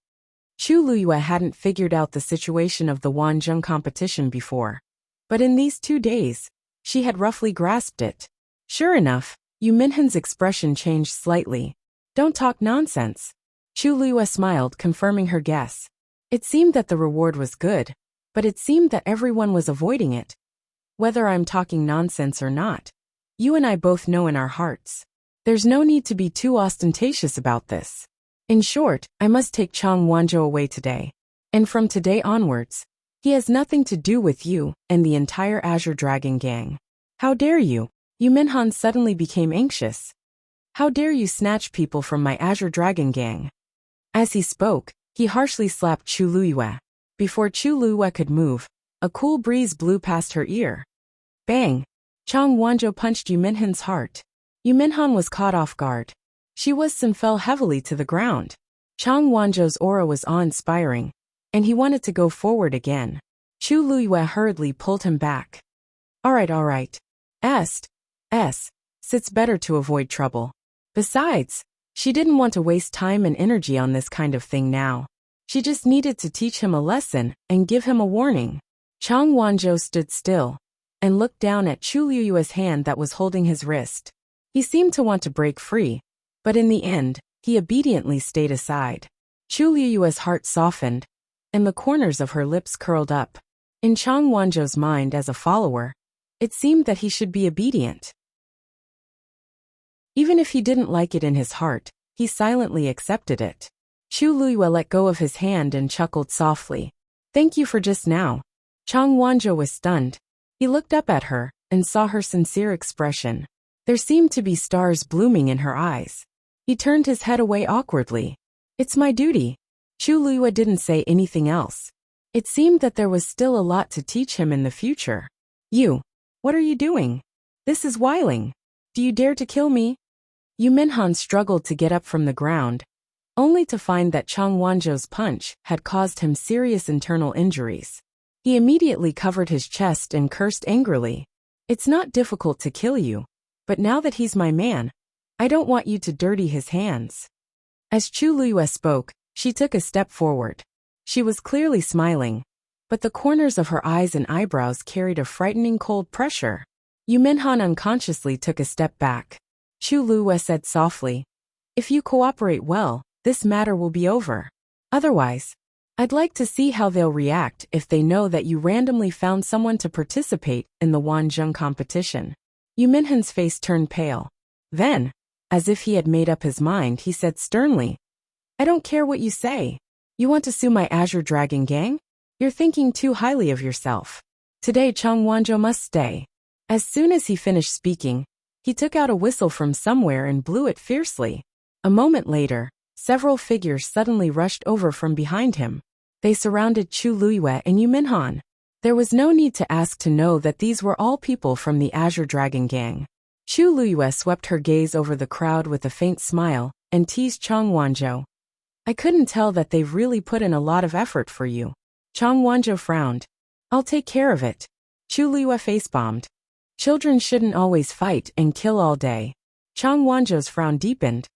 Chu Luyue hadn't figured out the situation of the Wanzhong competition before. But in these 2 days, she had roughly grasped it. Sure enough, Yu Minhan's expression changed slightly. Don't talk nonsense. Chu Luyue smiled, confirming her guess. It seemed that the reward was good, but it seemed that everyone was avoiding it. Whether I'm talking nonsense or not, you and I both know in our hearts. There's no need to be too ostentatious about this. In short, I must take Chang Wanzhou away today. And from today onwards, he has nothing to do with you and the entire Azure Dragon gang. How dare you? Yu Minhan suddenly became anxious. How dare you snatch people from my Azure Dragon gang? As he spoke, he harshly slapped Chu Luyue. Before Chu Luyue could move, a cool breeze blew past her ear. Bang! Chang Wanzhou punched Yu Minhan's heart. Yu Minhan was caught off guard. She was and fell heavily to the ground. Chang Wanzhou's aura was awe-inspiring, and he wanted to go forward again. Chu Luyue hurriedly pulled him back. Alright. It's better to avoid trouble. Besides, she didn't want to waste time and energy on this kind of thing now. She just needed to teach him a lesson and give him a warning. Chang Wanzhou stood still, and looked down at Chu Liyue's hand that was holding his wrist. He seemed to want to break free, but in the end, he obediently stayed aside. Chu Liyue's heart softened, and the corners of her lips curled up. In Chang Wanzhou's mind as a follower, it seemed that he should be obedient. Even if he didn't like it in his heart, he silently accepted it. Chu Liyue let go of his hand and chuckled softly. "Thank you for just now." Chang Wanzhou was stunned. He looked up at her and saw her sincere expression. There seemed to be stars blooming in her eyes. He turned his head away awkwardly. "It's my duty." Chu Liyue didn't say anything else. It seemed that there was still a lot to teach him in the future. "You, what are you doing? This is wiling. Do you dare to kill me?" Yu Minhan struggled to get up from the ground, only to find that Chang Wanzhou's punch had caused him serious internal injuries. He immediately covered his chest and cursed angrily. "It's not difficult to kill you, but now that he's my man, I don't want you to dirty his hands." As Chu Liyue spoke, she took a step forward. She was clearly smiling, but the corners of her eyes and eyebrows carried a frightening cold pressure. Yu Minhan unconsciously took a step back. Chu Liyue said softly, "If you cooperate well, this matter will be over. Otherwise, I'd like to see how they'll react if they know that you randomly found someone to participate in the Wanzhong competition." Yu Minhan's face turned pale. Then, as if he had made up his mind, he said sternly, "I don't care what you say. You want to sue my Azure Dragon gang? You're thinking too highly of yourself. Today Chang Wanzhou must stay." As soon as he finished speaking, he took out a whistle from somewhere and blew it fiercely. A moment later, several figures suddenly rushed over from behind him. They surrounded Chu Liyue and Yu Minhan. There was no need to ask to know that these were all people from the Azure Dragon gang. Chu Liyue swept her gaze over the crowd with a faint smile and teased Chang Wanzhou. "I couldn't tell that they've really put in a lot of effort for you." Chang Wanzhou frowned. "I'll take care of it." Chu Liyue face-bombed. "Children shouldn't always fight and kill all day." Chang Wanzhou's frown deepened.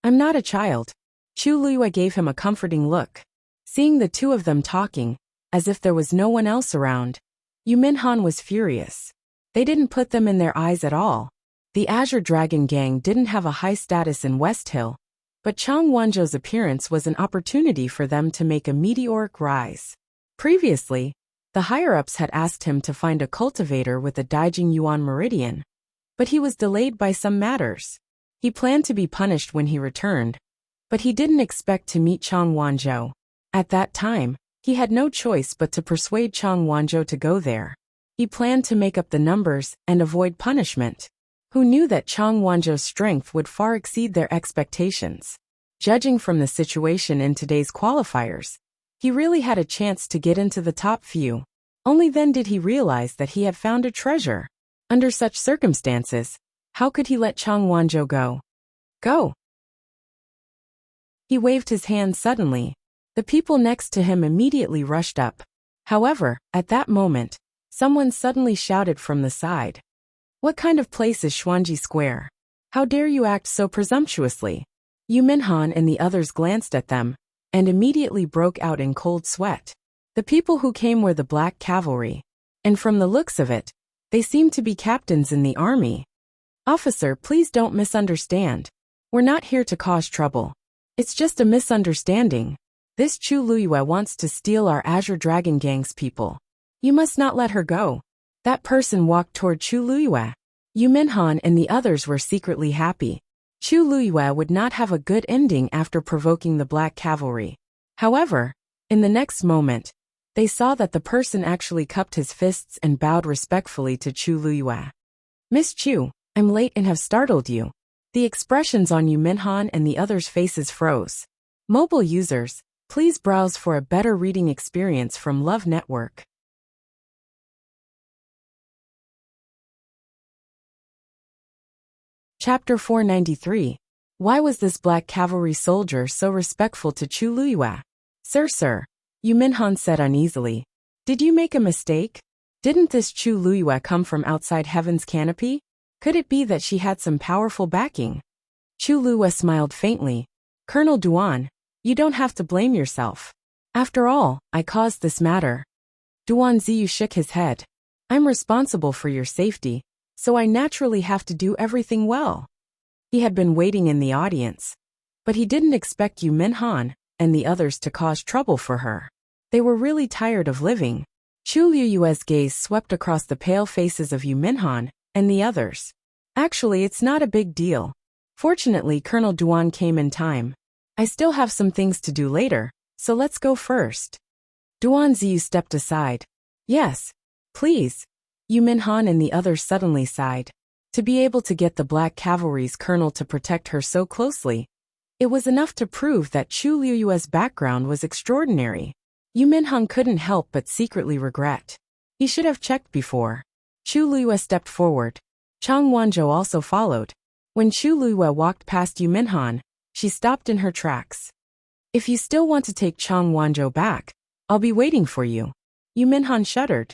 "I'm not a child." Chu Liyue gave him a comforting look. Seeing the two of them talking, as if there was no one else around, Yu Minhan was furious. They didn't put them in their eyes at all. The Azure Dragon gang didn't have a high status in West Hill, but Chang Wanzhou's appearance was an opportunity for them to make a meteoric rise. Previously, the higher-ups had asked him to find a cultivator with a Daijing Yuan meridian, but he was delayed by some matters. He planned to be punished when he returned, but he didn't expect to meet Chang Wanzhou. At that time, he had no choice but to persuade Chang Wanzhou to go there. He planned to make up the numbers and avoid punishment. Who knew that Chang Wanzhou's strength would far exceed their expectations? Judging from the situation in today's qualifiers, he really had a chance to get into the top few. Only then did he realize that he had found a treasure. Under such circumstances, how could he let Chang Wanzhou go? Go! He waved his hand suddenly. The people next to him immediately rushed up. However, at that moment, someone suddenly shouted from the side. "What kind of place is Xuanji Square? How dare you act so presumptuously?" Yu Minhan and the others glanced at them, and immediately broke out in cold sweat. The people who came were the Black Cavalry, and from the looks of it, they seemed to be captains in the army. "Officer, please don't misunderstand. We're not here to cause trouble. It's just a misunderstanding. This Chu Liyue wants to steal our Azure Dragon gang's people. You must not let her go." That person walked toward Chu Liyue. Yu Minhan and the others were secretly happy. Chu Liyue would not have a good ending after provoking the Black Cavalry. However, in the next moment, they saw that the person actually cupped his fists and bowed respectfully to Chu Liyue. "Miss Chu, I'm late and have startled you." The expressions on Yu Minhan and the others' faces froze. Mobile users, please browse for a better reading experience from Love Network. Chapter 493. Why was this Black Cavalry soldier so respectful to Chu Liyue? Sir, Yu Minhan said uneasily. "Did you make a mistake? Didn't this Chu Liyue come from outside Heaven's canopy? Could it be that she had some powerful backing?" Chu Liyue smiled faintly. "Colonel Duan, you don't have to blame yourself. After all, I caused this matter." Duan Ziyu shook his head. I'm responsible for your safety, so I naturally have to do everything well. He had been waiting in the audience, but he didn't expect Yu Minhan and the others to cause trouble for her. They were really tired of living. Chu Liyue's gaze swept across the pale faces of Yu Minhan and the others. Actually, it's not a big deal. Fortunately, Colonel Duan came in time. I still have some things to do later, so let's go first. Duan Ziyu stepped aside. Yes, please. Yu Minhan and the others suddenly sighed. To be able to get the Black Cavalry's colonel to protect her so closely, it was enough to prove that Chu Liyue's background was extraordinary. Yu Minhan couldn't help but secretly regret. He should have checked before. Chu Liyue stepped forward. Chang Wanzhou also followed. When Chu Liyue walked past Yu Minhan, she stopped in her tracks. If you still want to take Chang Wanzhou back, I'll be waiting for you. Yu Minhan shuddered.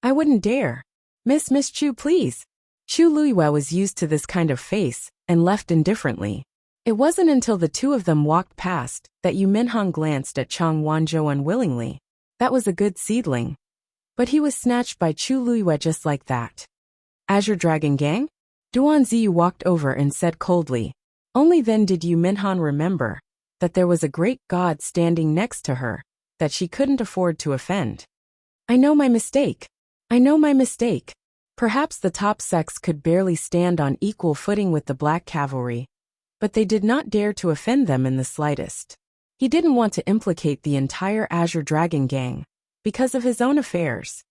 I wouldn't dare. Miss Chu, please. Chu Liyue was used to this kind of face and left indifferently. It wasn't until the two of them walked past that Yu Minhan glanced at Chang Wanzhou unwillingly. That was a good seedling. But he was snatched by Chu Liyue just like that. Azure Dragon Gang? Duan Ziyu walked over and said coldly. Only then did Yu Minhan remember that there was a great god standing next to her that she couldn't afford to offend. I know my mistake. I know my mistake. Perhaps the top sex could barely stand on equal footing with the Black Cavalry, but they did not dare to offend them in the slightest. He didn't want to implicate the entire Azure Dragon Gang because of his own affairs.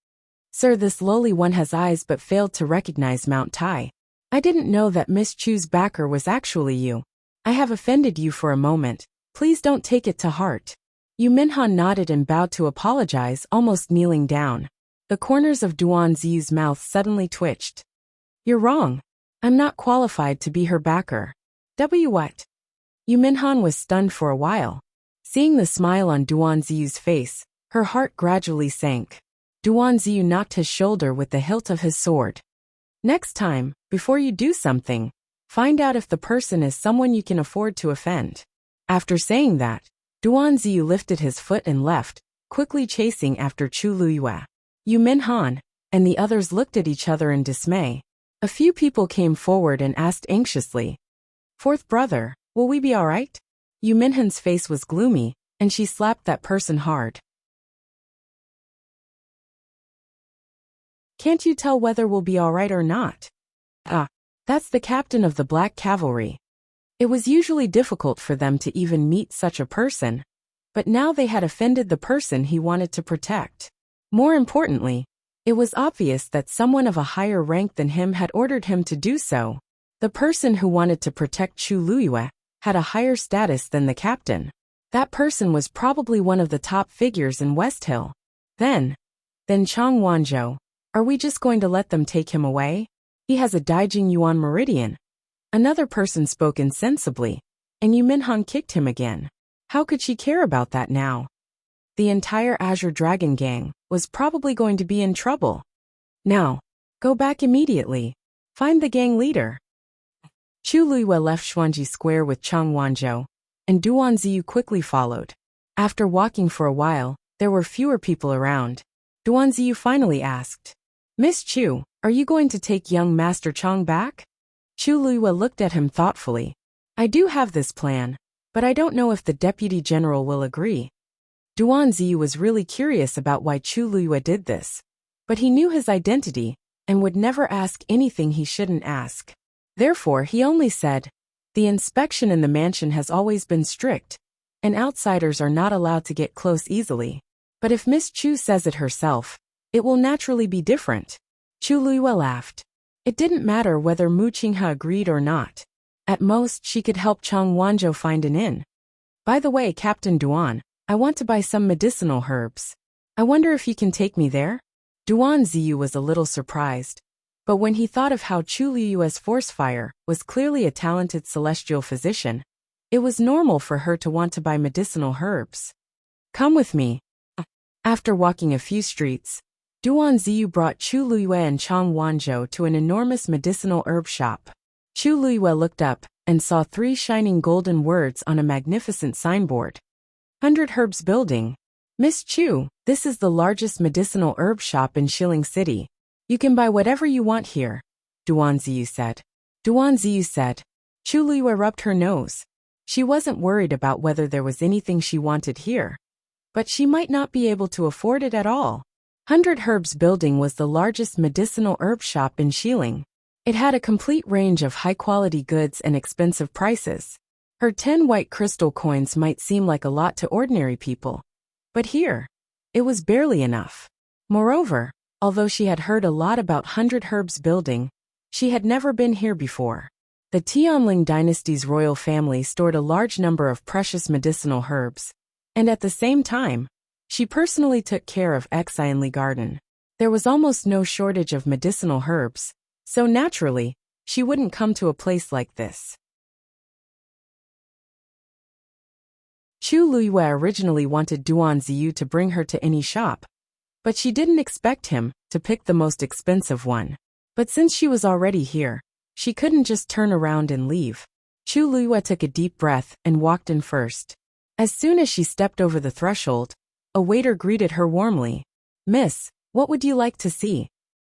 Sir, this lowly one has eyes but failed to recognize Mount Tai. I didn't know that Miss Chu's backer was actually you. I have offended you for a moment. Please don't take it to heart. Yu Minhan nodded and bowed to apologize, almost kneeling down. The corners of Duan Ziyu's mouth suddenly twitched. You're wrong. I'm not qualified to be her backer. What? Yu Minhan was stunned for a while. Seeing the smile on Duan Ziyu's face, her heart gradually sank. Duan Ziyu knocked his shoulder with the hilt of his sword. Next time, before you do something, find out if the person is someone you can afford to offend. After saying that, Duan Ziyu lifted his foot and left, quickly chasing after Chu Liyue. Yu Minhan and the others looked at each other in dismay. A few people came forward and asked anxiously, Fourth brother, will we be all right? Yu Minhan's face was gloomy, and she slapped that person hard. Can't you tell whether we'll be all right or not? That's the captain of the Black Cavalry. It was usually difficult for them to even meet such a person, but now they had offended the person he wanted to protect. More importantly, it was obvious that someone of a higher rank than him had ordered him to do so. The person who wanted to protect Chu Liyue had a higher status than the captain. That person was probably one of the top figures in West Hill. Then Chang Wanzhou. Are we just going to let them take him away? He has a Daijing Yuan meridian. Another person spoke insensibly, and Yu Minhan kicked him again. How could she care about that now? The entire Azure Dragon Gang was probably going to be in trouble. Now, go back immediately. Find the gang leader. Chu Liyue left Xuanji Square with Chang Wanzhou, and Duan Ziyu quickly followed. After walking for a while, there were fewer people around. Duan Ziyu finally asked, Miss Chu, are you going to take young Master Chang back? Chu Liyue looked at him thoughtfully. I do have this plan, but I don't know if the Deputy General will agree. Duan Ziyu was really curious about why Chu Liyue did this, but he knew his identity and would never ask anything he shouldn't ask. Therefore, he only said, the inspection in the mansion has always been strict, and outsiders are not allowed to get close easily. But if Miss Chu says it herself, it will naturally be different. Chu Liyue laughed. It didn't matter whether Mu Qinghe agreed or not. At most, she could help Chang Wanzhou find an inn. By the way, Captain Duan, I want to buy some medicinal herbs. I wonder if you can take me there? Duan Ziyu was a little surprised, but when he thought of how Chu Liyue's force fire was clearly a talented celestial physician, it was normal for her to want to buy medicinal herbs. Come with me. After walking a few streets, Duan Ziyu brought Chu Liyue and Chang Wanzhou to an enormous medicinal herb shop. Chu Liyue looked up and saw 3 shining golden words on a magnificent signboard. 100 Herbs Building. Miss Chu, this is the largest medicinal herb shop in Shilling City. You can buy whatever you want here, Duanziyu said. Duanziyu said. Chu Liyue rubbed her nose. She wasn't worried about whether there was anything she wanted here, but she might not be able to afford it at all. 100 Herbs Building was the largest medicinal herb shop in Xiling. It had a complete range of high-quality goods and expensive prices. Her 10 white crystal coins might seem like a lot to ordinary people, but here, it was barely enough. Moreover, although she had heard a lot about 100 Herbs Building, she had never been here before. The Tianling dynasty's royal family stored a large number of precious medicinal herbs, and at the same time, she personally took care of Xianli Garden. There was almost no shortage of medicinal herbs, so naturally, she wouldn't come to a place like this. Chu Liyue originally wanted Duanziyu to bring her to any shop, but she didn't expect him to pick the most expensive one. But since she was already here, she couldn't just turn around and leave. Chu Liyue took a deep breath and walked in first. As soon as she stepped over the threshold, a waiter greeted her warmly. "Miss, what would you like to see?"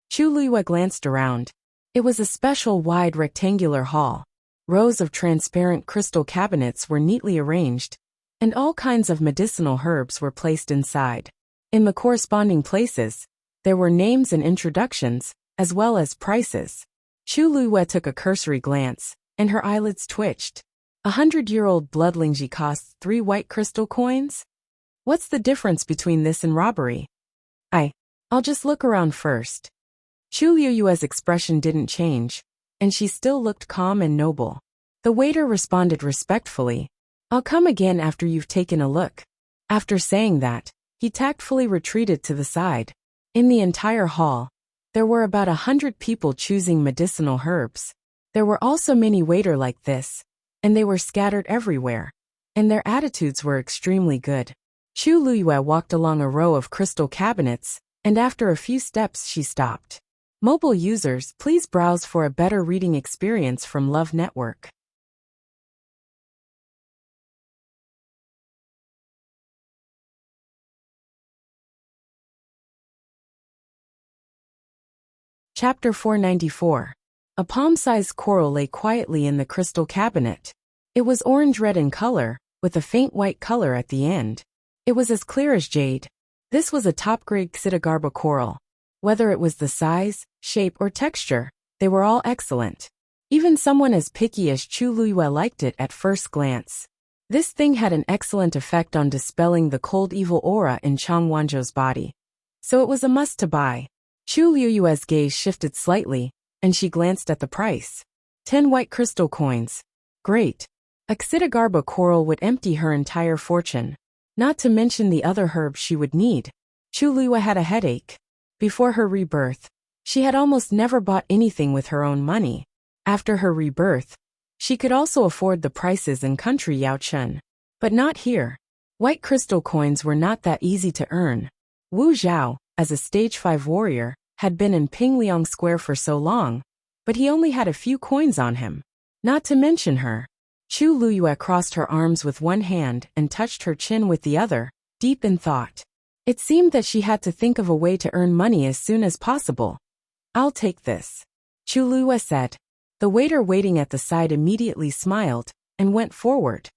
Chu Liyue glanced around. It was a special wide rectangular hall. Rows of transparent crystal cabinets were neatly arranged, and all kinds of medicinal herbs were placed inside. In the corresponding places, there were names and introductions, as well as prices. Chu Liyue took a cursory glance, and her eyelids twitched. 100-year-old bloodlingji costs 3 white crystal coins? What's the difference between this and robbery? I'll just look around first. Chu Liyue's expression didn't change, and she still looked calm and noble. The waiter responded respectfully. "I'll come again after you've taken a look." After saying that, he tactfully retreated to the side. In the entire hall, there were about 100 people choosing medicinal herbs. There were also many waiters like this, and they were scattered everywhere, and their attitudes were extremely good. Chu Liyue walked along a row of crystal cabinets, and after a few steps she stopped. Mobile users, please browse for a better reading experience from Love Network. Chapter 494. A palm-sized coral lay quietly in the crystal cabinet. It was orange-red in color, with a faint white color at the end. It was as clear as jade. This was a top-grade Xidagarba coral. Whether it was the size, shape, or texture, they were all excellent. Even someone as picky as Chu Liyue liked it at first glance. This thing had an excellent effect on dispelling the cold evil aura in Chang Wanzhou's body, so it was a must to buy. Chu Liyue's gaze shifted slightly, and she glanced at the price. 10 white crystal coins. Great. A Xidagarba coral would empty her entire fortune, not to mention the other herbs she would need. Chu Liyue had a headache. Before her rebirth, she had almost never bought anything with her own money. After her rebirth, she could also afford the prices in country Yaochun. But not here. White crystal coins were not that easy to earn. Wu Zhao, as a stage 5 warrior, had been in Pingliang Square for so long, but he only had a few coins on him. Not to mention her. Chu Liyue crossed her arms with one hand and touched her chin with the other, deep in thought. It seemed that she had to think of a way to earn money as soon as possible. "I'll take this," Chu Liyue said. The waiter waiting at the side immediately smiled and went forward.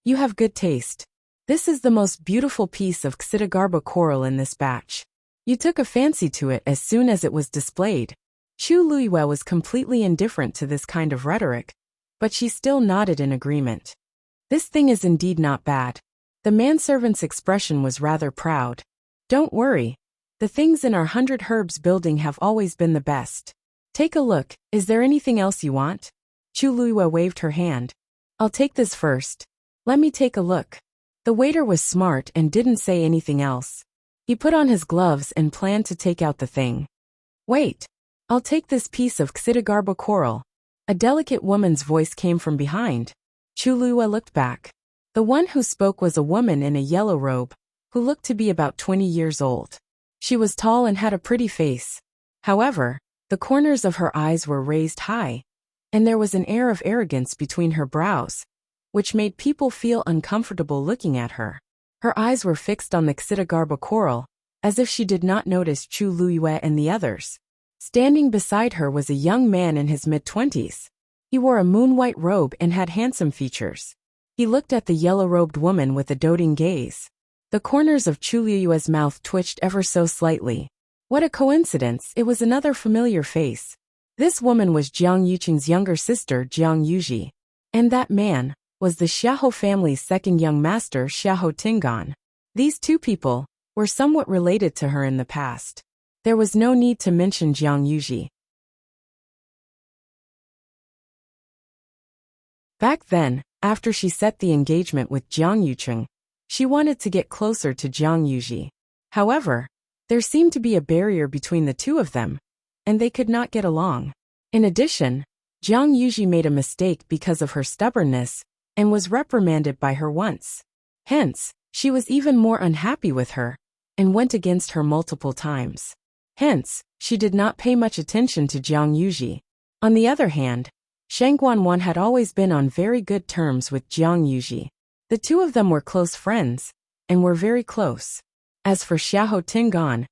"You have good taste. This is the most beautiful piece of Xidagarba coral in this batch. You took a fancy to it as soon as it was displayed." Chu Liyue was completely indifferent to this kind of rhetoric, but she still nodded in agreement. "This thing is indeed not bad." The manservant's expression was rather proud. "Don't worry. The things in our 100 Herbs Building have always been the best. Take a look. Is there anything else you want?" Chu Liyue waved her hand. "I'll take this first. Let me take a look." The waiter was smart and didn't say anything else. He put on his gloves and planned to take out the thing. "Wait. I'll take this piece of Xidagarba coral." A delicate woman's voice came from behind. Chu Liyue looked back. The one who spoke was a woman in a yellow robe, who looked to be about 20 years old. She was tall and had a pretty face. However, the corners of her eyes were raised high, and there was an air of arrogance between her brows, which made people feel uncomfortable looking at her. Her eyes were fixed on the Xidagarba coral, as if she did not notice Chu Liyue and the others. Standing beside her was a young man in his mid-20s. He wore a moon-white robe and had handsome features. He looked at the yellow-robed woman with a doting gaze. The corners of Chu Liyue's mouth twitched ever so slightly. What a coincidence, it was another familiar face. This woman was Jiang Yuqing's younger sister, Jiang Yuji. And that man was the Xiahou family's second young master, Xiahou Tingan. These two people were somewhat related to her in the past. There was no need to mention Jiang Yuji. Back then, after she set the engagement with Jiang Yuqing, she wanted to get closer to Jiang Yuji. However, there seemed to be a barrier between the two of them, and they could not get along. In addition, Jiang Yuji made a mistake because of her stubbornness and was reprimanded by her once. Hence, she was even more unhappy with her and went against her multiple times. Hence, she did not pay much attention to Jiang Yuji. On the other hand, Shang Guanwan had always been on very good terms with Jiang Yuji. The two of them were close friends, and were very close. As for Xiahou Tingan,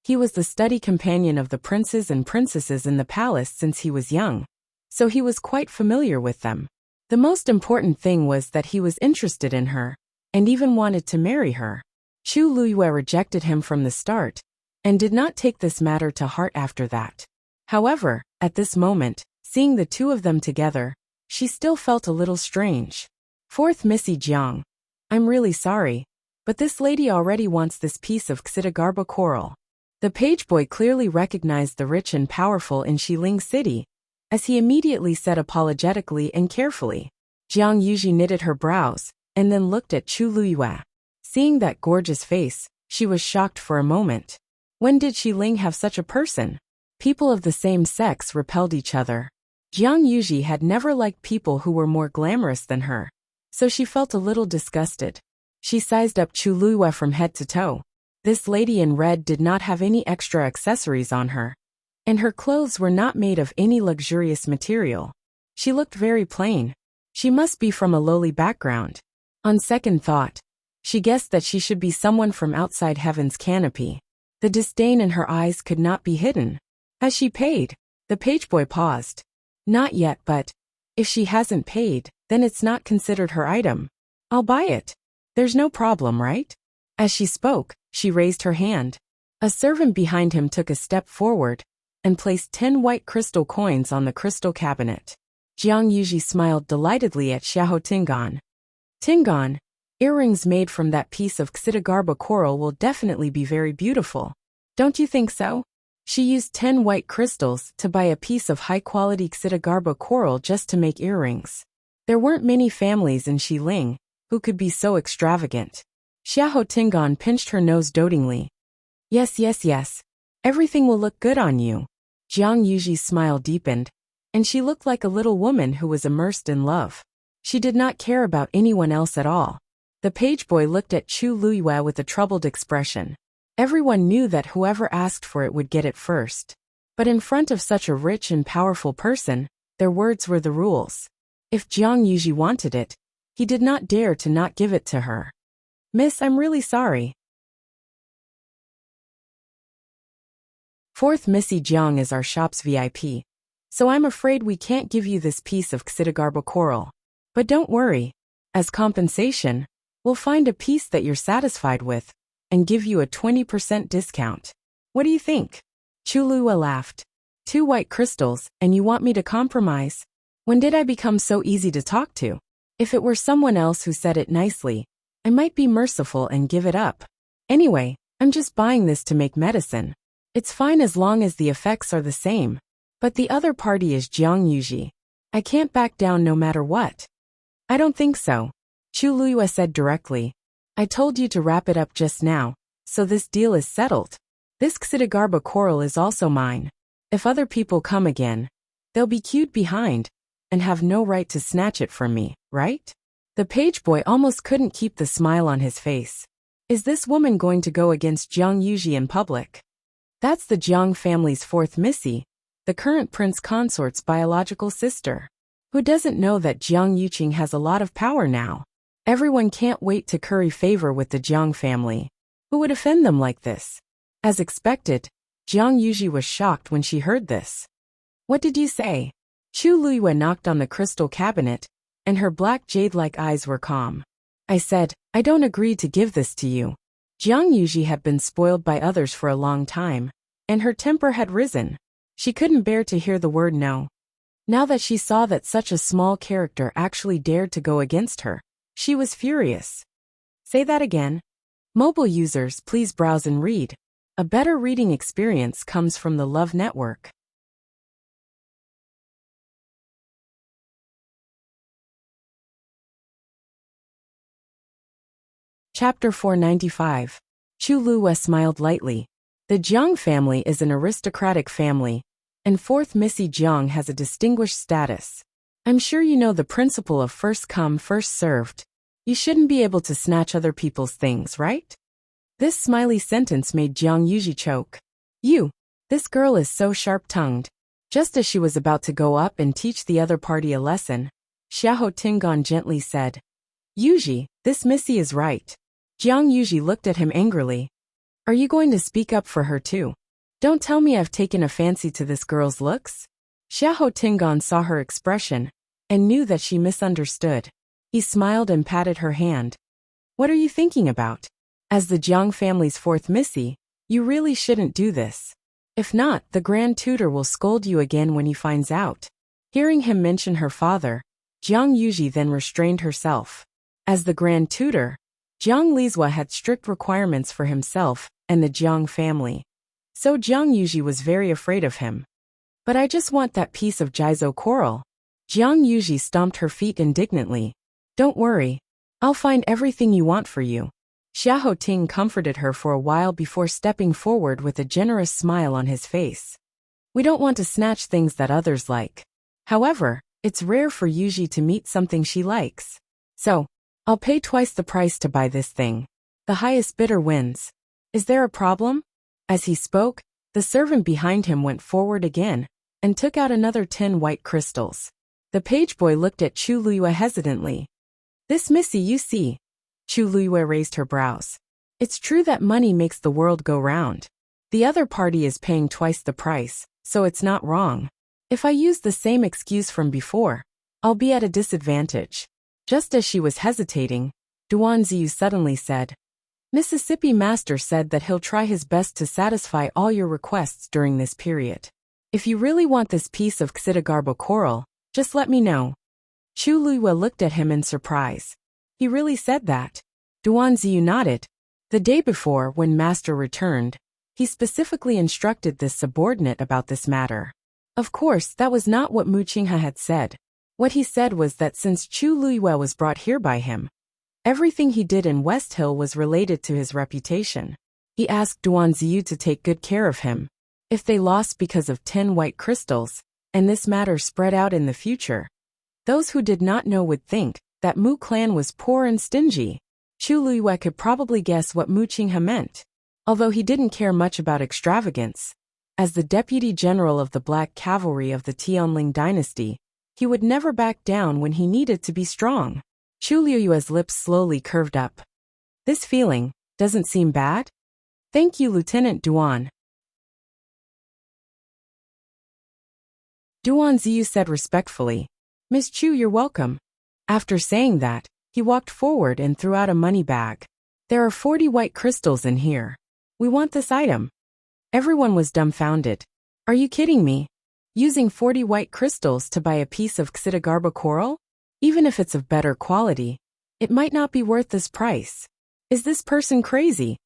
he was the study companion of the princes and princesses in the palace since he was young, so he was quite familiar with them. The most important thing was that he was interested in her, and even wanted to marry her. Chu Liyue rejected him from the start, and did not take this matter to heart after that. However, at this moment, seeing the two of them together, she still felt a little strange. Fourth Missy Jiang, I'm really sorry, but this lady already wants this piece of Xidagarba coral. The page boy clearly recognized the rich and powerful in Xiling City, as he immediately said apologetically and carefully. Jiang Yuji knitted her brows, and then looked at Chu Liyue. Seeing that gorgeous face, she was shocked for a moment. When did Xiling have such a person? People of the same sex repelled each other. Jiang Yuji had never liked people who were more glamorous than her, so she felt a little disgusted. She sized up Chu Liyue from head to toe. This lady in red did not have any extra accessories on her, and her clothes were not made of any luxurious material. She looked very plain. She must be from a lowly background. On second thought, she guessed that she should be someone from outside heaven's canopy. The disdain in her eyes could not be hidden. Has she paid? The page boy paused. Not yet, but if she hasn't paid, then it's not considered her item. I'll buy it. There's no problem, right? As she spoke, she raised her hand. A servant behind him took a step forward and placed 10 white crystal coins on the crystal cabinet. Jiang Yuji smiled delightedly at Xiahou Tingan. Tingan, earrings made from that piece of Xidagarba coral will definitely be very beautiful. Don't you think so? She used 10 white crystals to buy a piece of high-quality Xidagarba coral just to make earrings. There weren't many families in Xiling who could be so extravagant. Xiahou Tingan pinched her nose dotingly. Yes. Everything will look good on you. Jiang Yuji's smile deepened, and she looked like a little woman who was immersed in love. She did not care about anyone else at all. The page boy looked at Chu Liyue with a troubled expression. Everyone knew that whoever asked for it would get it first. But in front of such a rich and powerful person, their words were the rules. If Jiang Yuji wanted it, he did not dare to not give it to her. Miss, I'm really sorry. Fourth Missy Jiang is our shop's VIP, so I'm afraid we can't give you this piece of Xidagarba coral. But don't worry. As compensation, we'll find a piece that you're satisfied with, and give you a 20% discount. What do you think? Chu Liyue laughed. 2 white crystals, and you want me to compromise? When did I become so easy to talk to? If it were someone else who said it nicely, I might be merciful and give it up. Anyway, I'm just buying this to make medicine. It's fine as long as the effects are the same. But the other party is Jiang Yuji. I can't back down no matter what. I don't think so. Chu Liyue said directly. I told you to wrap it up just now, so this deal is settled. This Xidagarba coral is also mine. If other people come again, they'll be queued behind, and have no right to snatch it from me, right? The page boy almost couldn't keep the smile on his face. Is this woman going to go against Jiang Yuji in public? That's the Jiang family's 4th Missy, the current prince consort's biological sister. Who doesn't know that Jiang Yuqing has a lot of power now? Everyone can't wait to curry favor with the Jiang family. Who would offend them like this? As expected, Jiang Yuji was shocked when she heard this. What did you say? Chu Luyue knocked on the crystal cabinet, and her black jade-like eyes were calm. I said, I don't agree to give this to you. Jiang Yuji had been spoiled by others for a long time, and her temper had risen. She couldn't bear to hear the word no. Now that she saw that such a small character actually dared to go against her, she was furious. Say that again. Mobile users, please browse and read. A better reading experience comes from the Love Network. Chapter 495. Chu Luyue smiled lightly. The Jiang family is an aristocratic family, and fourth Missy Jiang has a distinguished status. I'm sure you know the principle of first come, first served. You shouldn't be able to snatch other people's things, right? This smiley sentence made Jiang Yuji choke. This girl is so sharp-tongued. Just as she was about to go up and teach the other party a lesson, Xiahou Tingan gently said, Yuji, this Missy is right. Jiang Yuji looked at him angrily. Are you going to speak up for her too? Don't tell me I've taken a fancy to this girl's looks? Xiahou Tingan saw her expression and knew that she misunderstood. He smiled and patted her hand. What are you thinking about? As the Jiang family's fourth Missy, you really shouldn't do this. If not, the Grand Tutor will scold you again when he finds out. Hearing him mention her father, Jiang Yuji then restrained herself. As the Grand Tutor, Jiang Lizhua had strict requirements for himself and the Jiang family. So Jiang Yuji was very afraid of him. But I just want that piece of Jizo coral. Jiang Yuji stomped her feet indignantly. Don't worry. I'll find everything you want for you. Xiahou Ting comforted her for a while before stepping forward with a generous smile on his face. We don't want to snatch things that others like. However, it's rare for Yuji to meet something she likes. So, I'll pay twice the price to buy this thing. The highest bidder wins. Is there a problem? As he spoke, the servant behind him went forward again and took out another 10 white crystals. The page boy looked at Chu Luyue hesitantly. This Missy you see. Chu Luyue raised her brows. It's true that money makes the world go round. The other party is paying twice the price, so it's not wrong. If I use the same excuse from before, I'll be at a disadvantage. Just as she was hesitating, Duan Ziyu suddenly said, Mississippi Master said that he'll try his best to satisfy all your requests during this period. If you really want this piece of Xidagarbo coral, just let me know. Chu Luyue looked at him in surprise. He really said that? Duan Ziyu nodded. The day before, when Master returned, he specifically instructed this subordinate about this matter. Of course, that was not what Mu Qinghe had said. What he said was that since Chu Luyue was brought here by him, everything he did in West Hill was related to his reputation. He asked Duan Ziyu to take good care of him. If they lost because of 10 white crystals, and this matter spread out in the future, those who did not know would think that Mu clan was poor and stingy. Chu Luyue could probably guess what Mu Qinghe meant, although he didn't care much about extravagance. As the deputy general of the Black Cavalry of the Tianling dynasty, he would never back down when he needed to be strong. Chu Luyue's lips slowly curved up. This feeling doesn't seem bad? Thank you, Lieutenant Duan. Duan Ziyu said respectfully. Miss Chu, you're welcome. After saying that, he walked forward and threw out a money bag. There are 40 white crystals in here. We want this item. Everyone was dumbfounded. Are you kidding me? Using 40 white crystals to buy a piece of Xidagarbo coral? Even if it's of better quality, it might not be worth this price. Is this person crazy?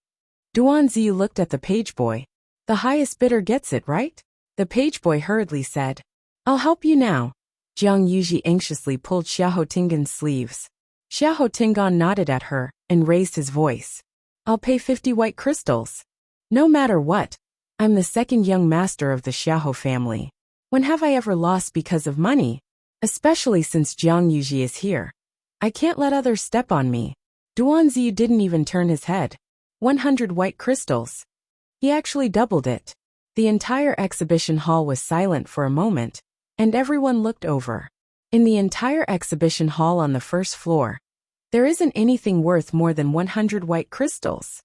Duan Ziyu looked at the page boy. The highest bidder gets it, right? The page boy hurriedly said, I'll help you now. Jiang Yuji anxiously pulled Xiahou Tingan's sleeves. Xiahou Tingan nodded at her and raised his voice. I'll pay 50 white crystals. No matter what, I'm the second young master of the Xiahou family. When have I ever lost because of money? Especially since Jiang Yuji is here. I can't let others step on me. Duan Ziyu didn't even turn his head. 100 white crystals. He actually doubled it. The entire exhibition hall was silent for a moment, and everyone looked over. In the entire exhibition hall on the first floor, there isn't anything worth more than 100 white crystals.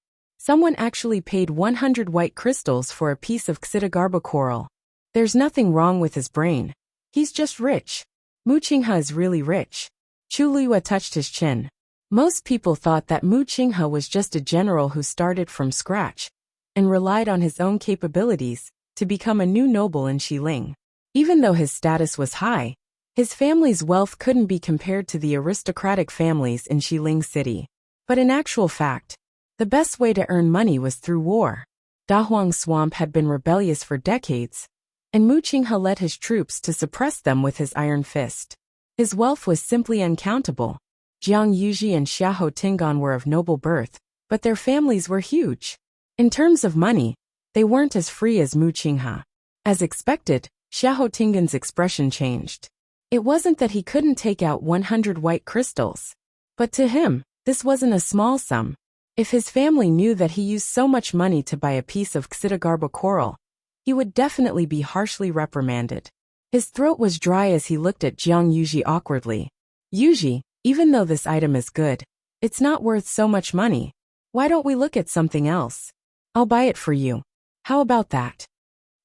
Someone actually paid 100 white crystals for a piece of Xidagarba coral. There's nothing wrong with his brain. He's just rich. Mu Qinghe is really rich. Chu Luiyue touched his chin. Most people thought that Mu Qinghe was just a general who started from scratch and relied on his own capabilities to become a new noble in Xiling. Even though his status was high, his family's wealth couldn't be compared to the aristocratic families in Xiling City. But in actual fact, the best way to earn money was through war. Dahuang Swamp had been rebellious for decades, and Mu Qinghe led his troops to suppress them with his iron fist. His wealth was simply uncountable. Jiang Yuji and Xiahou Tingan were of noble birth, but their families were huge. In terms of money, they weren't as free as Mu Qinghe. As expected, Xiahou Tingan's expression changed. It wasn't that he couldn't take out 100 white crystals. But to him, this wasn't a small sum. If his family knew that he used so much money to buy a piece of Xidagarba coral, he would definitely be harshly reprimanded. His throat was dry as he looked at Jiang Yuji awkwardly. Yuji, even though this item is good, it's not worth so much money. Why don't we look at something else? I'll buy it for you. How about that?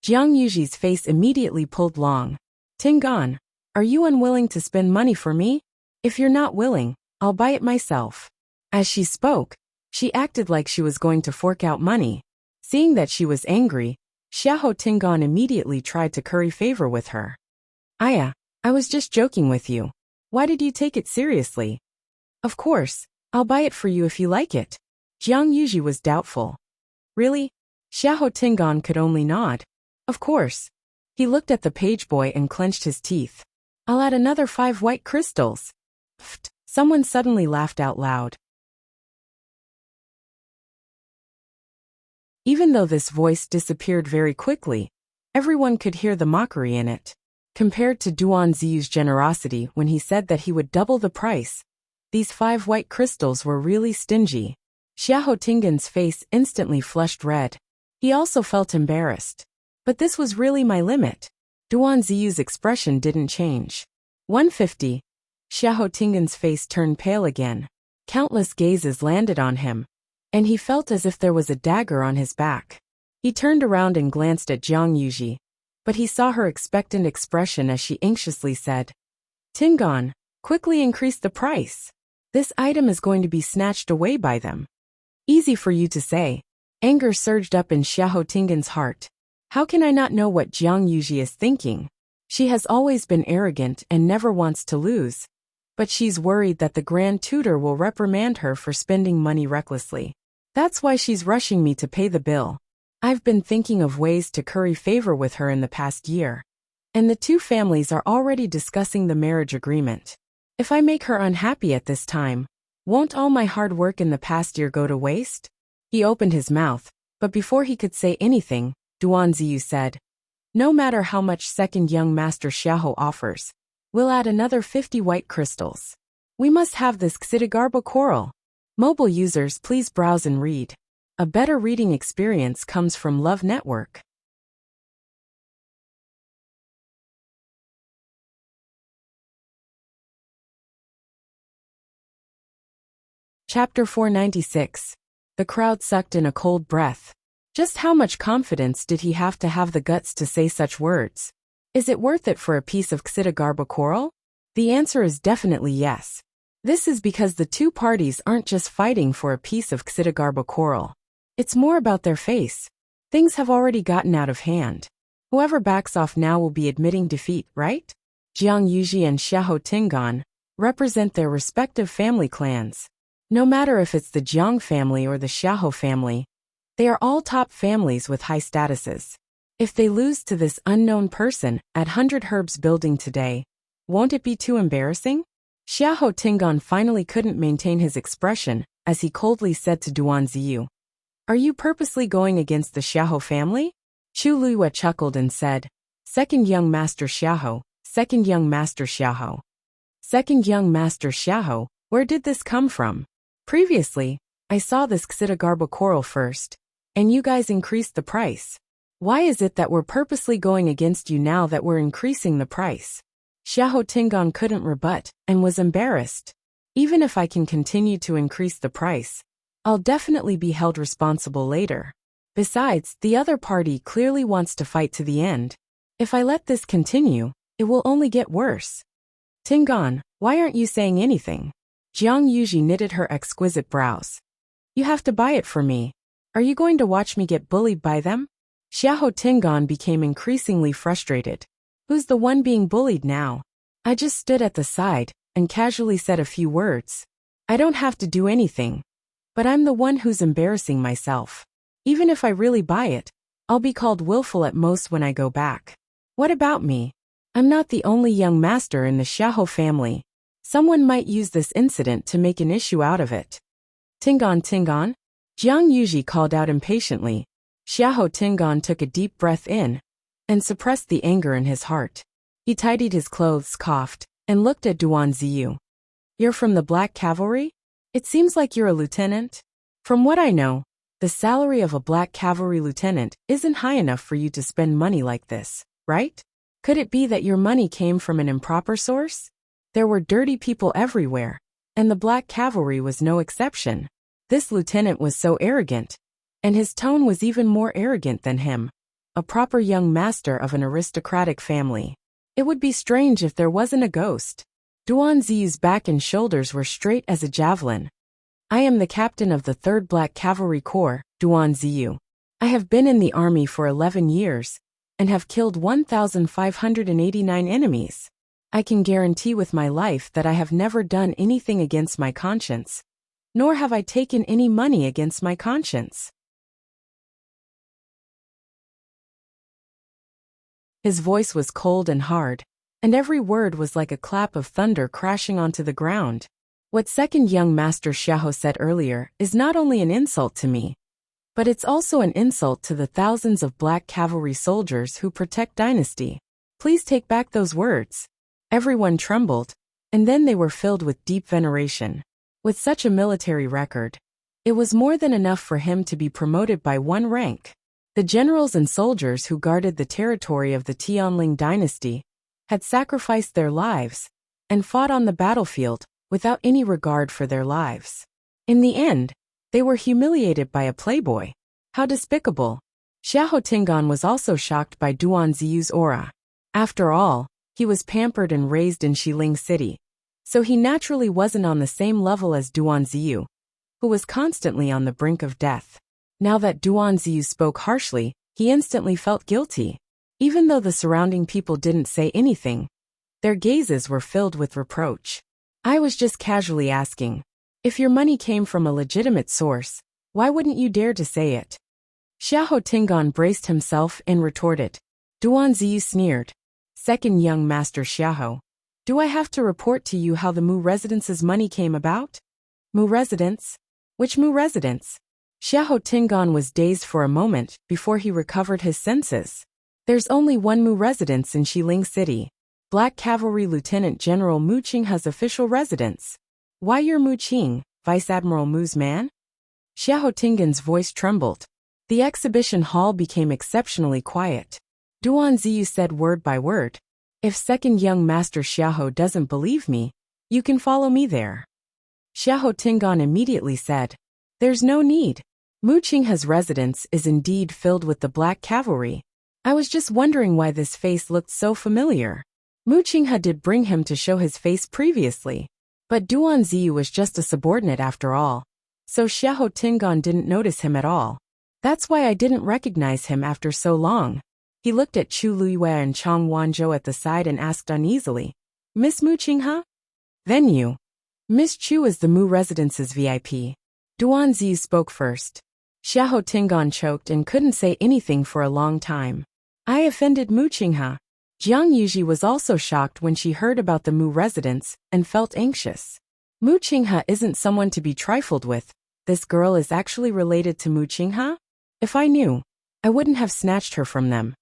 Jiang Yuji's face immediately pulled long. Tingan, are you unwilling to spend money for me? If you're not willing, I'll buy it myself. As she spoke, she acted like she was going to fork out money. Seeing that she was angry, Xiahou Tingan immediately tried to curry favor with her. Aya, I was just joking with you. Why did you take it seriously? Of course, I'll buy it for you if you like it. Jiang Yuji was doubtful. Really? Xiahou Tingan could only nod. Of course. He looked at the page boy and clenched his teeth. I'll add another 5 white crystals. Pfft, someone suddenly laughed out loud. Even though this voice disappeared very quickly, everyone could hear the mockery in it. Compared to Duan Ziyu's generosity when he said that he would double the price, these 5 white crystals were really stingy. Xiahou Tingan's face instantly flushed red. He also felt embarrassed. But this was really my limit. Duan Ziyu's expression didn't change. 150. Xiahou Tingan's face turned pale again. Countless gazes landed on him, and he felt as if there was a dagger on his back. He turned around and glanced at Jiang Yuji, but he saw her expectant expression as she anxiously said, Tingan, quickly increase the price. This item is going to be snatched away by them. Easy for you to say. Anger surged up in Xiahou Tingan's heart. How can I not know what Jiang Yuji is thinking? She has always been arrogant and never wants to lose. But she's worried that the Grand Tutor will reprimand her for spending money recklessly. That's why she's rushing me to pay the bill. I've been thinking of ways to curry favor with her in the past year. And the two families are already discussing the marriage agreement. If I make her unhappy at this time, won't all my hard work in the past year go to waste? He opened his mouth, but before he could say anything, Duan Ziyu said, No matter how much second young Master Xiahou offers, we'll add another 50 white crystals. We must have this Xidagarba coral. Mobile users, please browse and read. A better reading experience comes from Love Network. Chapter 496. The crowd sucked in a cold breath. Just how much confidence did he have to have the guts to say such words? Is it worth it for a piece of Xidagarba coral? The answer is definitely yes. This is because the two parties aren't just fighting for a piece of Xidagarba coral. It's more about their face. Things have already gotten out of hand. Whoever backs off now will be admitting defeat, right? Jiang Yuji and Xiahou Tingan represent their respective family clans. No matter if it's the Jiang family or the Xiahou family, they are all top families with high statuses. If they lose to this unknown person at 100 Herbs Building today, won't it be too embarrassing? Xiahou Tingan finally couldn't maintain his expression as he coldly said to Duan Ziyu, Are you purposely going against the Xiahou family? Chu Luiyue chuckled and said, Second young Master Xiahou, second young Master Xiahou. Second young Master Xiahou, where did this come from? Previously, I saw this Xidagarba coral first, and you guys increased the price. Why is it that we're purposely going against you now that we're increasing the price? Xiahou Tingan couldn't rebut and was embarrassed. Even if I can continue to increase the price, I'll definitely be held responsible later. Besides, the other party clearly wants to fight to the end. If I let this continue, it will only get worse. Tingan, why aren't you saying anything? Jiang Yuji knitted her exquisite brows. You have to buy it for me. Are you going to watch me get bullied by them? Xiahou Tingan became increasingly frustrated. Who's the one being bullied now? I just stood at the side and casually said a few words. I don't have to do anything. But I'm the one who's embarrassing myself. Even if I really buy it, I'll be called willful at most when I go back. What about me? I'm not the only young master in the Xiahou family. Someone might use this incident to make an issue out of it. Tingan, Tingan? Jiang Yuji called out impatiently. Xiahou Tingan took a deep breath in and suppressed the anger in his heart. He tidied his clothes, coughed, and looked at Duan Ziyu. You're from the Black Cavalry? It seems like you're a lieutenant. From what I know, the salary of a Black Cavalry lieutenant isn't high enough for you to spend money like this, right? Could it be that your money came from an improper source? There were dirty people everywhere, and the Black Cavalry was no exception. This lieutenant was so arrogant, and his tone was even more arrogant than him, a proper young master of an aristocratic family. It would be strange if there wasn't a ghost. Duan Ziyu's back and shoulders were straight as a javelin. I am the captain of the 3rd Black Cavalry Corps, Duan Ziyu. I have been in the army for 11 years, and have killed 1,589 enemies. I can guarantee with my life that I have never done anything against my conscience, nor have I taken any money against my conscience. His voice was cold and hard, and every word was like a clap of thunder crashing onto the ground. What second young master Xiahou said earlier is not only an insult to me, but it's also an insult to the thousands of Black Cavalry soldiers who protect Dynasty. Please take back those words. Everyone trembled, and then they were filled with deep veneration. With such a military record, it was more than enough for him to be promoted by 1 rank. The generals and soldiers who guarded the territory of the Tianling dynasty had sacrificed their lives and fought on the battlefield without any regard for their lives. In the end, they were humiliated by a playboy. How despicable. Xiahou Tingan was also shocked by Duan Ziyu's aura. After all, he was pampered and raised in Xiling City, so he naturally wasn't on the same level as Duan Ziyu, who was constantly on the brink of death. Now that Duan Ziyu spoke harshly, he instantly felt guilty. Even though the surrounding people didn't say anything, their gazes were filled with reproach. I was just casually asking. If your money came from a legitimate source, why wouldn't you dare to say it? Xiahou Tingan braced himself and retorted. Duan Ziyu sneered. Second young master Xiahou, do I have to report to you how the Mu residence's money came about? Mu residence? Which Mu residence? Xiahou Tingan was dazed for a moment before he recovered his senses. There's only one Mu residence in Xiling City. Black Cavalry Lieutenant General Mu Qinghe's official residence. Why you're Mu Qing, Vice Admiral Mu's man? Xiahou Tingan's voice trembled. The exhibition hall became exceptionally quiet. Duan Ziyu said word by word. If second young master Xiahou doesn't believe me, you can follow me there. Xiahou Tingan immediately said, there's no need. Mu Qinghe's residence is indeed filled with the Black Cavalry. I was just wondering why this face looked so familiar. Mu Qinghe did bring him to show his face previously, but Duan Ziyu was just a subordinate after all, so Xiahou Tingan didn't notice him at all. That's why I didn't recognize him after so long. He looked at Chu Luiyue and Chang Wanzhou at the side and asked uneasily, Miss Mu Qinghe? Then you. Miss Chu is the Mu residence's VIP. Duan Ziyu spoke first. Xiahou Tingan choked and couldn't say anything for a long time. I offended Mu Qinghe. Jiang Yuji was also shocked when she heard about the Mu residence and felt anxious. Mu Qinghe isn't someone to be trifled with. This girl is actually related to Mu Qinghe? If I knew, I wouldn't have snatched her from them.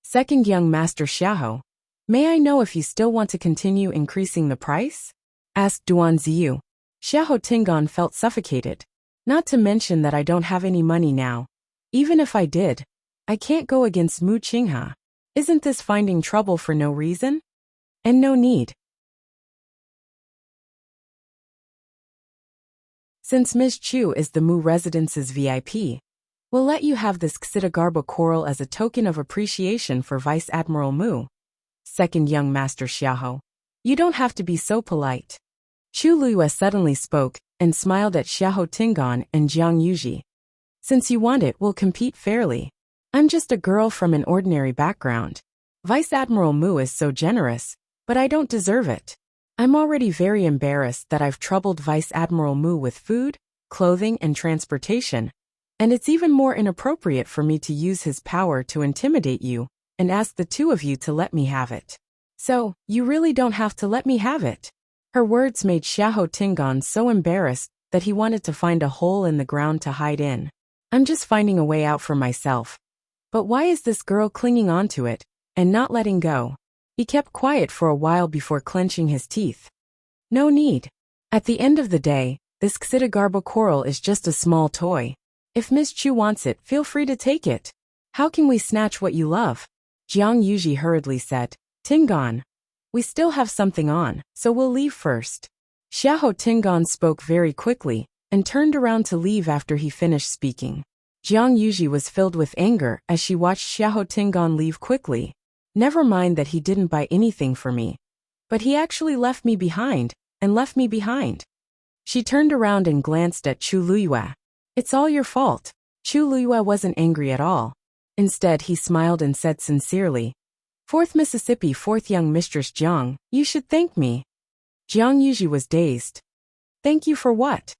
Second young master Xiahou, may I know if you still want to continue increasing the price? Asked Duan Ziyu. Xiahou Tingan felt suffocated. Not to mention that I don't have any money now. Even if I did, I can't go against Mu Qinghe. Isn't this finding trouble for no reason? And no need. Since Ms. Chu is the Mu Residence's VIP, we'll let you have this Xidagarba coral as a token of appreciation for Vice Admiral Mu. Second young Master Xiaoho. You don't have to be so polite. Chu Luyue suddenly spoke and smiled at Xiaoho Tingan and Jiang Yuji. Since you want it, we'll compete fairly. I'm just a girl from an ordinary background. Vice Admiral Mu is so generous, but I don't deserve it. I'm already very embarrassed that I've troubled Vice Admiral Mu with food, clothing, and transportation, and it's even more inappropriate for me to use his power to intimidate you and ask the two of you to let me have it. So, you really don't have to let me have it. Her words made Xiaoho Tingan so embarrassed that he wanted to find a hole in the ground to hide in. I'm just finding a way out for myself. But why is this girl clinging onto it and not letting go? He kept quiet for a while before clenching his teeth. No need. At the end of the day, this Xidagarba coral is just a small toy. If Ms. Chu wants it, feel free to take it. How can we snatch what you love? Jiang Yuji hurriedly said. Tingan. We still have something on, so we'll leave first. Xiaoho Tingan spoke very quickly and turned around to leave after he finished speaking. Jiang Yuji was filled with anger as she watched Xiaoho Tingan leave quickly. Never mind that he didn't buy anything for me. But he actually left me behind, and left me behind. She turned around and glanced at Chu Luyue. It's all your fault. Chu Luyue wasn't angry at all. Instead, he smiled and said sincerely, 4th Mississippi 4th Young Mistress Jiang, you should thank me. Jiang Yuji was dazed. Thank you for what?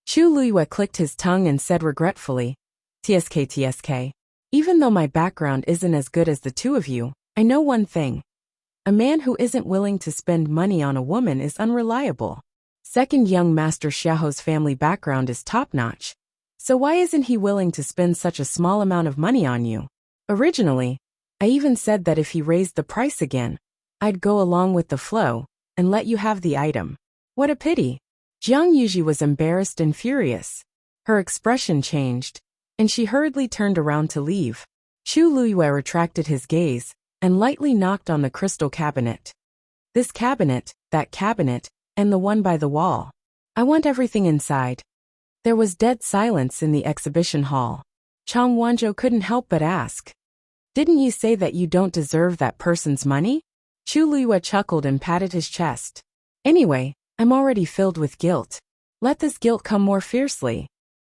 Chu Luyue clicked his tongue and said regretfully, TSK. Even though my background isn't as good as the two of you, I know one thing. A man who isn't willing to spend money on a woman is unreliable. Second young Master Xiaoho's family background is top-notch. So why isn't he willing to spend such a small amount of money on you? Originally, I even said that if he raised the price again, I'd go along with the flow and let you have the item. What a pity. Jiang Yuji was embarrassed and furious. Her expression changed, and she hurriedly turned around to leave. Chu Luyue retracted his gaze and lightly knocked on the crystal cabinet. This cabinet, that cabinet, and the one by the wall. I want everything inside. There was dead silence in the exhibition hall. Chang Wanzhou couldn't help but ask. Didn't you say that you don't deserve that person's money? Chu Luyue chuckled and patted his chest. Anyway, I'm already filled with guilt. Let this guilt come more fiercely.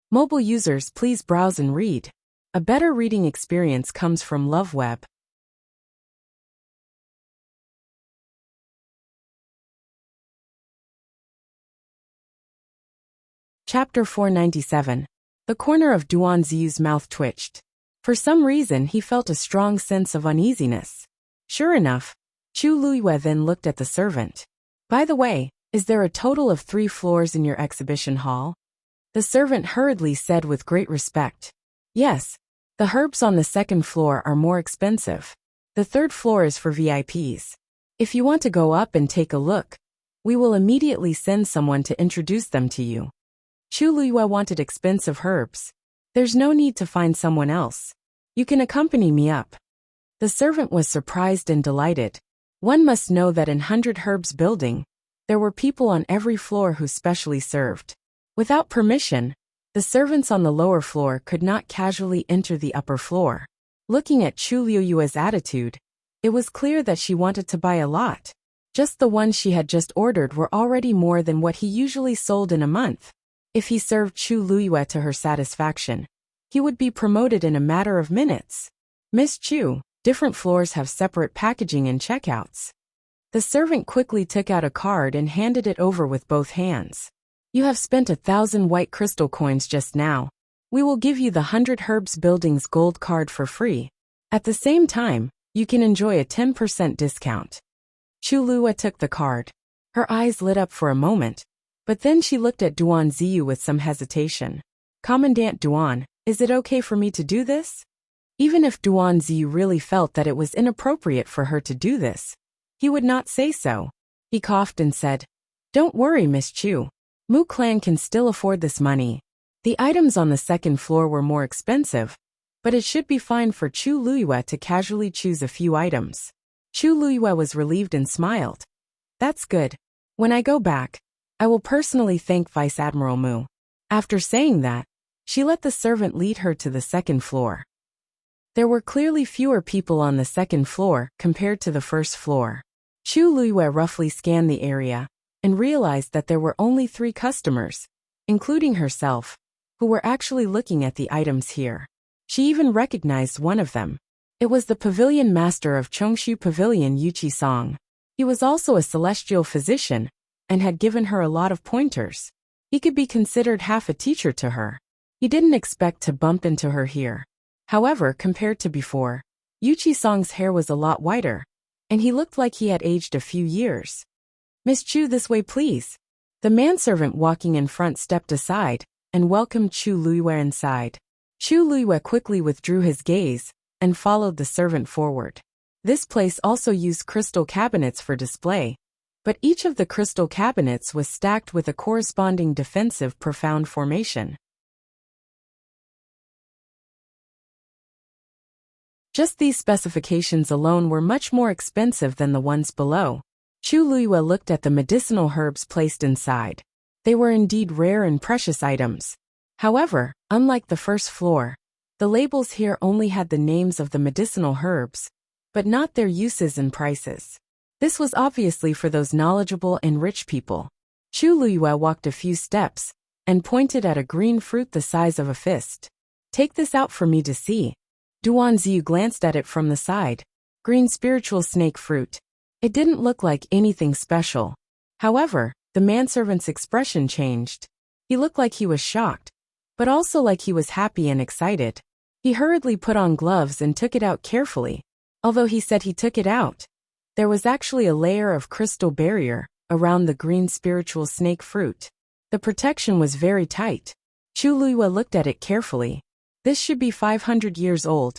Mobile users, please browse and read. A better reading experience comes from LoveWeb. Chapter 497. The corner of Duan Ziyu's mouth twitched. For some reason, he felt a strong sense of uneasiness. Sure enough, Chu Luyue then looked at the servant. By the way, is there a total of 3 floors in your exhibition hall? The servant hurriedly said with great respect. Yes, the herbs on the 2nd floor are more expensive. The 3rd floor is for VIPs. If you want to go up and take a look, we will immediately send someone to introduce them to you. Chu Luyue wanted expensive herbs. There's no need to find someone else. You can accompany me up. The servant was surprised and delighted. One must know that in 100 Herbs building, there were people on every floor who specially served. Without permission, the servants on the lower floor could not casually enter the upper floor. Looking at Chu Luyue's attitude, it was clear that she wanted to buy a lot. Just the ones she had just ordered were already more than what he usually sold in a month. If he served Chu Luyue to her satisfaction, he would be promoted in a matter of minutes. Miss Chu, different floors have separate packaging and checkouts. The servant quickly took out a card and handed it over with both hands. You have spent 1,000 white crystal coins just now. We will give you the 100 Herbs Building's gold card for free. At the same time, you can enjoy a 10% discount. Chu Luyue took the card. Her eyes lit up for a moment, but then she looked at Duan Ziyu with some hesitation. Commandant Duan, is it okay for me to do this? Even if Duan Ziyu really felt that it was inappropriate for her to do this, he would not say so. He coughed and said, Don't worry, Miss Chu. Mu Clan can still afford this money. The items on the 2nd floor were more expensive, but it should be fine for Chu Luyue to casually choose a few items. Chu Luyue was relieved and smiled. That's good. When I go back, I will personally thank Vice Admiral Mu. After saying that, she let the servant lead her to the second floor. There were clearly fewer people on the second floor compared to the first floor. Chu Luiyue roughly scanned the area and realized that there were only 3 customers, including herself, who were actually looking at the items here. She even recognized one of them. It was the pavilion master of Chongshu Pavilion, Yuchi Song. He was also a celestial physician and had given her a lot of pointers. He could be considered half a teacher to her. He didn't expect to bump into her here. However, compared to before, Yuchi Song's hair was a lot whiter, and he looked like he had aged a few years. "Miss Chu, this way please." The manservant walking in front stepped aside and welcomed Chu Luiyue inside. Chu Luiyue quickly withdrew his gaze and followed the servant forward. This place also used crystal cabinets for display, but each of the crystal cabinets was stacked with a corresponding defensive profound formation. Just these specifications alone were much more expensive than the ones below. Chu Luiyue looked at the medicinal herbs placed inside. They were indeed rare and precious items. However, unlike the first floor, the labels here only had the names of the medicinal herbs, but not their uses and prices. This was obviously for those knowledgeable and rich people. Chu Luiyue walked a few steps and pointed at a green fruit the size of a fist. "Take this out for me to see." Duan Ziyu glanced at it from the side. Green spiritual snake fruit. It didn't look like anything special. However, the manservant's expression changed. He looked like he was shocked, but also like he was happy and excited. He hurriedly put on gloves and took it out carefully. Although he said he took it out, there was actually a layer of crystal barrier around the green spiritual snake fruit. The protection was very tight. Chu Luiyue looked at it carefully. "This should be 500 years old.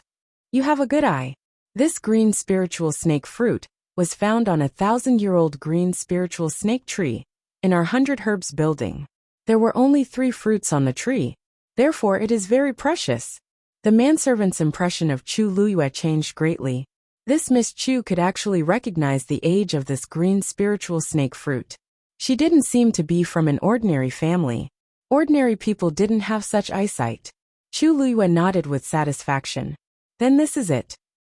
You have a good eye." This green spiritual snake fruit was found on a 1,000-year-old green spiritual snake tree in our 100 Herbs building. There were only 3 fruits on the tree, therefore it is very precious. The manservant's impression of Chu Luiyue changed greatly. This Miss Chu could actually recognize the age of this green spiritual snake fruit. She didn't seem to be from an ordinary family. Ordinary people didn't have such eyesight. Chu Luiyue nodded with satisfaction. "Then this is it."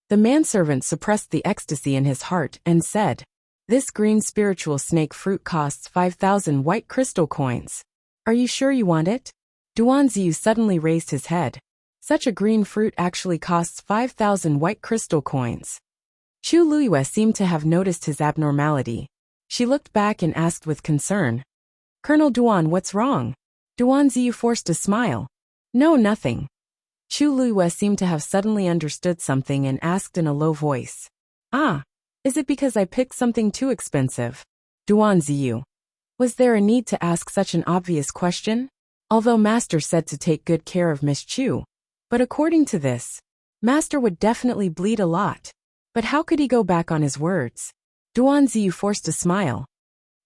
The manservant suppressed the ecstasy in his heart and said, "This green spiritual snake fruit costs 5,000 white crystal coins. Are you sure you want it?" Duan Ziyu suddenly raised his head. Such a green fruit actually costs 5,000 white crystal coins. Chu Luiyue seemed to have noticed his abnormality. She looked back and asked with concern, "Colonel Duan, what's wrong?" Duan Ziyu forced a smile. "No, nothing." Chu Luiyue seemed to have suddenly understood something and asked in a low voice, "Ah, is it because I picked something too expensive?" Duan Ziyu. Was there a need to ask such an obvious question? Although Master said to take good care of Miss Chu, but according to this, Master would definitely bleed a lot. But how could he go back on his words? Duan Ziyu forced a smile.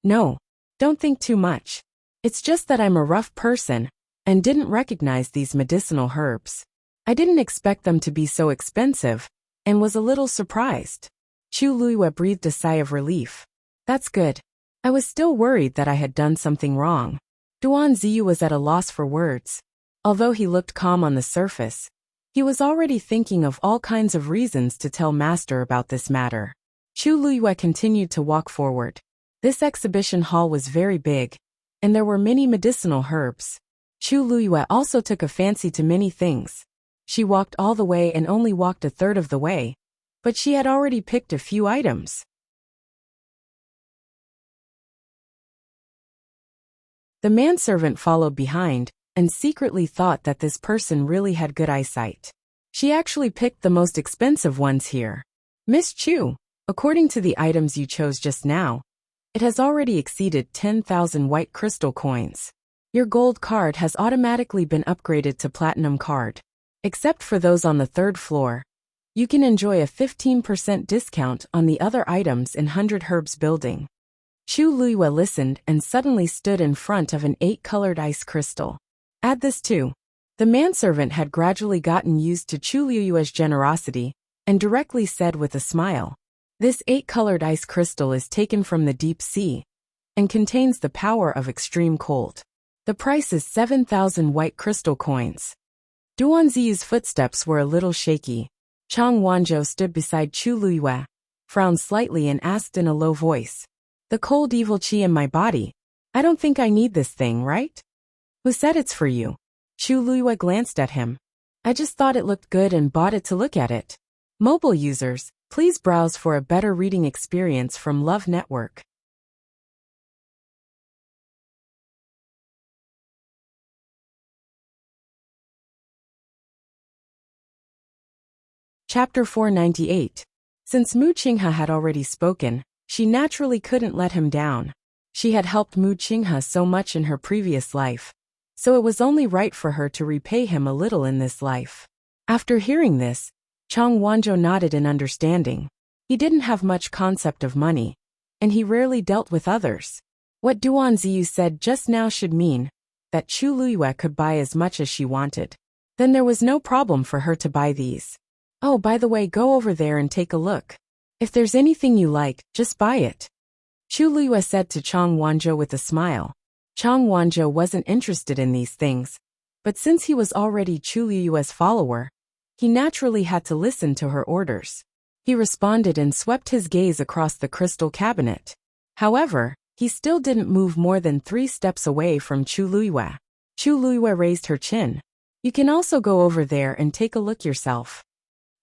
"No, don't think too much. It's just that I'm a rough person and didn't recognize these medicinal herbs. I didn't expect them to be so expensive and was a little surprised." Chu Luiyue breathed a sigh of relief. "That's good. I was still worried that I had done something wrong." Duan Ziyu was at a loss for words. Although he looked calm on the surface, he was already thinking of all kinds of reasons to tell Master about this matter. Chu Luiyue continued to walk forward. This exhibition hall was very big, and there were many medicinal herbs. Chu Luiyue also took a fancy to many things. She walked all the way and only walked a third of the way, but she had already picked a few items. The manservant followed behind and secretly thought that this person really had good eyesight. She actually picked the most expensive ones here. "Miss Chu, according to the items you chose just now, it has already exceeded 10,000 white crystal coins. Your gold card has automatically been upgraded to platinum card. Except for those on the 3rd floor, you can enjoy a 15% discount on the other items in 100 Herbs building." Chu Luiyue listened and suddenly stood in front of an 8-colored ice crystal. Add this too. The manservant had gradually gotten used to Chu Luiyue's generosity and directly said with a smile, "This 8-colored ice crystal is taken from the deep sea and contains the power of extreme cold. The price is 7,000 white crystal coins. Duanziyu's footsteps were a little shaky. Chang Wanzhou stood beside Chu Luyue, frowned slightly and asked in a low voice. The cold evil qi in my body. I don't think I need this thing, right? Who said it's for you? Chu Luyue glanced at him. I just thought it looked good and bought it to look at it. Mobile users, please browse for a better reading experience from Love Network. Chapter 498. Since Mu Qinghe had already spoken, she naturally couldn't let him down. She had helped Mu Qinghe so much in her previous life, so it was only right for her to repay him a little in this life. After hearing this, Chang Wanzhou nodded in understanding. He didn't have much concept of money, and he rarely dealt with others. What Duanziyu said just now should mean that Chu Luyue could buy as much as she wanted. Then there was no problem for her to buy these. Oh, by the way, go over there and take a look. If there's anything you like, just buy it. Chu Luyue said to Chang Wanzhou with a smile. Chang Wanzhou wasn't interested in these things, but since he was already Chu Luyue's follower, he naturally had to listen to her orders. He responded and swept his gaze across the crystal cabinet. However, he still didn't move more than 3 steps away from Chu Luyue. Chu Luyue raised her chin. You can also go over there and take a look yourself.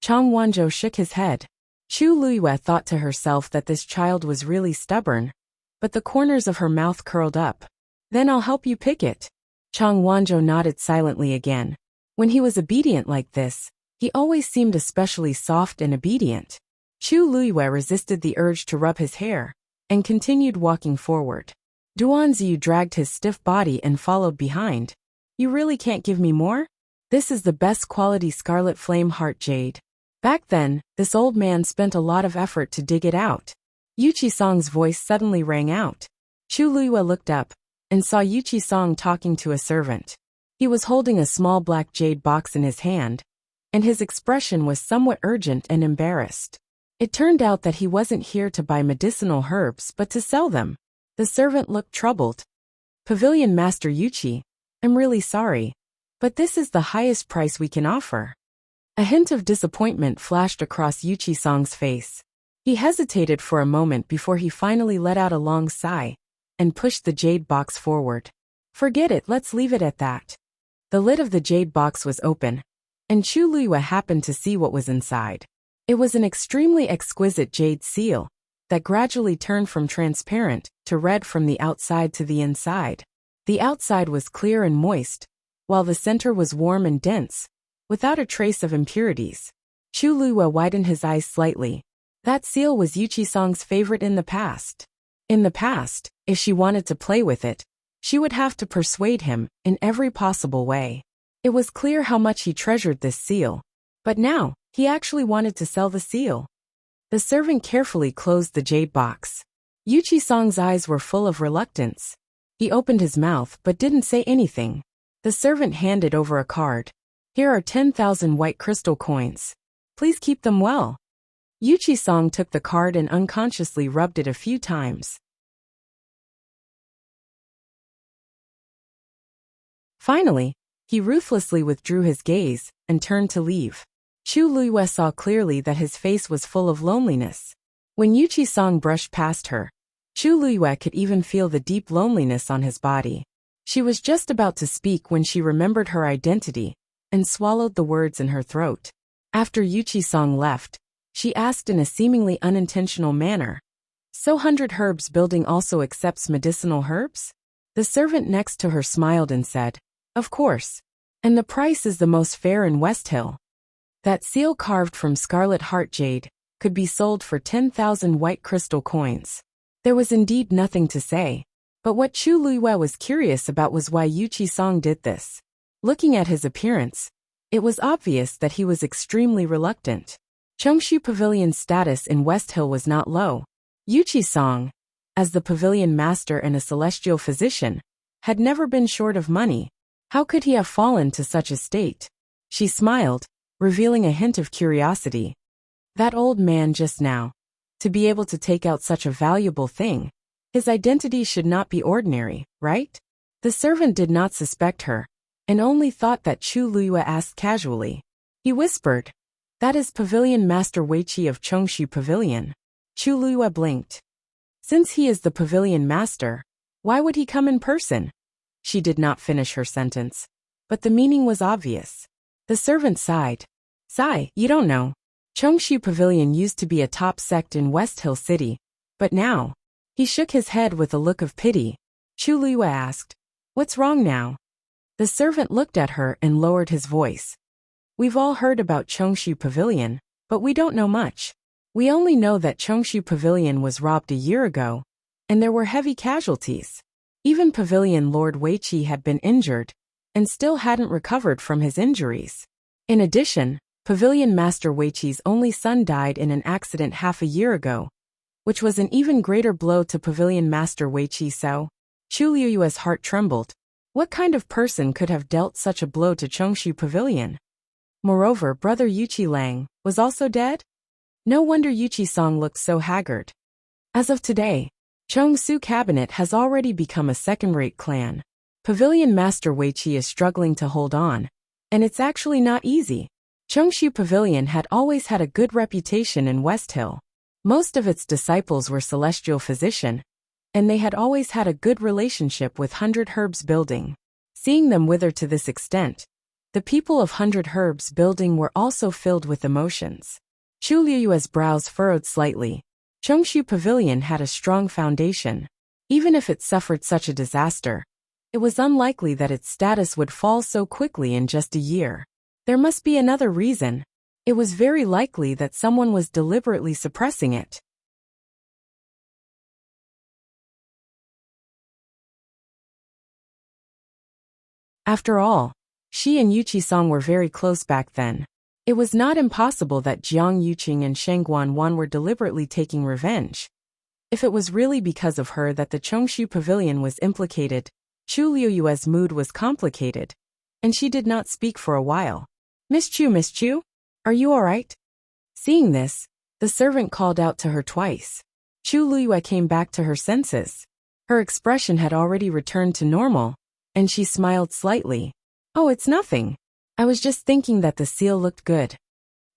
Chang Wanzhou shook his head. Chu Luyue thought to herself that this child was really stubborn, but the corners of her mouth curled up. Then I'll help you pick it. Chang Wanzhou nodded silently again. When he was obedient like this, he always seemed especially soft and obedient. Chu Luyue resisted the urge to rub his hair, and continued walking forward. Duanziyu dragged his stiff body and followed behind. You really can't give me more? This is the best quality scarlet flame heart jade. Back then, this old man spent a lot of effort to dig it out. Yuqi Song's voice suddenly rang out. Chu Luyue looked up, and saw Yuqi Song talking to a servant. He was holding a small black jade box in his hand, and his expression was somewhat urgent and embarrassed. It turned out that he wasn't here to buy medicinal herbs but to sell them. The servant looked troubled. Pavilion Master Yuqi, I'm really sorry, but this is the highest price we can offer. A hint of disappointment flashed across Yuqi Song's face. He hesitated for a moment before he finally let out a long sigh and pushed the jade box forward. Forget it, let's leave it at that. The lid of the jade box was open, and Chu Luyue happened to see what was inside. It was an extremely exquisite jade seal that gradually turned from transparent to red from the outside to the inside. The outside was clear and moist, while the center was warm and dense, without a trace of impurities. Chu Luyue widened his eyes slightly. That seal was Yuqi Song's favorite in the past. In the past, if she wanted to play with it, she would have to persuade him in every possible way. It was clear how much he treasured this seal. But now, he actually wanted to sell the seal. The servant carefully closed the jade box. Yuqi Song's eyes were full of reluctance. He opened his mouth but didn't say anything. The servant handed over a card. Here are 10,000 white crystal coins. Please keep them well. Yuqi Song took the card and unconsciously rubbed it a few times. Finally, he ruthlessly withdrew his gaze and turned to leave. Chu Luyue saw clearly that his face was full of loneliness. When Yuqi Song brushed past her, Chu Luyue could even feel the deep loneliness on his body. She was just about to speak when she remembered her identity and swallowed the words in her throat. After Yuqi Song left, she asked in a seemingly unintentional manner, So 100 Herbs Building also accepts medicinal herbs? The servant next to her smiled and said, Of course. And the price is the most fair in West Hill. That seal carved from scarlet heart jade could be sold for 10,000 white crystal coins. There was indeed nothing to say, but what Chu Luyue was curious about was why Yuqi Song did this. Looking at his appearance, it was obvious that he was extremely reluctant. Chongshu Pavilion's status in West Hill was not low. Yuqi Song, as the pavilion master and a celestial physician, had never been short of money. How could he have fallen to such a state? She smiled, revealing a hint of curiosity. That old man just now. To be able to take out such a valuable thing, his identity should not be ordinary, right? The servant did not suspect her, and only thought that Chu Luyue asked casually. He whispered, "That is Pavilion Master Weiqi of Chongshu Pavilion." Chu Luyue blinked. Since he is the pavilion master, why would he come in person? She did not finish her sentence, but the meaning was obvious. The servant sighed. Sigh, you don't know. Chongshu Pavilion used to be a top sect in West Hill City, but now. He shook his head with a look of pity. Chu Luyue asked, "What's wrong now?" The servant looked at her and lowered his voice. "We've all heard about Chongshu Pavilion, but we don't know much. We only know that Chongshu Pavilion was robbed a year ago, and there were heavy casualties. Even Pavilion Lord Weiqi had been injured, and still hadn't recovered from his injuries. In addition, Pavilion Master Weiqi's only son died in an accident half a year ago, which was an even greater blow to Pavilion Master Weiqi. So, Chu Luyue's heart trembled. What kind of person could have dealt such a blow to Chongshu Pavilion? Moreover, brother Yuqi Lang was also dead? No wonder Yuqi Song looked so haggard. As of today, Chongsu Cabinet has already become a second-rate clan. Pavilion Master Weiqi is struggling to hold on, and it's actually not easy. Chongshu Pavilion had always had a good reputation in West Hill. Most of its disciples were celestial physician, and they had always had a good relationship with 100 Herbs Building. Seeing them wither to this extent, the people of 100 Herbs Building were also filled with emotions. Chu Luyue's brows furrowed slightly. Chongshu Pavilion had a strong foundation. Even if it suffered such a disaster, it was unlikely that its status would fall so quickly in just a year. There must be another reason. It was very likely that someone was deliberately suppressing it. After all, she and Yuqi Song were very close back then. It was not impossible that Jiang Yuqing and Sheng Guanwan were deliberately taking revenge. If it was really because of her that the Chongshu Pavilion was implicated, Chu Luyue's mood was complicated, and she did not speak for a while. Miss Chu, are you all right?" Seeing this, the servant called out to her twice. Chu Luyue came back to her senses. Her expression had already returned to normal, and she smiled slightly. "Oh, it's nothing. I was just thinking that the seal looked good."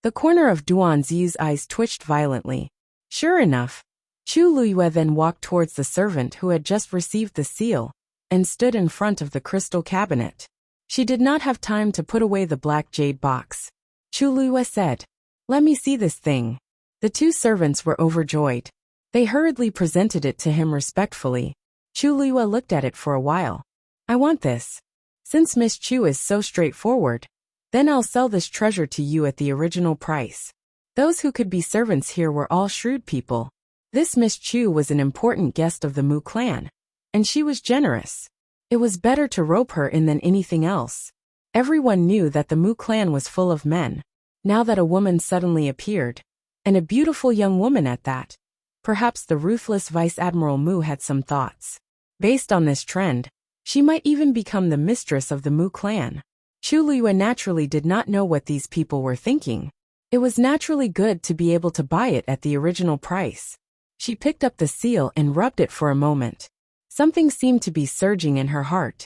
The corner of Duan Ziyu's eyes twitched violently. Sure enough, Chu Luyue then walked towards the servant who had just received the seal, and stood in front of the crystal cabinet. She did not have time to put away the black jade box. Chu Luyue said, "Let me see this thing." The two servants were overjoyed. They hurriedly presented it to him respectfully. Chu Luyue looked at it for a while. "I want this. Since Miss Chu is so straightforward, then I'll sell this treasure to you at the original price." Those who could be servants here were all shrewd people. This Miss Chu was an important guest of the Mu clan, and she was generous. It was better to rope her in than anything else. Everyone knew that the Mu clan was full of men. Now that a woman suddenly appeared, and a beautiful young woman at that, perhaps the ruthless Vice Admiral Mu had some thoughts. Based on this trend, she might even become the mistress of the Mu clan. Chu Luyue naturally did not know what these people were thinking. It was naturally good to be able to buy it at the original price. She picked up the seal and rubbed it for a moment. Something seemed to be surging in her heart.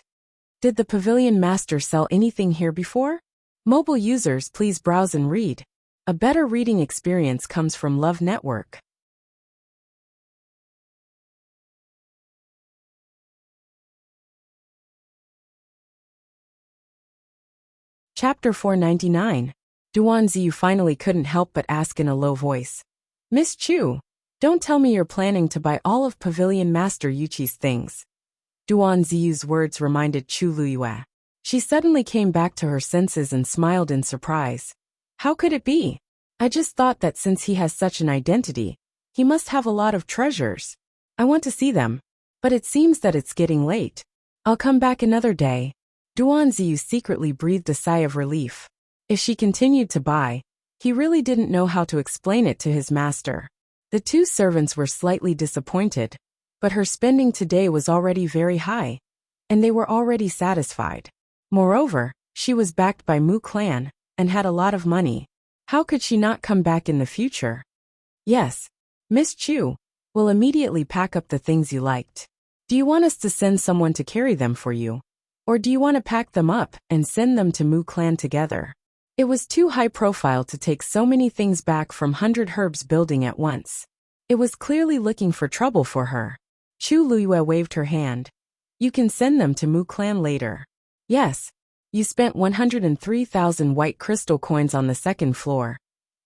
Did the Pavilion Master sell anything here before? Mobile users, please browse and read. A better reading experience comes from Love Network. Chapter 499. Duan Ziyu finally couldn't help but ask in a low voice. "Miss Chu, don't tell me you're planning to buy all of Pavilion Master Yuqi's things." Duan Ziyu's words reminded Chu Luyue. She suddenly came back to her senses and smiled in surprise. "How could it be? I just thought that since he has such an identity, he must have a lot of treasures. I want to see them, but it seems that it's getting late. I'll come back another day." Duan Ziyu secretly breathed a sigh of relief. If she continued to buy, he really didn't know how to explain it to his master. The two servants were slightly disappointed, but her spending today was already very high, and they were already satisfied. Moreover, she was backed by Mu clan, and had a lot of money. How could she not come back in the future? "Yes, Miss Chu, will immediately pack up the things you liked." Do you want us to send someone to carry them for you? Or do you want to pack them up and send them to Mu Clan together? It was too high profile to take so many things back from 100 Herbs building at once. It was clearly looking for trouble for her. Chu Luyue waved her hand. You can send them to Mu Clan later. Yes. You spent 103,000 white crystal coins on the second floor,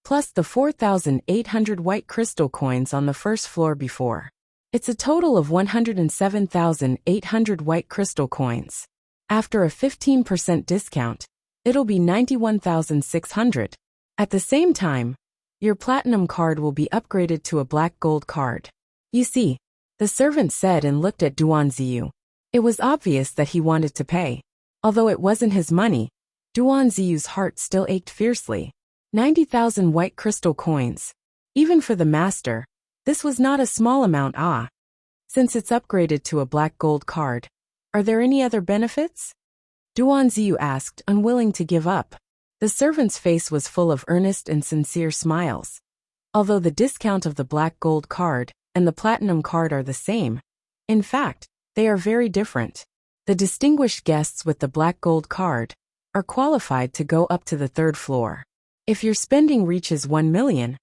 plus the 4,800 white crystal coins on the first floor before. It's a total of 107,800 white crystal coins. After a 15% discount, it'll be 91,600. At the same time, your platinum card will be upgraded to a black gold card. You see, the servant said and looked at Duan Ziyu. It was obvious that he wanted to pay. Although it wasn't his money, Duan Ziyu's heart still ached fiercely. 90,000 white crystal coins. Even for the master, this was not a small amount. Since it's upgraded to a black gold card, are there any other benefits? Duan Ziyu asked, unwilling to give up. The servant's face was full of earnest and sincere smiles. Although the discount of the black gold card and the platinum card are the same, in fact, they are very different. The distinguished guests with the black gold card are qualified to go up to the third floor. If your spending reaches 1 million,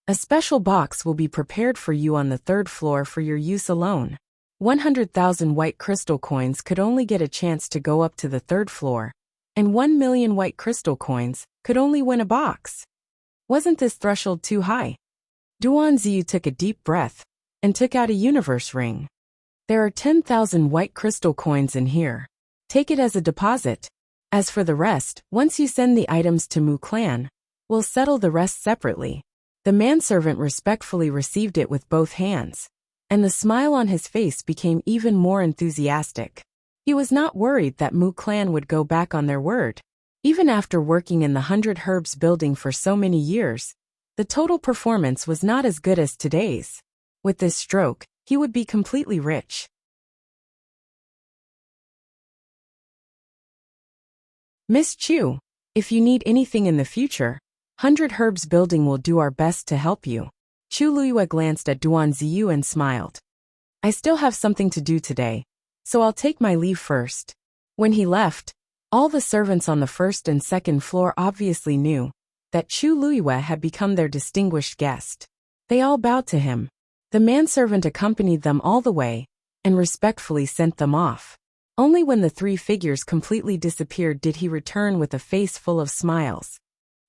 a special box will be prepared for you on the third floor for your use alone. 100,000 white crystal coins could only get a chance to go up to the third floor, and 1 million white crystal coins could only win a box. Wasn't this threshold too high? Duan Ziyu took a deep breath and took out a universe ring. There are 10,000 white crystal coins in here. Take it as a deposit. As for the rest, once you send the items to Mu Clan, we'll settle the rest separately. The manservant respectfully received it with both hands, and the smile on his face became even more enthusiastic. He was not worried that Mu Clan would go back on their word. Even after working in the 100 Herbs building for so many years, the total performance was not as good as today's. With this stroke, he would be completely rich. Miss Chu, if you need anything in the future, 100 Herbs building will do our best to help you. Chu Luyue glanced at Duan Ziyu and smiled. I still have something to do today, so I'll take my leave first. When he left, all the servants on the first and second floor obviously knew that Chu Luyue had become their distinguished guest. They all bowed to him. The manservant accompanied them all the way and respectfully sent them off. Only when the three figures completely disappeared did he return with a face full of smiles.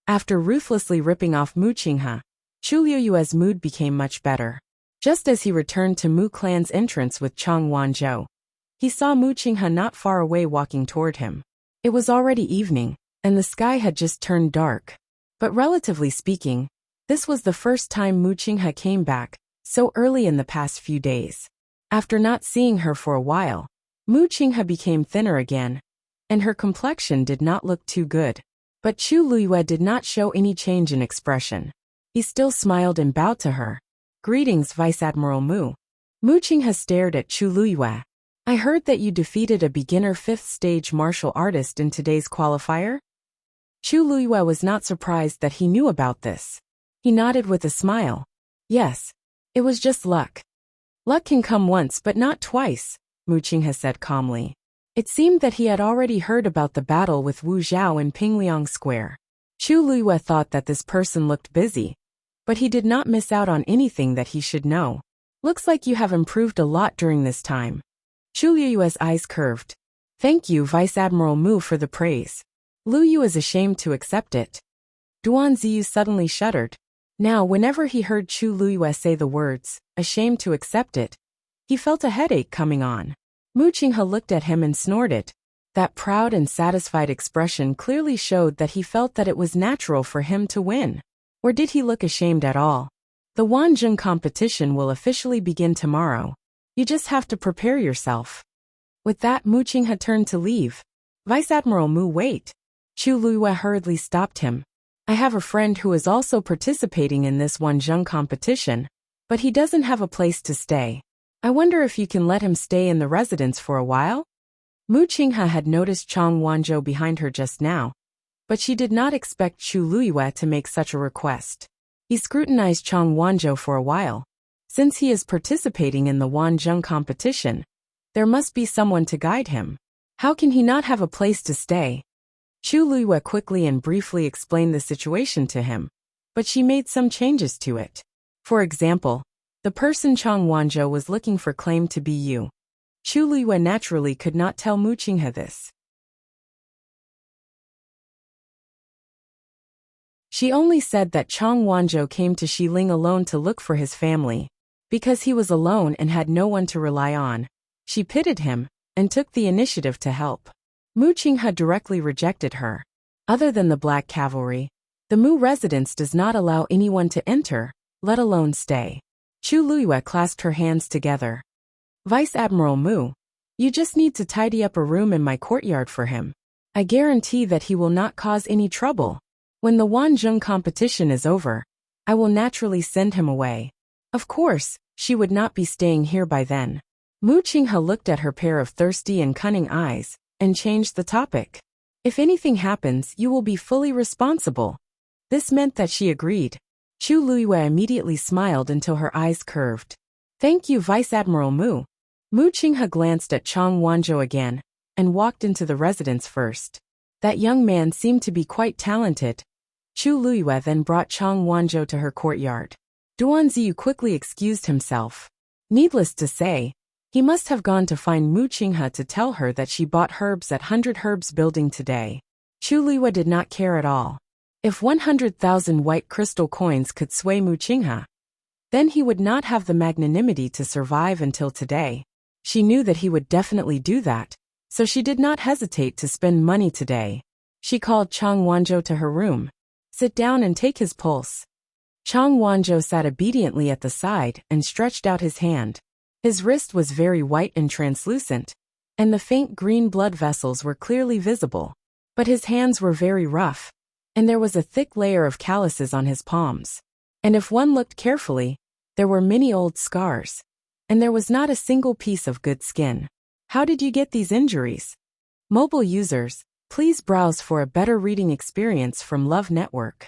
After ruthlessly ripping off Mu Qinghe, Chu Luyue's mood became much better. Just as he returned to Mu Clan's entrance with Chang Wanzhou, he saw Mu Qinghe not far away walking toward him. It was already evening, and the sky had just turned dark. But relatively speaking, this was the first time Mu Qinghe came back so early in the past few days. After not seeing her for a while, Mu Qinghe became thinner again, and her complexion did not look too good. But Chu Luyue did not show any change in expression. He still smiled and bowed to her. Greetings, Vice Admiral Mu. Mu Qinghe stared at Chu Luyue. I heard that you defeated a beginner 5th stage martial artist in today's qualifier? Chu Luyue was not surprised that he knew about this. He nodded with a smile. Yes. It was just luck. Luck can come once but not twice, Mu Qinghe said calmly. It seemed that he had already heard about the battle with Wu Zhao in Pingliang Square. Chu Luyue thought that this person looked busy, but he did not miss out on anything that he should know. Looks like you have improved a lot during this time. Chu Luyue's eyes curved. Thank you, Vice Admiral Mu, for the praise. Lu Yu is ashamed to accept it. Duan Ziyu suddenly shuddered. Now, whenever he heard Chu Luyue say the words, ashamed to accept it, he felt a headache coming on. Mu Qinghe looked at him and snorted. That proud and satisfied expression clearly showed that he felt that it was natural for him to win. Or did he look ashamed at all? The Wanzheng competition will officially begin tomorrow. You just have to prepare yourself. With that, Mu Qinghe turned to leave. Vice Admiral Mu, wait. Chu Luyue hurriedly stopped him. I have a friend who is also participating in this Wanzheng competition, but he doesn't have a place to stay. I wonder if you can let him stay in the residence for a while? Mu Qinghe had noticed Chang Wanzhou behind her just now, but she did not expect Chu Luyue to make such a request. He scrutinized Chang Wanzhou for a while. Since he is participating in the Wanzheng competition, There must be someone to guide him. How can he not have a place to stay? Chu Luiyue quickly and briefly explained the situation to him, but she made some changes to it. For example, the person Chang Wanzhou was looking for claimed to be you. Chu Luiyue naturally could not tell Mu Qinghe this. She only said that Chang Wanzhou came to Xiling alone to look for his family. Because he was alone and had no one to rely on, she pitied him and took the initiative to help. Mu Qinghe directly rejected her. Other than the Black Cavalry, the Mu residence does not allow anyone to enter, let alone stay. Chu Luiyue clasped her hands together. Vice Admiral Mu, you just need to tidy up a room in my courtyard for him. I guarantee that he will not cause any trouble. When the Wanzhong competition is over, I will naturally send him away. Of course, she would not be staying here by then. Mu Qinghe looked at her pair of thirsty and cunning eyes, and changed the topic. If anything happens, you will be fully responsible. This meant that she agreed. Chu Luiyue immediately smiled until her eyes curved. Thank you, Vice Admiral Mu. Mu Qinghe glanced at Chang Wanzhou again, and walked into the residence first. That young man seemed to be quite talented. Chu Luiyue then brought Chang Wanzhou to her courtyard. Duan Ziyu quickly excused himself. Needless to say, he must have gone to find Mu Qinghe to tell her that she bought herbs at 100 Herbs building today. Chu Luiyue did not care at all. If 100,000 white crystal coins could sway Mu Qinghe, then he would not have the magnanimity to survive until today. She knew that he would definitely do that, so she did not hesitate to spend money today. She called Chang Wanzhou to her room. Sit down and take his pulse. Chang Wanzhou sat obediently at the side and stretched out his hand. His wrist was very white and translucent, and the faint green blood vessels were clearly visible. But his hands were very rough, and there was a thick layer of calluses on his palms. And if one looked carefully, there were many old scars, and there was not a single piece of good skin. How did you get these injuries? Mobile users, please browse for a better reading experience from Love Network.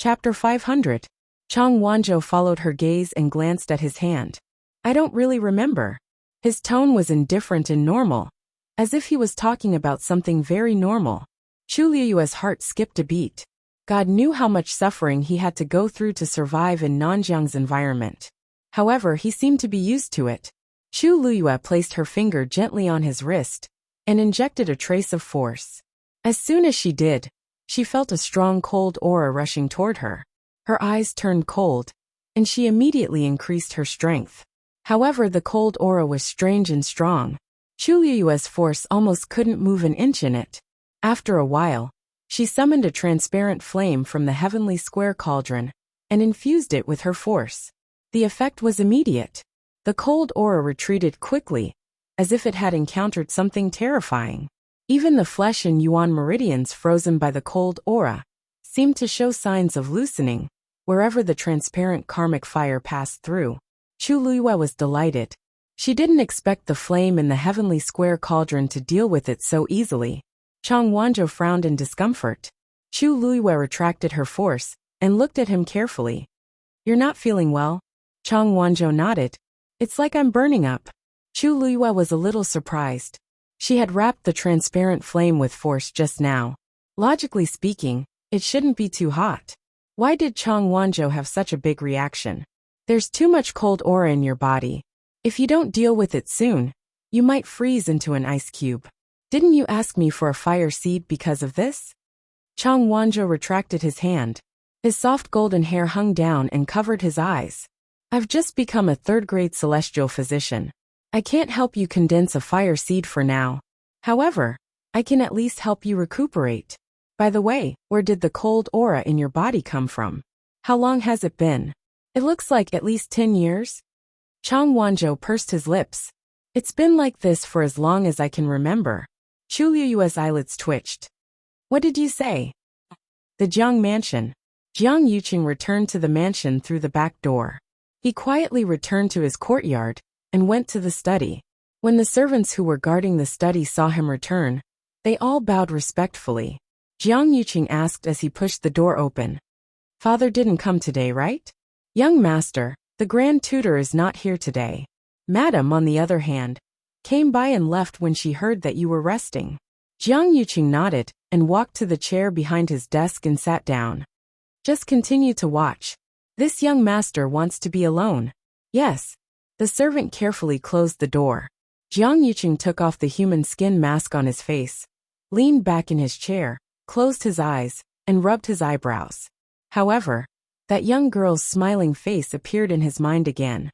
Chapter 500. Chang Wanzhou followed her gaze and glanced at his hand. I don't really remember. His tone was indifferent and normal, as if he was talking about something very normal. Chu Luiyue's heart skipped a beat. God knew how much suffering he had to go through to survive in Nanjiang's environment. However, he seemed to be used to it. Chu Luiyue placed her finger gently on his wrist and injected a trace of force. As soon as she did, she felt a strong cold aura rushing toward her. Her eyes turned cold, and she immediately increased her strength. However, the cold aura was strange and strong. Chu Luiyue's force almost couldn't move an inch in it. After a while, she summoned a transparent flame from the heavenly square cauldron and infused it with her force. The effect was immediate. The cold aura retreated quickly, as if it had encountered something terrifying. Even the flesh and yuan meridians frozen by the cold aura seemed to show signs of loosening wherever the transparent karmic fire passed through. Chu Luiyue was delighted. She didn't expect the flame in the heavenly square cauldron to deal with it so easily. Chang Wanzhou frowned in discomfort. Chu Luiyue retracted her force and looked at him carefully. You're not feeling well? Chang Wanzhou nodded. It's like I'm burning up. Chu Luiyue was a little surprised. She had wrapped the transparent flame with force just now. Logically speaking, it shouldn't be too hot. Why did Chang Wanzhou have such a big reaction? There's too much cold aura in your body. If you don't deal with it soon, you might freeze into an ice cube. Didn't you ask me for a fire seed because of this? Chang Wanzhou retracted his hand. His soft golden hair hung down and covered his eyes. I've just become a third-grade celestial physician. I can't help you condense a fire seed for now. However, I can at least help you recuperate. By the way, where did the cold aura in your body come from? How long has it been? It looks like at least 10 years. Chang Wanzhou pursed his lips. It's been like this for as long as I can remember. Chu Luiyue's eyelids twitched. What did you say? The Jiang mansion. Jiang Yuqing returned to the mansion through the back door. He quietly returned to his courtyard and went to the study. When the servants who were guarding the study saw him return, they all bowed respectfully. Jiang Yuqing asked as he pushed the door open. Father didn't come today, right? Young master, the grand tutor is not here today. Madam, on the other hand, came by and left when she heard that you were resting. Jiang Yuqing nodded and walked to the chair behind his desk and sat down. Just continue to watch. This young master wants to be alone. Yes. The servant carefully closed the door. Jiang Yuqing took off the human skin mask on his face, leaned back in his chair, closed his eyes, and rubbed his eyebrows. However, that young girl's smiling face appeared in his mind again.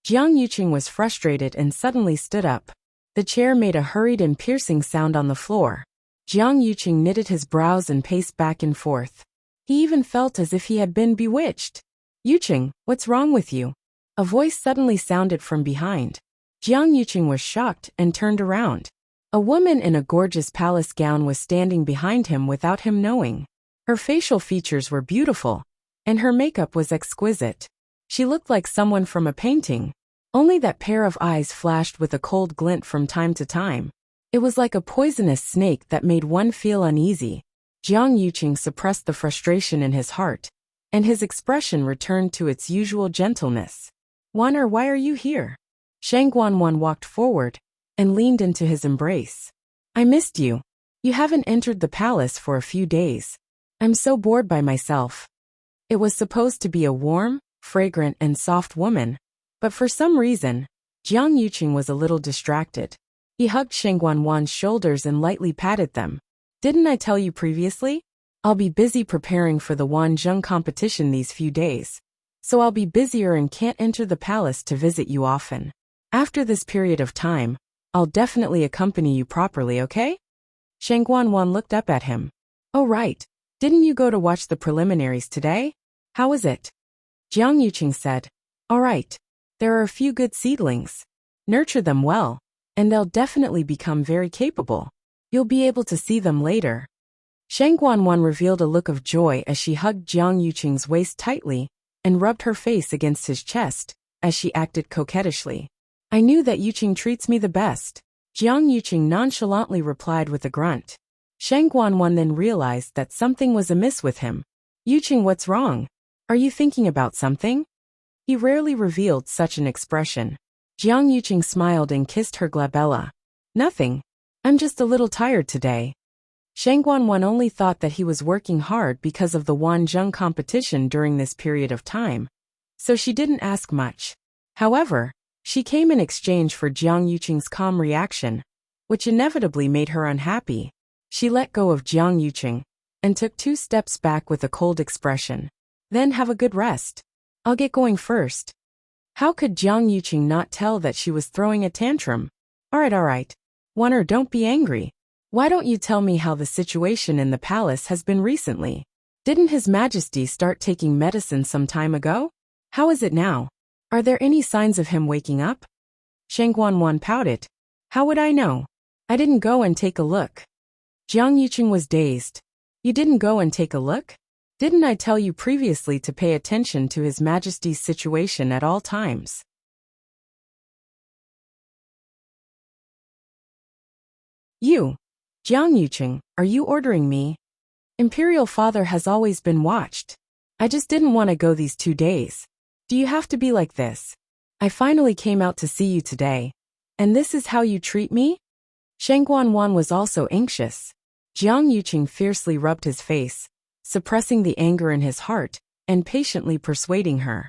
Jiang Yuqing was frustrated and suddenly stood up. The chair made a hurried and piercing sound on the floor. Jiang Yuqing knitted his brows and paced back and forth. He even felt as if he had been bewitched. Yuqing, what's wrong with you? A voice suddenly sounded from behind. Jiang Yuqing was shocked and turned around. A woman in a gorgeous palace gown was standing behind him without him knowing. Her facial features were beautiful, and her makeup was exquisite. She looked like someone from a painting. Only that pair of eyes flashed with a cold glint from time to time. It was like a poisonous snake that made one feel uneasy. Jiang Yuqing suppressed the frustration in his heart, and his expression returned to its usual gentleness. Wan, why are you here? Shang Guanwan walked forward and leaned into his embrace. I missed you. You haven't entered the palace for a few days. I'm so bored by myself. It was supposed to be a warm, fragrant, and soft woman, but for some reason, Jiang Yuqing was a little distracted. He hugged Shang Guanwan's shoulders and lightly patted them. Didn't I tell you previously? I'll be busy preparing for the Wanzheng competition these few days, so I'll be busier and can't enter the palace to visit you often. After this period of time, I'll definitely accompany you properly, okay? Shang Guanwan looked up at him. Oh right, didn't you go to watch the preliminaries today? How was it? Jiang Yuqing said, all right, there are a few good seedlings. Nurture them well, and they'll definitely become very capable. You'll be able to see them later. Shang Guanwan revealed a look of joy as she hugged Jiang Yuqing's waist tightly and rubbed her face against his chest as she acted coquettishly. I knew that Yuqing treats me the best. Jiang Yuqing nonchalantly replied with a grunt. Shang Guanwan then realized that something was amiss with him. Yuqing, what's wrong? Are you thinking about something? He rarely revealed such an expression. Jiang Yuqing smiled and kissed her glabella. Nothing. I'm just a little tired today. Shang Guanwan only thought that he was working hard because of the Wanzheng competition during this period of time, so she didn't ask much. However, she came in exchange for Jiang Yuqing's calm reaction, which inevitably made her unhappy. She let go of Jiang Yuqing and took 2 steps back with a cold expression. Then have a good rest. I'll get going first. How could Jiang Yuqing not tell that she was throwing a tantrum? All right. Wanner, don't be angry. Why don't you tell me how the situation in the palace has been recently? Didn't His Majesty start taking medicine some time ago? How is it now? Are there any signs of him waking up? Shang Guanwan pouted. How would I know? I didn't go and take a look. Jiang Yuqing was dazed. You didn't go and take a look? Didn't I tell you previously to pay attention to His Majesty's situation at all times? You, Jiang Yuqing, are you ordering me? Imperial Father has always been watched. I just didn't want to go these 2 days. Do you have to be like this? I finally came out to see you today, and this is how you treat me? Shang Guanwan was also anxious. Jiang Yuqing fiercely rubbed his face, suppressing the anger in his heart, and patiently persuading her.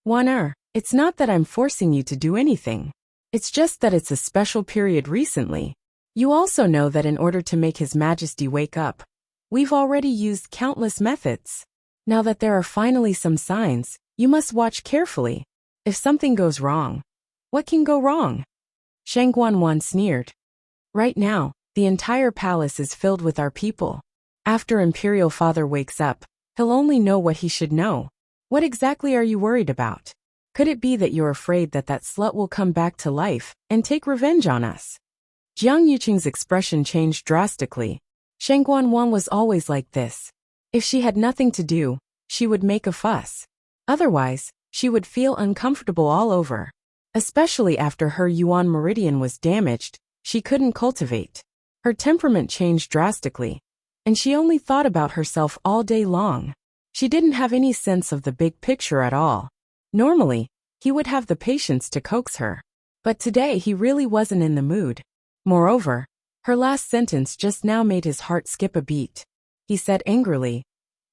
Wan, it's not that I'm forcing you to do anything. It's just that it's a special period recently. You also know that in order to make His Majesty wake up, we've already used countless methods. Now that there are finally some signs, you must watch carefully. If something goes wrong, what can go wrong? Shang Guanwan sneered. Right now, the entire palace is filled with our people. After Imperial Father wakes up, he'll only know what he should know. What exactly are you worried about? Could it be that you're afraid that that slut will come back to life and take revenge on us? Jiang Yuqing's expression changed drastically. Shang Guanwan was always like this. If she had nothing to do, she would make a fuss. Otherwise, she would feel uncomfortable all over. Especially after her yuan meridian was damaged, she couldn't cultivate. Her temperament changed drastically, and she only thought about herself all day long. She didn't have any sense of the big picture at all. Normally, he would have the patience to coax her. But today he really wasn't in the mood. Moreover, her last sentence just now made his heart skip a beat. He said angrily,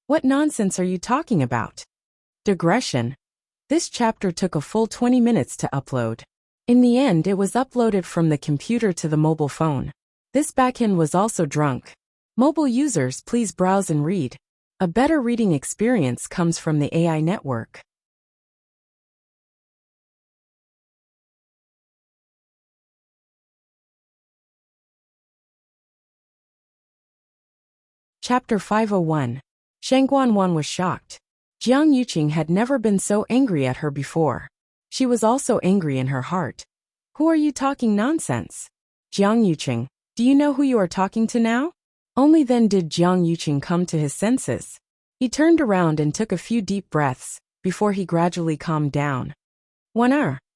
"What nonsense are you talking about?" Digression. This chapter took a full 20 minutes to upload. In the end, it was uploaded from the computer to the mobile phone. This backend was also drunk. Mobile users, please browse and read. A better reading experience comes from the AI network. Chapter 501. Shang Guanwan was shocked. Jiang Yuqing had never been so angry at her before. She was also angry in her heart. "Who are you talking nonsense?" "Jiang Yuqing, do you know who you are talking to now?" Only then did Jiang Yuqing come to his senses. He turned around and took a few deep breaths, before he gradually calmed down. "Wan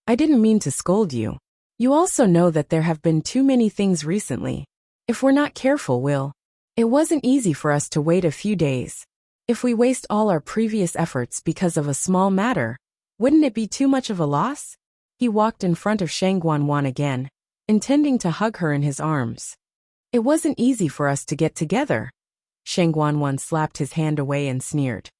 I didn't mean to scold you. You also know that there have been too many things recently. If we're not careful, It wasn't easy for us to wait a few days. If we waste all our previous efforts because of a small matter, wouldn't it be too much of a loss?" He walked in front of Shang Guanwan again, intending to hug her in his arms. "It wasn't easy for us to get together." Shang Guanwan slapped his hand away and sneered.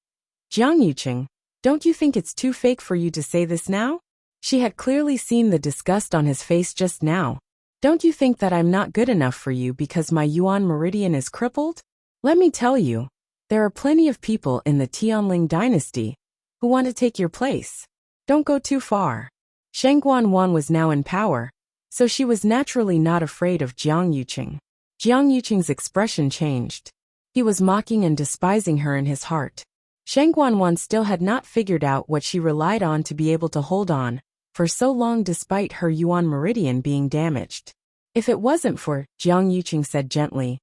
"Jiang Yuqing, don't you think it's too fake for you to say this now?" She had clearly seen the disgust on his face just now. "Don't you think that I'm not good enough for you because my yuan meridian is crippled? Let me tell you, there are plenty of people in the Tianling dynasty who want to take your place. Don't go too far." Shang Guanwan was now in power, so she was naturally not afraid of Jiang Yuqing. Jiang Yuqing's expression changed. He was mocking and despising her in his heart. Shang Guanwan still had not figured out what she relied on to be able to hold on for so long despite her yuan meridian being damaged. "If it wasn't for," Jiang Yuqing said gently,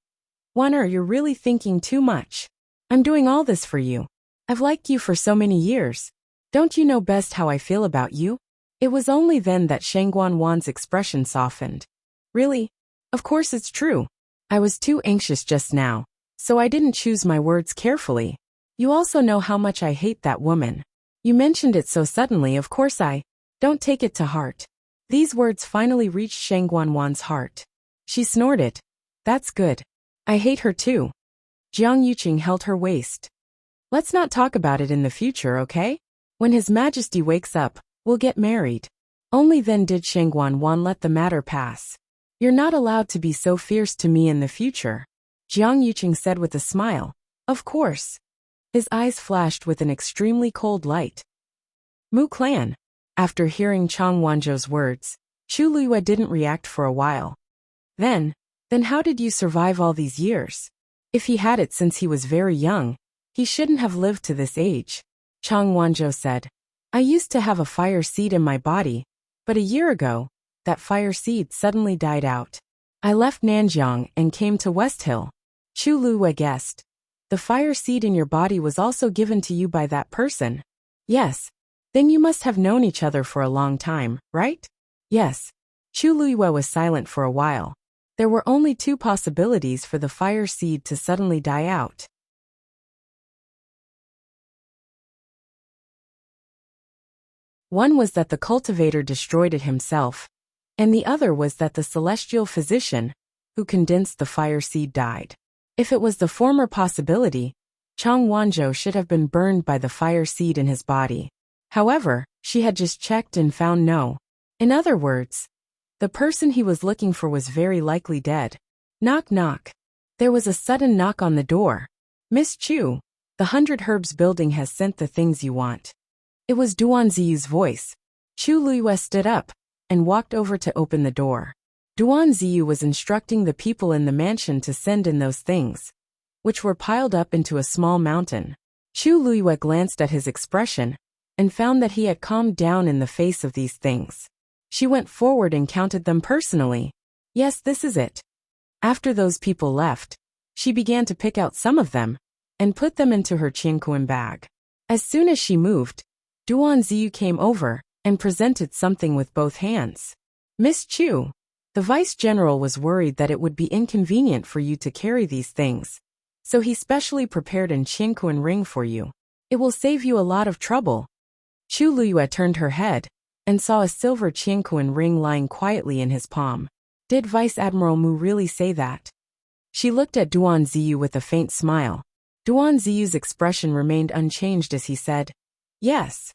"Wan you're really thinking too much. I'm doing all this for you. I've liked you for so many years. Don't you know best how I feel about you?" It was only then that Shang Guanwan's expression softened. "Really? Of course it's true. I was too anxious just now, so I didn't choose my words carefully. You also know how much I hate that woman. You mentioned it so suddenly, of course I don't take it to heart." These words finally reached Shang Guanwan's heart. She snorted. "That's good. I hate her too." Jiang Yuqing held her waist. "Let's not talk about it in the future, okay? When His Majesty wakes up, we'll get married." Only then did Shang Guanwan let the matter pass. "You're not allowed to be so fierce to me in the future," Jiang Yuqing said with a smile. "Of course." His eyes flashed with an extremely cold light. Mu Clan. After hearing Chang Wanzhou's words, Chu Luiyue didn't react for a while. Then how did you survive all these years? If he had it since he was very young, he shouldn't have lived to this age. Chang Wanzhou said, "I used to have a fire seed in my body, but a year ago, that fire seed suddenly died out. I left Nanjiang and came to West Hill." Chu Luiyue guessed. "The fire seed in your body was also given to you by that person?" "Yes. Then you must have known each other for a long time, right?" "Yes." Chu Luiyue was silent for a while. There were only two possibilities for the fire seed to suddenly die out. One was that the cultivator destroyed it himself, and the other was that the celestial physician, who condensed the fire seed, died. If it was the former possibility, Chang Wanzhou should have been burned by the fire seed in his body. However, she had just checked and found no. In other words, the person he was looking for was very likely dead. Knock knock. There was a sudden knock on the door. "Miss Chu, the 100 Herbs building has sent the things you want." It was Duan Ziyu's voice. Chu Luiyue stood up and walked over to open the door. Duan Ziyu was instructing the people in the mansion to send in those things, which were piled up into a small mountain. Chu Luiyue glanced at his expression and found that he had calmed down in the face of these things. She went forward and counted them personally. "Yes, this is it." After those people left, she began to pick out some of them and put them into her qianquan bag. As soon as she moved, Duan Ziyu came over and presented something with both hands. Miss Chu, the vice general was worried that it would be inconvenient for you to carry these things, so he specially prepared an Qingquan ring for you. It will save you a lot of trouble. Chu Luyue turned her head and saw a silver Qingquan ring lying quietly in his palm. Did Vice Admiral Mu really say that? She looked at Duan Ziyu with a faint smile. Duan Ziyu's expression remained unchanged as he said, yes.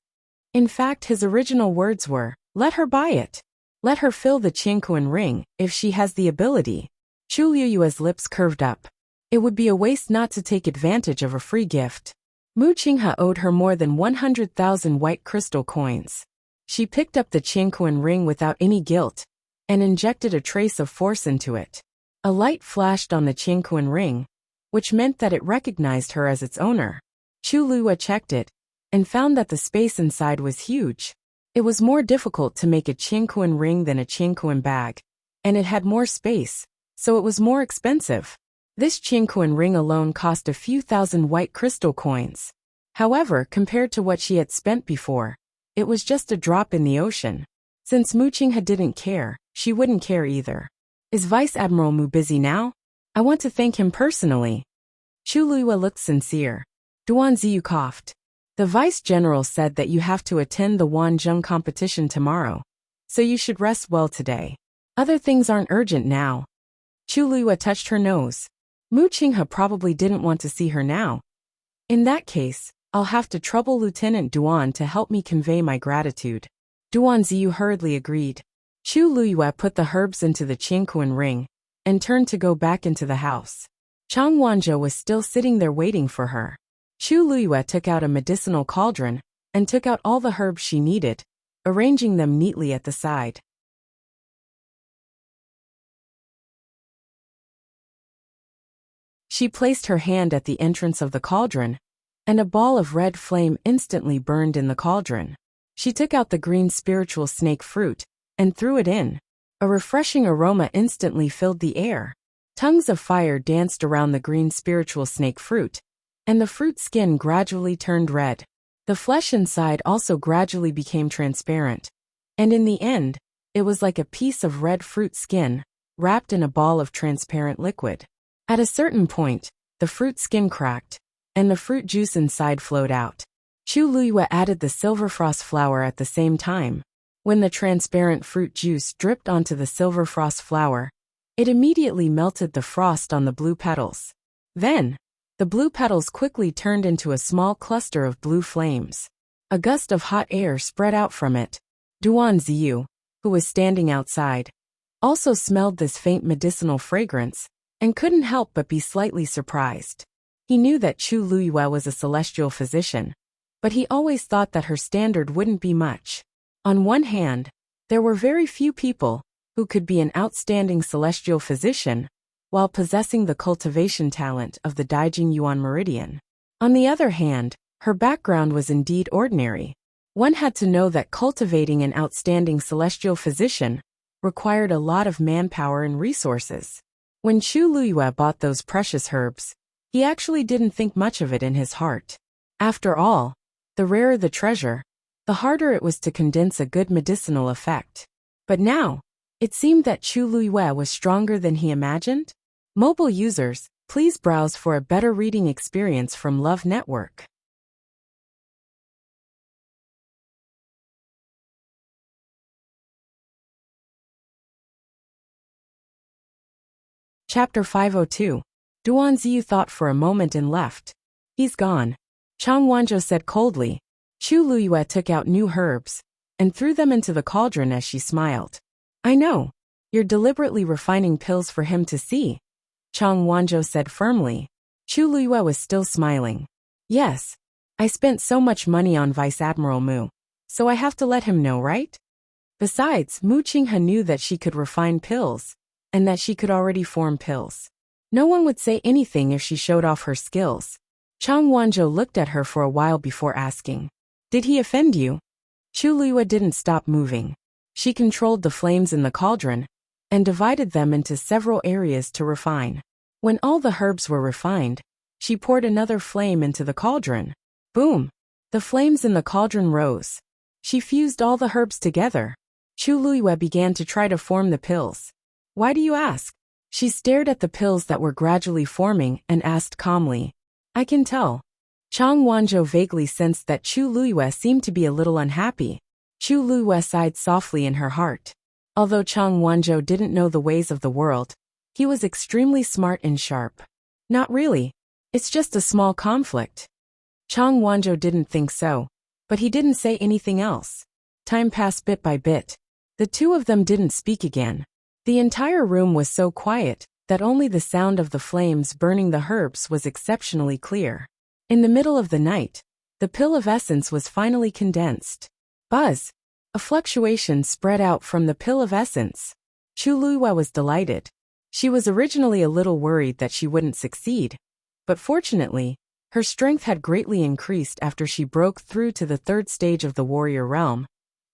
In fact, his original words were, let her buy it. Let her fill the Qingquan ring, if she has the ability. Chu Luyue's lips curved up. It would be a waste not to take advantage of a free gift. Mu Qinghe owed her more than 100,000 white crystal coins. She picked up the Qingquan ring without any guilt and injected a trace of force into it. A light flashed on the Qingquan ring, which meant that it recognized her as its owner. Chu Luyue checked it and found that the space inside was huge. It was more difficult to make a Qingquan ring than a Qingquan bag, and it had more space, so it was more expensive. This Qingquan ring alone cost a few thousand white crystal coins. However, compared to what she had spent before, it was just a drop in the ocean. Since Mu Qinghe didn't care, she wouldn't care either. Is Vice Admiral Mu busy now? I want to thank him personally. Chu Luyue looked sincere. Duan Ziyu coughed. The vice general said that you have to attend the Wanzhong competition tomorrow, so you should rest well today. Other things aren't urgent now. Chu Luyue touched her nose. Mu Qinghe probably didn't want to see her now. In that case, I'll have to trouble Lieutenant Duan to help me convey my gratitude. Duan Ziyu hurriedly agreed. Chu Luyue put the herbs into the Qingquan ring and turned to go back into the house. Chang Wanzhou was still sitting there waiting for her. Chu Luyue took out a medicinal cauldron and took out all the herbs she needed, arranging them neatly at the side. She placed her hand at the entrance of the cauldron, and a ball of red flame instantly burned in the cauldron. She took out the green spiritual snake fruit and threw it in. A refreshing aroma instantly filled the air. Tongues of fire danced around the green spiritual snake fruit, and the fruit skin gradually turned red. The flesh inside also gradually became transparent, and in the end, it was like a piece of red fruit skin, wrapped in a ball of transparent liquid. At a certain point, the fruit skin cracked, and the fruit juice inside flowed out. Chu Luyue added the silver frost flower at the same time. When the transparent fruit juice dripped onto the silver frost flower, it immediately melted the frost on the blue petals. Then, the blue petals quickly turned into a small cluster of blue flames. A gust of hot air spread out from it. Duan Ziyu, who was standing outside, also smelled this faint medicinal fragrance and couldn't help but be slightly surprised. He knew that Chu Luyue was a celestial physician, but he always thought that her standard wouldn't be much. On one hand, there were very few people who could be an outstanding celestial physician while possessing the cultivation talent of the Daijing Yuan Meridian. On the other hand, her background was indeed ordinary. One had to know that cultivating an outstanding celestial physician required a lot of manpower and resources. When Chu Luyue bought those precious herbs, he actually didn't think much of it in his heart. After all, the rarer the treasure, the harder it was to condense a good medicinal effect. But now, it seemed that Chu Luyue was stronger than he imagined. Mobile users, please browse for a better reading experience from Love Network. Chapter 502. Duan Ziyu thought for a moment and left. He's gone. Chang Wanzhou said coldly. Chu Luyue took out new herbs and threw them into the cauldron as she smiled. I know. You're deliberately refining pills for him to see, Chang Wanzhou said firmly. Chu Luyue was still smiling. Yes. I spent so much money on Vice Admiral Mu, so I have to let him know, right? Besides, Mu Qinghe knew that she could refine pills, and that she could already form pills. No one would say anything if she showed off her skills. Chang Wanzhou looked at her for a while before asking, did he offend you? Chu Luyue didn't stop moving. She controlled the flames in the cauldron and divided them into several areas to refine. When all the herbs were refined, she poured another flame into the cauldron. Boom! The flames in the cauldron rose. She fused all the herbs together. Chu Luiyue began to try to form the pills. Why do you ask? She stared at the pills that were gradually forming and asked calmly. I can tell. Chang Wanzhou vaguely sensed that Chu Luiyue seemed to be a little unhappy. Chu Luiyue sighed softly in her heart. Although Chang Wanzhou didn't know the ways of the world, he was extremely smart and sharp. Not really. It's just a small conflict. Chang Wanzhou didn't think so, but he didn't say anything else. Time passed bit by bit. The two of them didn't speak again. The entire room was so quiet that only the sound of the flames burning the herbs was exceptionally clear. In the middle of the night, the pill of essence was finally condensed. Buzz! A fluctuation spread out from the pill of essence. Chu Luiyue was delighted. She was originally a little worried that she wouldn't succeed, but fortunately, her strength had greatly increased after she broke through to the third stage of the warrior realm,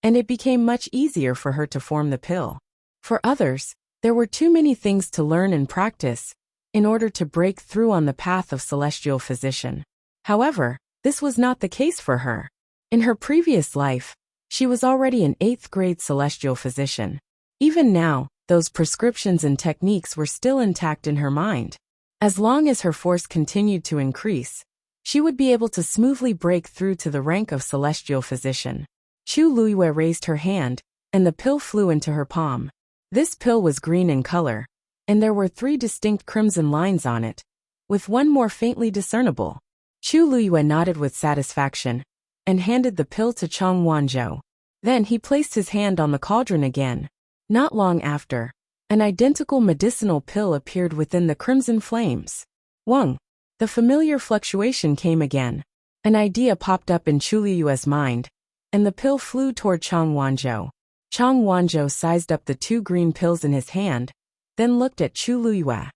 and it became much easier for her to form the pill. For others, there were too many things to learn and practice in order to break through on the path of celestial physician. However, this was not the case for her. In her previous life, she was already an 8th grade celestial physician. Even now, those prescriptions and techniques were still intact in her mind. As long as her force continued to increase, she would be able to smoothly break through to the rank of celestial physician. Chu Luiyue raised her hand, and the pill flew into her palm. This pill was green in color, and there were 3 distinct crimson lines on it, with one more faintly discernible. Chu Luiyue nodded with satisfaction, and handed the pill to Chang Wanzhou. Then he placed his hand on the cauldron again. Not long after, an identical medicinal pill appeared within the crimson flames. Wang! The familiar fluctuation came again. An idea popped up in Chu Luiyue's mind, and the pill flew toward Chang Wanzhou. Chang Wanzhou sized up the 2 green pills in his hand, then looked at Chu Luiyue.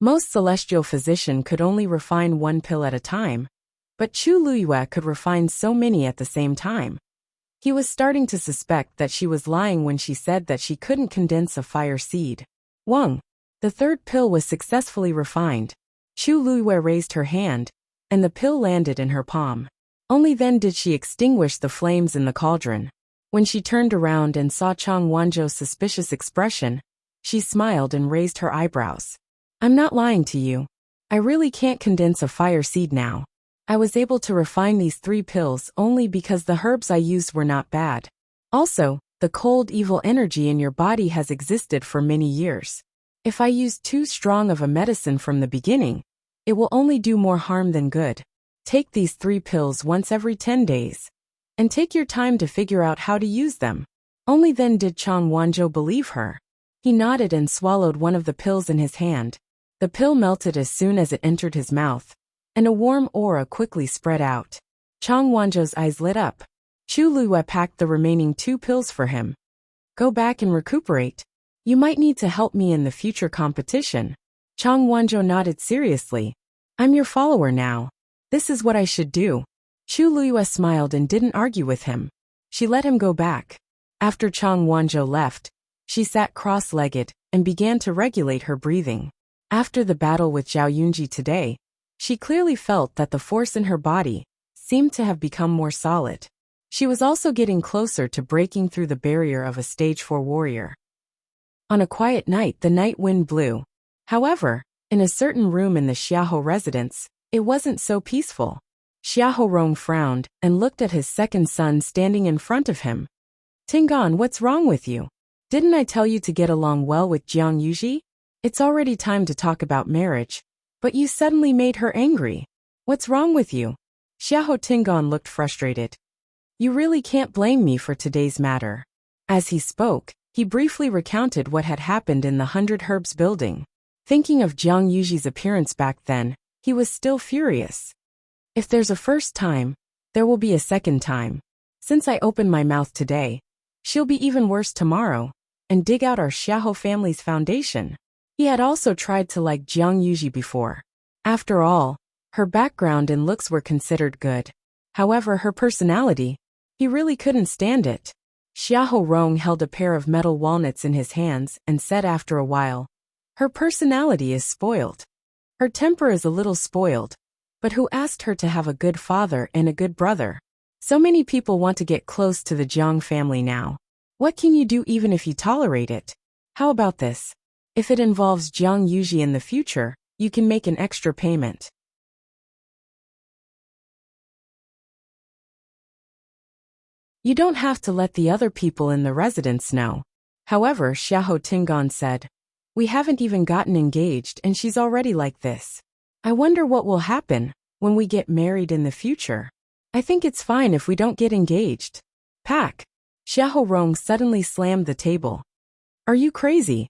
Most celestial physician could only refine 1 pill at a time, but Chu Luiyue could refine so many at the same time. He was starting to suspect that she was lying when she said that she couldn't condense a fire seed. Wang! The 3rd pill was successfully refined. Chu Luiyue raised her hand, and the pill landed in her palm. Only then did she extinguish the flames in the cauldron. When she turned around and saw Chang Wanzhou's suspicious expression, she smiled and raised her eyebrows. I'm not lying to you. I really can't condense a fire seed now. I was able to refine these 3 pills only because the herbs I used were not bad. Also, the cold evil energy in your body has existed for many years. If I use too strong of a medicine from the beginning, it will only do more harm than good. Take these 3 pills once every 10 days. And take your time to figure out how to use them. Only then did Chang Wanzhou believe her. He nodded and swallowed one of the pills in his hand. The pill melted as soon as it entered his mouth, and a warm aura quickly spread out. Chang Wanzhou's eyes lit up. Chu Luiyue packed the remaining 2 pills for him. Go back and recuperate. You might need to help me in the future competition. Chang Wanzhou nodded seriously. I'm your follower now. This is what I should do. Chu Luiyue smiled and didn't argue with him. She let him go back. After Chang Wanzhou left, she sat cross-legged and began to regulate her breathing. After the battle with Zhao Yunji today, she clearly felt that the force in her body seemed to have become more solid. She was also getting closer to breaking through the barrier of a stage 4 warrior. On a quiet night, the night wind blew. However, in a certain room in the Xiahou residence, it wasn't so peaceful. Xiahou Rong frowned and looked at his second son standing in front of him. Tingan, what's wrong with you? Didn't I tell you to get along well with Jiang Yuji? It's already time to talk about marriage, but you suddenly made her angry. What's wrong with you? Xiahou Tingan looked frustrated. You really can't blame me for today's matter. As he spoke, he briefly recounted what had happened in the 100 Herbs building. Thinking of Jiang Yuji's appearance back then, he was still furious. If there's a first time, there will be a second time. Since I opened my mouth today, she'll be even worse tomorrow, and dig out our Xiahou family's foundation. He had also tried to like Jiang Yuji before. After all, her background and looks were considered good. However, her personality, he really couldn't stand it. Xiahou Rong held a pair of metal walnuts in his hands and said after a while, her personality is spoiled. Her temper is a little spoiled, But who asked her to have a good father and a good brother? So many people want to get close to the Jiang family now. What can you do even if you tolerate it? How about this? If it involves Jiang Yuji in the future, you can make an extra payment. You don't have to let the other people in the residence know. However, Xiahou Tingan said, we haven't even gotten engaged and she's already like this. I wonder what will happen when we get married in the future. I think it's fine if we don't get engaged. Pack. Xiahou Rong suddenly slammed the table. Are you crazy?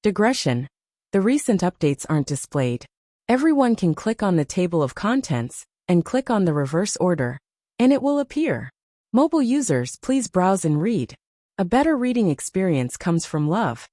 Digression. The recent updates aren't displayed. Everyone can click on the table of contents and click on the reverse order, and it will appear. Mobile users, please browse and read. A better reading experience comes from love.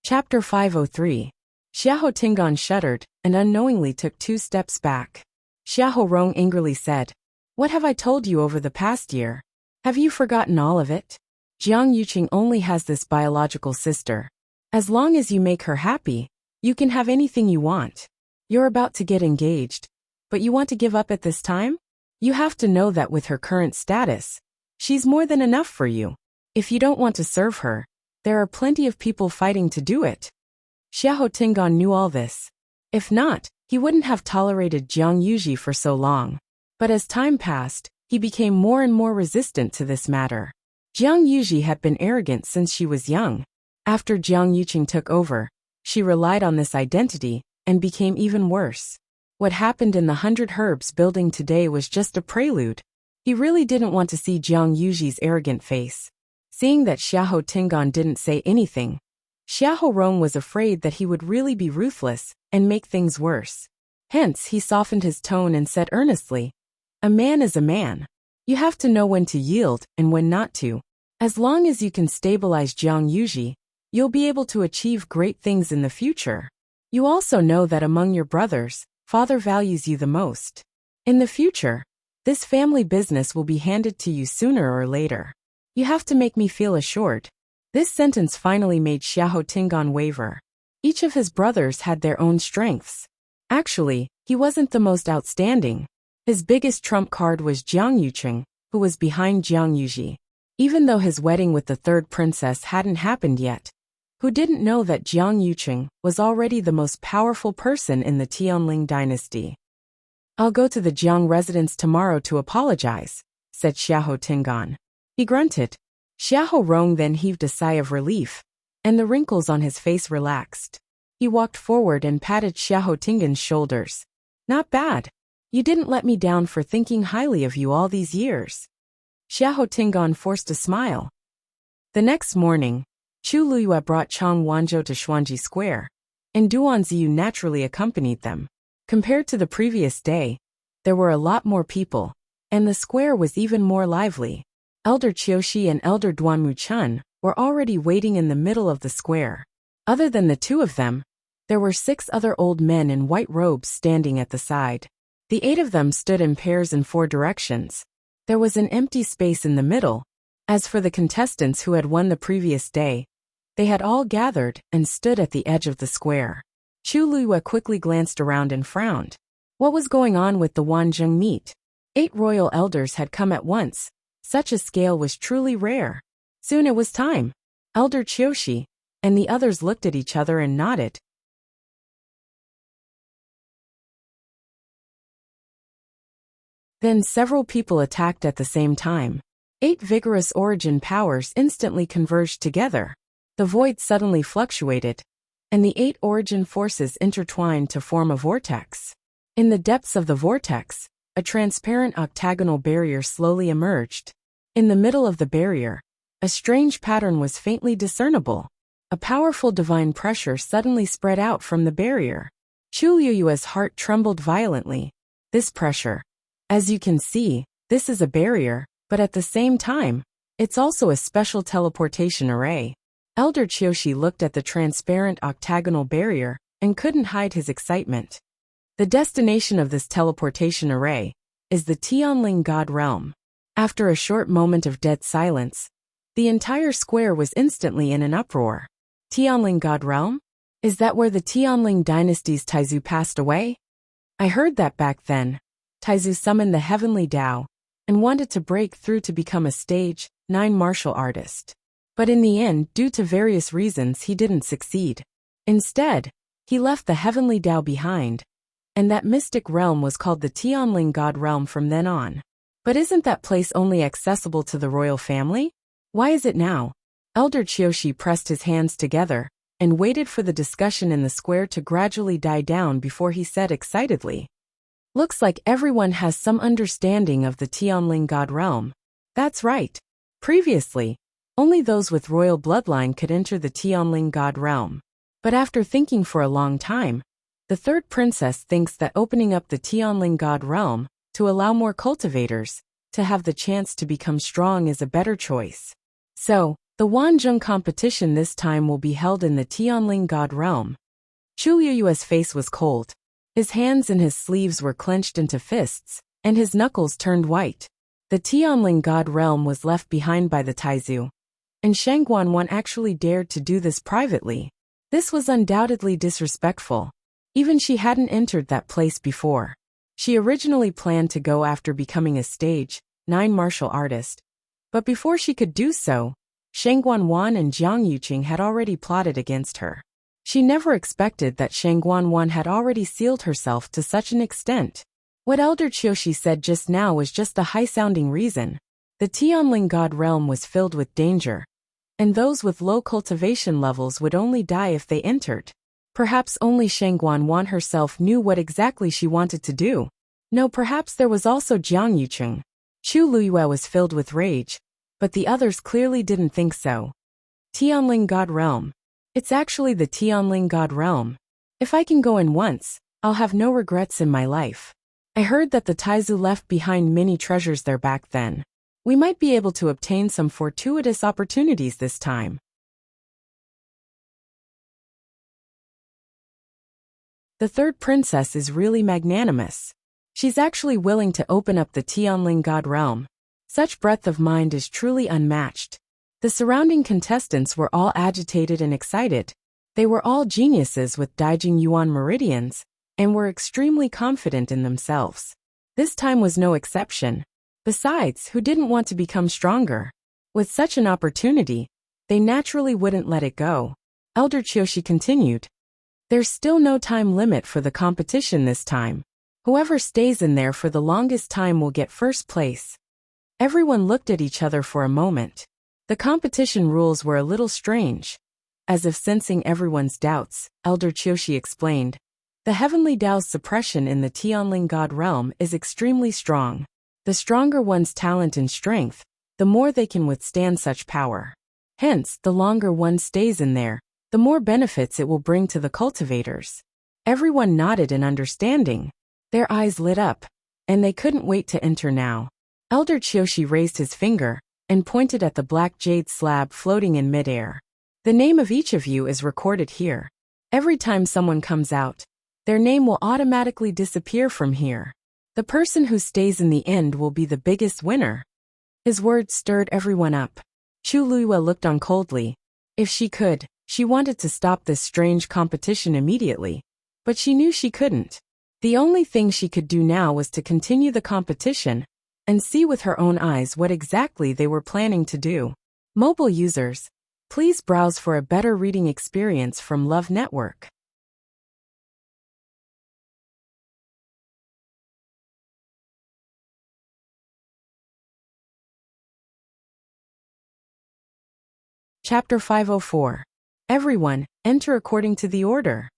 Chapter 503. Xiahou Tingan shuddered and unknowingly took 2 steps back. Xiahou Rong angrily said, what have I told you over the past year? Have you forgotten all of it? Jiang Yuqing only has this biological sister. As long as you make her happy, you can have anything you want. You're about to get engaged, but you want to give up at this time? You have to know that with her current status, she's more than enough for you. If you don't want to serve her, there are plenty of people fighting to do it. Xiahou Tingan knew all this. If not, he wouldn't have tolerated Jiang Yuji for so long. But as time passed, he became more and more resistant to this matter. Jiang Yuji had been arrogant since she was young. After Jiang Yuqing took over, she relied on this identity and became even worse. What happened in the 100 Herbs building today was just a prelude. He really didn't want to see Jiang Yuji's arrogant face. Seeing that Xiahou Tingan didn't say anything, Xiahou Rong was afraid that he would really be ruthless and make things worse. Hence, he softened his tone and said earnestly, a man is a man. You have to know when to yield and when not to. As long as you can stabilize Jiang Yuji, you'll be able to achieve great things in the future. You also know that among your brothers, father values you the most. In the future, this family business will be handed to you sooner or later. You have to make me feel assured. This sentence finally made Xiahou Tingan waver. Each of his brothers had their own strengths. Actually, he wasn't the most outstanding. His biggest trump card was Jiang Yuqing, who was behind Jiang Yuji. Even though his wedding with the third princess hadn't happened yet, who didn't know that Jiang Yuqing was already the most powerful person in the Tianling dynasty? I'll go to the Jiang residence tomorrow to apologize, said Xiahou Tingan. He grunted. Xiahou Rong then heaved a sigh of relief, and the wrinkles on his face relaxed. He walked forward and patted Xiahou Tingan's shoulders. Not bad. You didn't let me down for thinking highly of you all these years. Xiahou Tingan forced a smile. The next morning, Chu Luyue brought Chang Wanzhou to Xuanji Square, and Duan Ziyu naturally accompanied them. Compared to the previous day, there were a lot more people, and the square was even more lively. Elder Qiushi and Elder Duanmu Chun were already waiting in the middle of the square. Other than the 2 of them, there were 6 other old men in white robes standing at the side. The 8 of them stood in pairs in 4 directions. There was an empty space in the middle. As for the contestants who had won the previous day, they had all gathered and stood at the edge of the square. Chu Luyue quickly glanced around and frowned. What was going on with the Wanzheng meet? 8 royal elders had come at once. Such a scale was truly rare. Soon it was time. Elder Qiushi and the others looked at each other and nodded. Then several people attacked at the same time. 8 vigorous origin powers instantly converged together. The void suddenly fluctuated, and the 8 origin forces intertwined to form a vortex. In the depths of the vortex, a transparent octagonal barrier slowly emerged. In the middle of the barrier, a strange pattern was faintly discernible. A powerful divine pressure suddenly spread out from the barrier. Chu Luyue's heart trembled violently. This pressure. As you can see, this is a barrier, but at the same time, it's also a special teleportation array. Elder Qiushi looked at the transparent octagonal barrier and couldn't hide his excitement. The destination of this teleportation array is the Tianling God realm. After a short moment of dead silence, the entire square was instantly in an uproar. Tianling God Realm? Is that where the Tianling dynasty's Taizu passed away? I heard that back then, Taizu summoned the heavenly Tao and wanted to break through to become a stage 9 martial artist. But in the end, due to various reasons, he didn't succeed. Instead, he left the heavenly Tao behind, and that mystic realm was called the Tianling God Realm from then on. But isn't that place only accessible to the royal family? Why is it now? Elder Qiushi pressed his hands together and waited for the discussion in the square to gradually die down before he said excitedly, "Looks like everyone has some understanding of the Tianling God Realm." That's right. Previously, only those with royal bloodline could enter the Tianling God Realm. But after thinking for a long time, the third princess thinks that opening up the Tianling God Realm to allow more cultivators to have the chance to become strong is a better choice. So, the Wanzhong competition this time will be held in the Tianling God Realm. Chu Yu's face was cold. His hands and his sleeves were clenched into fists, and his knuckles turned white. The Tianling God Realm was left behind by the Taizu, and Shang Guanwan actually dared to do this privately. This was undoubtedly disrespectful. Even she hadn't entered that place before. She originally planned to go after becoming a stage 9 martial artist, but before she could do so, Shang Guanwan and Jiang Yuqing had already plotted against her. She never expected that Shang Guanwan had already sealed herself to such an extent. What Elder Qiushi said just now was just a high-sounding reason. The Tianling God Realm was filled with danger, and those with low cultivation levels would only die if they entered. Perhaps only Shang Guanwan herself knew what exactly she wanted to do. No, perhaps there was also Jiang Yuqing. Chu Luyue was filled with rage, but the others clearly didn't think so. Tianling God Realm. It's actually the Tianling God Realm. If I can go in once, I'll have no regrets in my life. I heard that the Taizu left behind many treasures there back then. We might be able to obtain some fortuitous opportunities this time. The third princess is really magnanimous. She's actually willing to open up the Tianling God Realm. Such breadth of mind is truly unmatched. The surrounding contestants were all agitated and excited. They were all geniuses with Daijing Yuan meridians, and were extremely confident in themselves. This time was no exception. Besides, who didn't want to become stronger? With such an opportunity, they naturally wouldn't let it go. Elder Qiushi continued. There's still no time limit for the competition this time. Whoever stays in there for the longest time will get first place. Everyone looked at each other for a moment. The competition rules were a little strange. As if sensing everyone's doubts, Elder Qiushi explained. The heavenly Tao's suppression in the Tianling God Realm is extremely strong. The stronger one's talent and strength, the more they can withstand such power. Hence, the longer one stays in there, the more benefits it will bring to the cultivators. Everyone nodded in understanding. Their eyes lit up, and they couldn't wait to enter now. Elder Qiushi raised his finger and pointed at the black jade slab floating in midair. The name of each of you is recorded here. Every time someone comes out, their name will automatically disappear from here. The person who stays in the end will be the biggest winner. His words stirred everyone up. Chu Luyue looked on coldly. If she could, she wanted to stop this strange competition immediately, but she knew she couldn't. The only thing she could do now was to continue the competition and see with her own eyes what exactly they were planning to do. Mobile users, please browse for a better reading experience from Love Network. Chapter 504. Everyone, enter according to the order.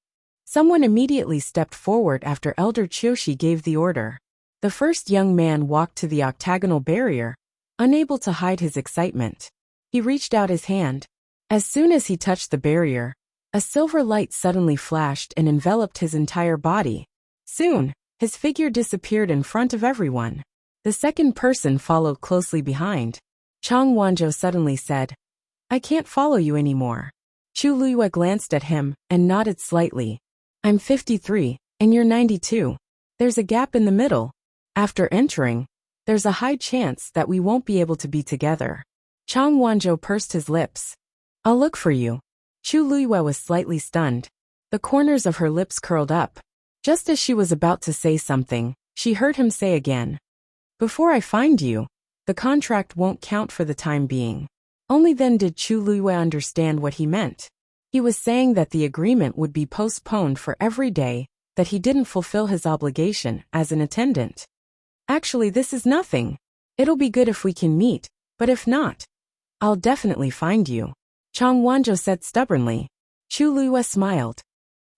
Someone immediately stepped forward after Elder Qiushi gave the order. The first young man walked to the octagonal barrier, unable to hide his excitement. He reached out his hand. As soon as he touched the barrier, a silver light suddenly flashed and enveloped his entire body. Soon, his figure disappeared in front of everyone. The second person followed closely behind. Chang Wanzhou suddenly said, I can't follow you anymore. Chu Luyue glanced at him and nodded slightly. I'm 53, and you're 92. There's a gap in the middle. After entering, There's a high chance that we won't be able to be together. Chang Wanzhou pursed his lips. I'll look for you. Chu Luiyue was slightly stunned. The corners of her lips curled up. Just as she was about to say something, she heard him say again. Before I find you, the contract won't count for the time being. Only then did Chu Luiyue understand what he meant. He was saying that the agreement would be postponed for every day that he didn't fulfill his obligation as an attendant. Actually, this is nothing. It'll be good if we can meet, but if not, I'll definitely find you. Chang Wanzhou said stubbornly. Chu Luiyue smiled.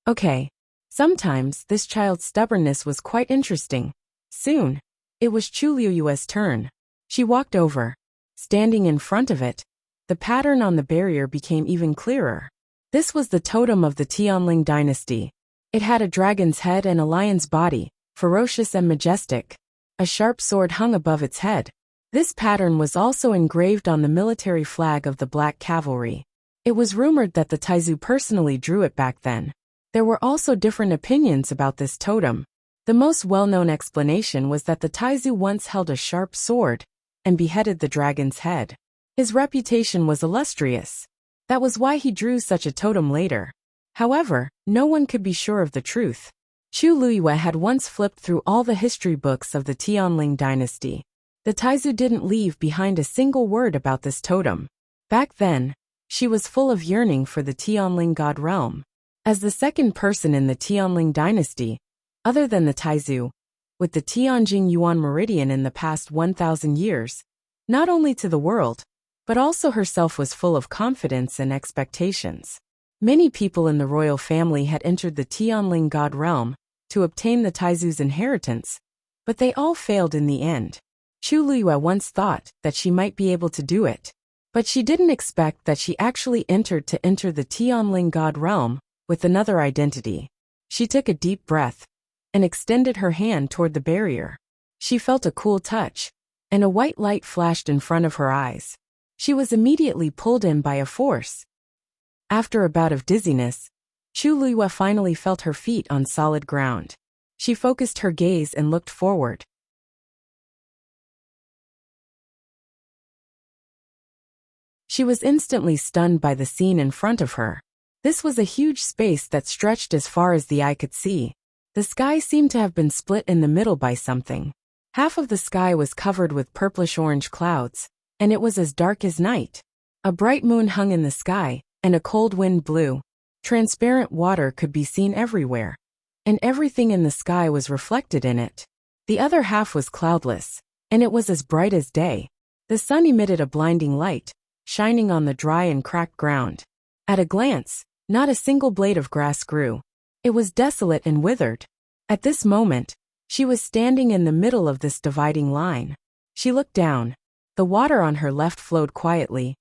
Okay. Sometimes this child's stubbornness was quite interesting. Soon, it was Chu Luiyue's turn. She walked over. Standing in front of it, the pattern on the barrier became even clearer. This was the totem of the Tianling dynasty. It had a dragon's head and a lion's body, ferocious and majestic. A sharp sword hung above its head. This pattern was also engraved on the military flag of the Black Cavalry. It was rumored that the Taizu personally drew it back then. There were also different opinions about this totem. The most well-known explanation was that the Taizu once held a sharp sword and beheaded the dragon's head. His reputation was illustrious. That was why he drew such a totem later. However, no one could be sure of the truth. Chu Luiyue had once flipped through all the history books of the Tianling dynasty. The Taizu didn't leave behind a single word about this totem. Back then, she was full of yearning for the Tianling god realm. As the second person in the Tianling dynasty, other than the Taizu, with the Tianjing Yuan meridian in the past 1,000 years, not only to the world, but also herself was full of confidence and expectations. Many people in the royal family had entered the Tianling god realm to obtain the Taizu's inheritance, but they all failed in the end. Chu Luiyue once thought that she might be able to do it, but she didn't expect that she actually entered to enter the Tianling god realm with another identity. She took a deep breath and extended her hand toward the barrier. She felt a cool touch, and a white light flashed in front of her eyes. She was immediately pulled in by a force. After a bout of dizziness, Chu Luiyue finally felt her feet on solid ground. She focused her gaze and looked forward. She was instantly stunned by the scene in front of her. This was a huge space that stretched as far as the eye could see. The sky seemed to have been split in the middle by something. Half of the sky was covered with purplish-orange clouds, and it was as dark as night. A bright moon hung in the sky, and a cold wind blew. Transparent water could be seen everywhere, and everything in the sky was reflected in it. The other half was cloudless, and it was as bright as day. The sun emitted a blinding light, shining on the dry and cracked ground. At a glance, not a single blade of grass grew. It was desolate and withered. At this moment, she was standing in the middle of this dividing line. She looked down. The water on her left flowed quietly,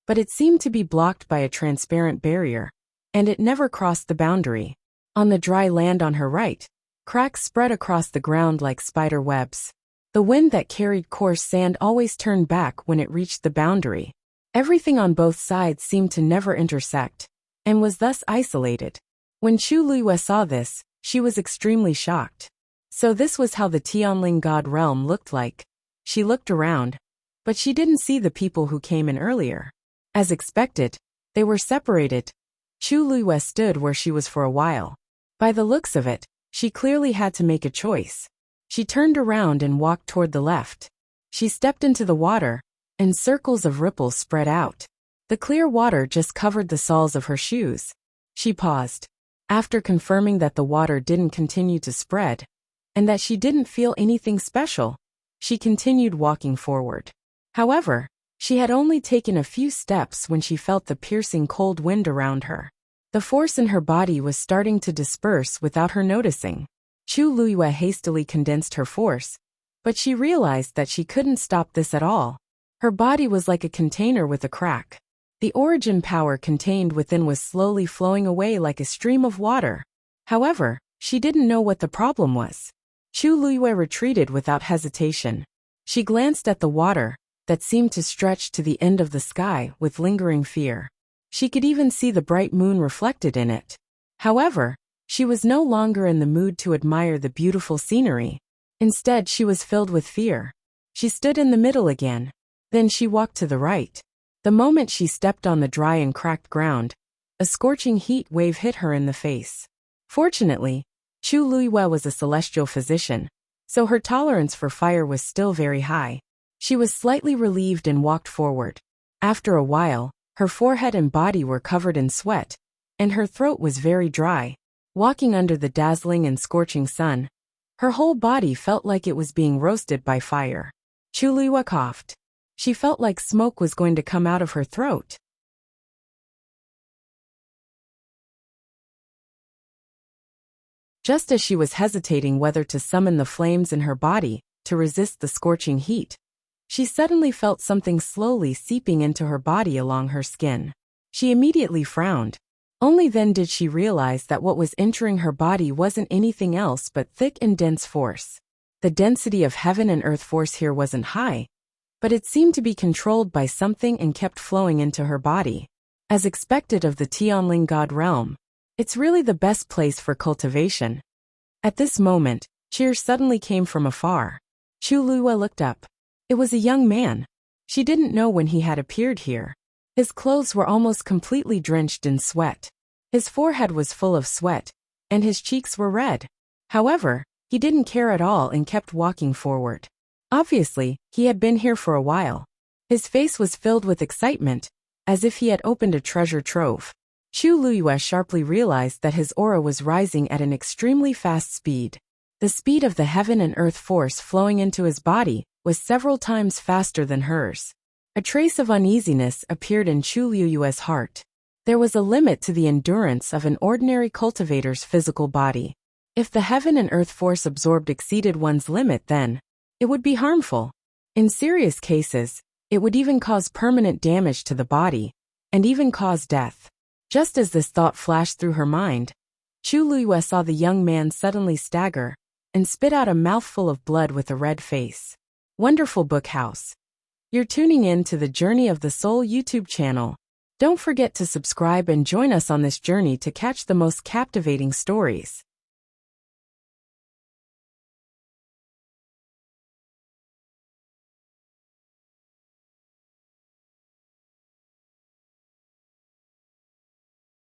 but it seemed to be blocked by a transparent barrier, and it never crossed the boundary. On the dry land on her right, cracks spread across the ground like spider webs. The wind that carried coarse sand always turned back when it reached the boundary. Everything on both sides seemed to never intersect, and was thus isolated. When Chu Luiyue saw this, she was extremely shocked. So this was how the Tianling god realm looked like. She looked around, but she didn't see the people who came in earlier. As expected, they were separated. Chu Luiyue stood where she was for a while. By the looks of it, she clearly had to make a choice. She turned around and walked toward the left. She stepped into the water, and circles of ripples spread out. The clear water just covered the soles of her shoes. She paused. After confirming that the water didn't continue to spread, and that she didn't feel anything special, she continued walking forward. However, she had only taken a few steps when she felt the piercing cold wind around her. The force in her body was starting to disperse without her noticing. Chu Luiyue hastily condensed her force, but she realized that she couldn't stop this at all. Her body was like a container with a crack. The origin power contained within was slowly flowing away like a stream of water. However, she didn't know what the problem was. Chu Luiyue retreated without hesitation. She glanced at the water, that seemed to stretch to the end of the sky with lingering fear. She could even see the bright moon reflected in it. However, she was no longer in the mood to admire the beautiful scenery. Instead, she was filled with fear. She stood in the middle again. Then she walked to the right. The moment she stepped on the dry and cracked ground, a scorching heat wave hit her in the face. Fortunately, Chu Luiyue was a celestial physician, so her tolerance for fire was still very high. She was slightly relieved and walked forward. After a while, her forehead and body were covered in sweat, and her throat was very dry. Walking under the dazzling and scorching sun, her whole body felt like it was being roasted by fire. Chu Luiyue coughed. She felt like smoke was going to come out of her throat. Just as she was hesitating whether to summon the flames in her body to resist the scorching heat, she suddenly felt something slowly seeping into her body along her skin. She immediately frowned. Only then did she realize that what was entering her body wasn't anything else but thick and dense force. The density of heaven and earth force here wasn't high, but it seemed to be controlled by something and kept flowing into her body. As expected of the Tianling God realm, it's really the best place for cultivation. At this moment, cheers suddenly came from afar. Chu Luiyue looked up. It was a young man. She didn't know when he had appeared here. His clothes were almost completely drenched in sweat. His forehead was full of sweat, and his cheeks were red. However, he didn't care at all and kept walking forward. Obviously, he had been here for a while. His face was filled with excitement, as if he had opened a treasure trove. Chu Luiyue sharply realized that his aura was rising at an extremely fast speed. The speed of the heaven and earth force flowing into his body was several times faster than hers. A trace of uneasiness appeared in Chu Luiyue's heart. There was a limit to the endurance of an ordinary cultivator's physical body. If the heaven and earth force absorbed exceeded one's limit, then it would be harmful. In serious cases, it would even cause permanent damage to the body, and even cause death. Just as this thought flashed through her mind, Chu Luiyue saw the young man suddenly stagger and spit out a mouthful of blood with a red face. Wonderful Book House. You're tuning in to the Journey of the Soul YouTube channel. Don't forget to subscribe and join us on this journey to catch the most captivating stories.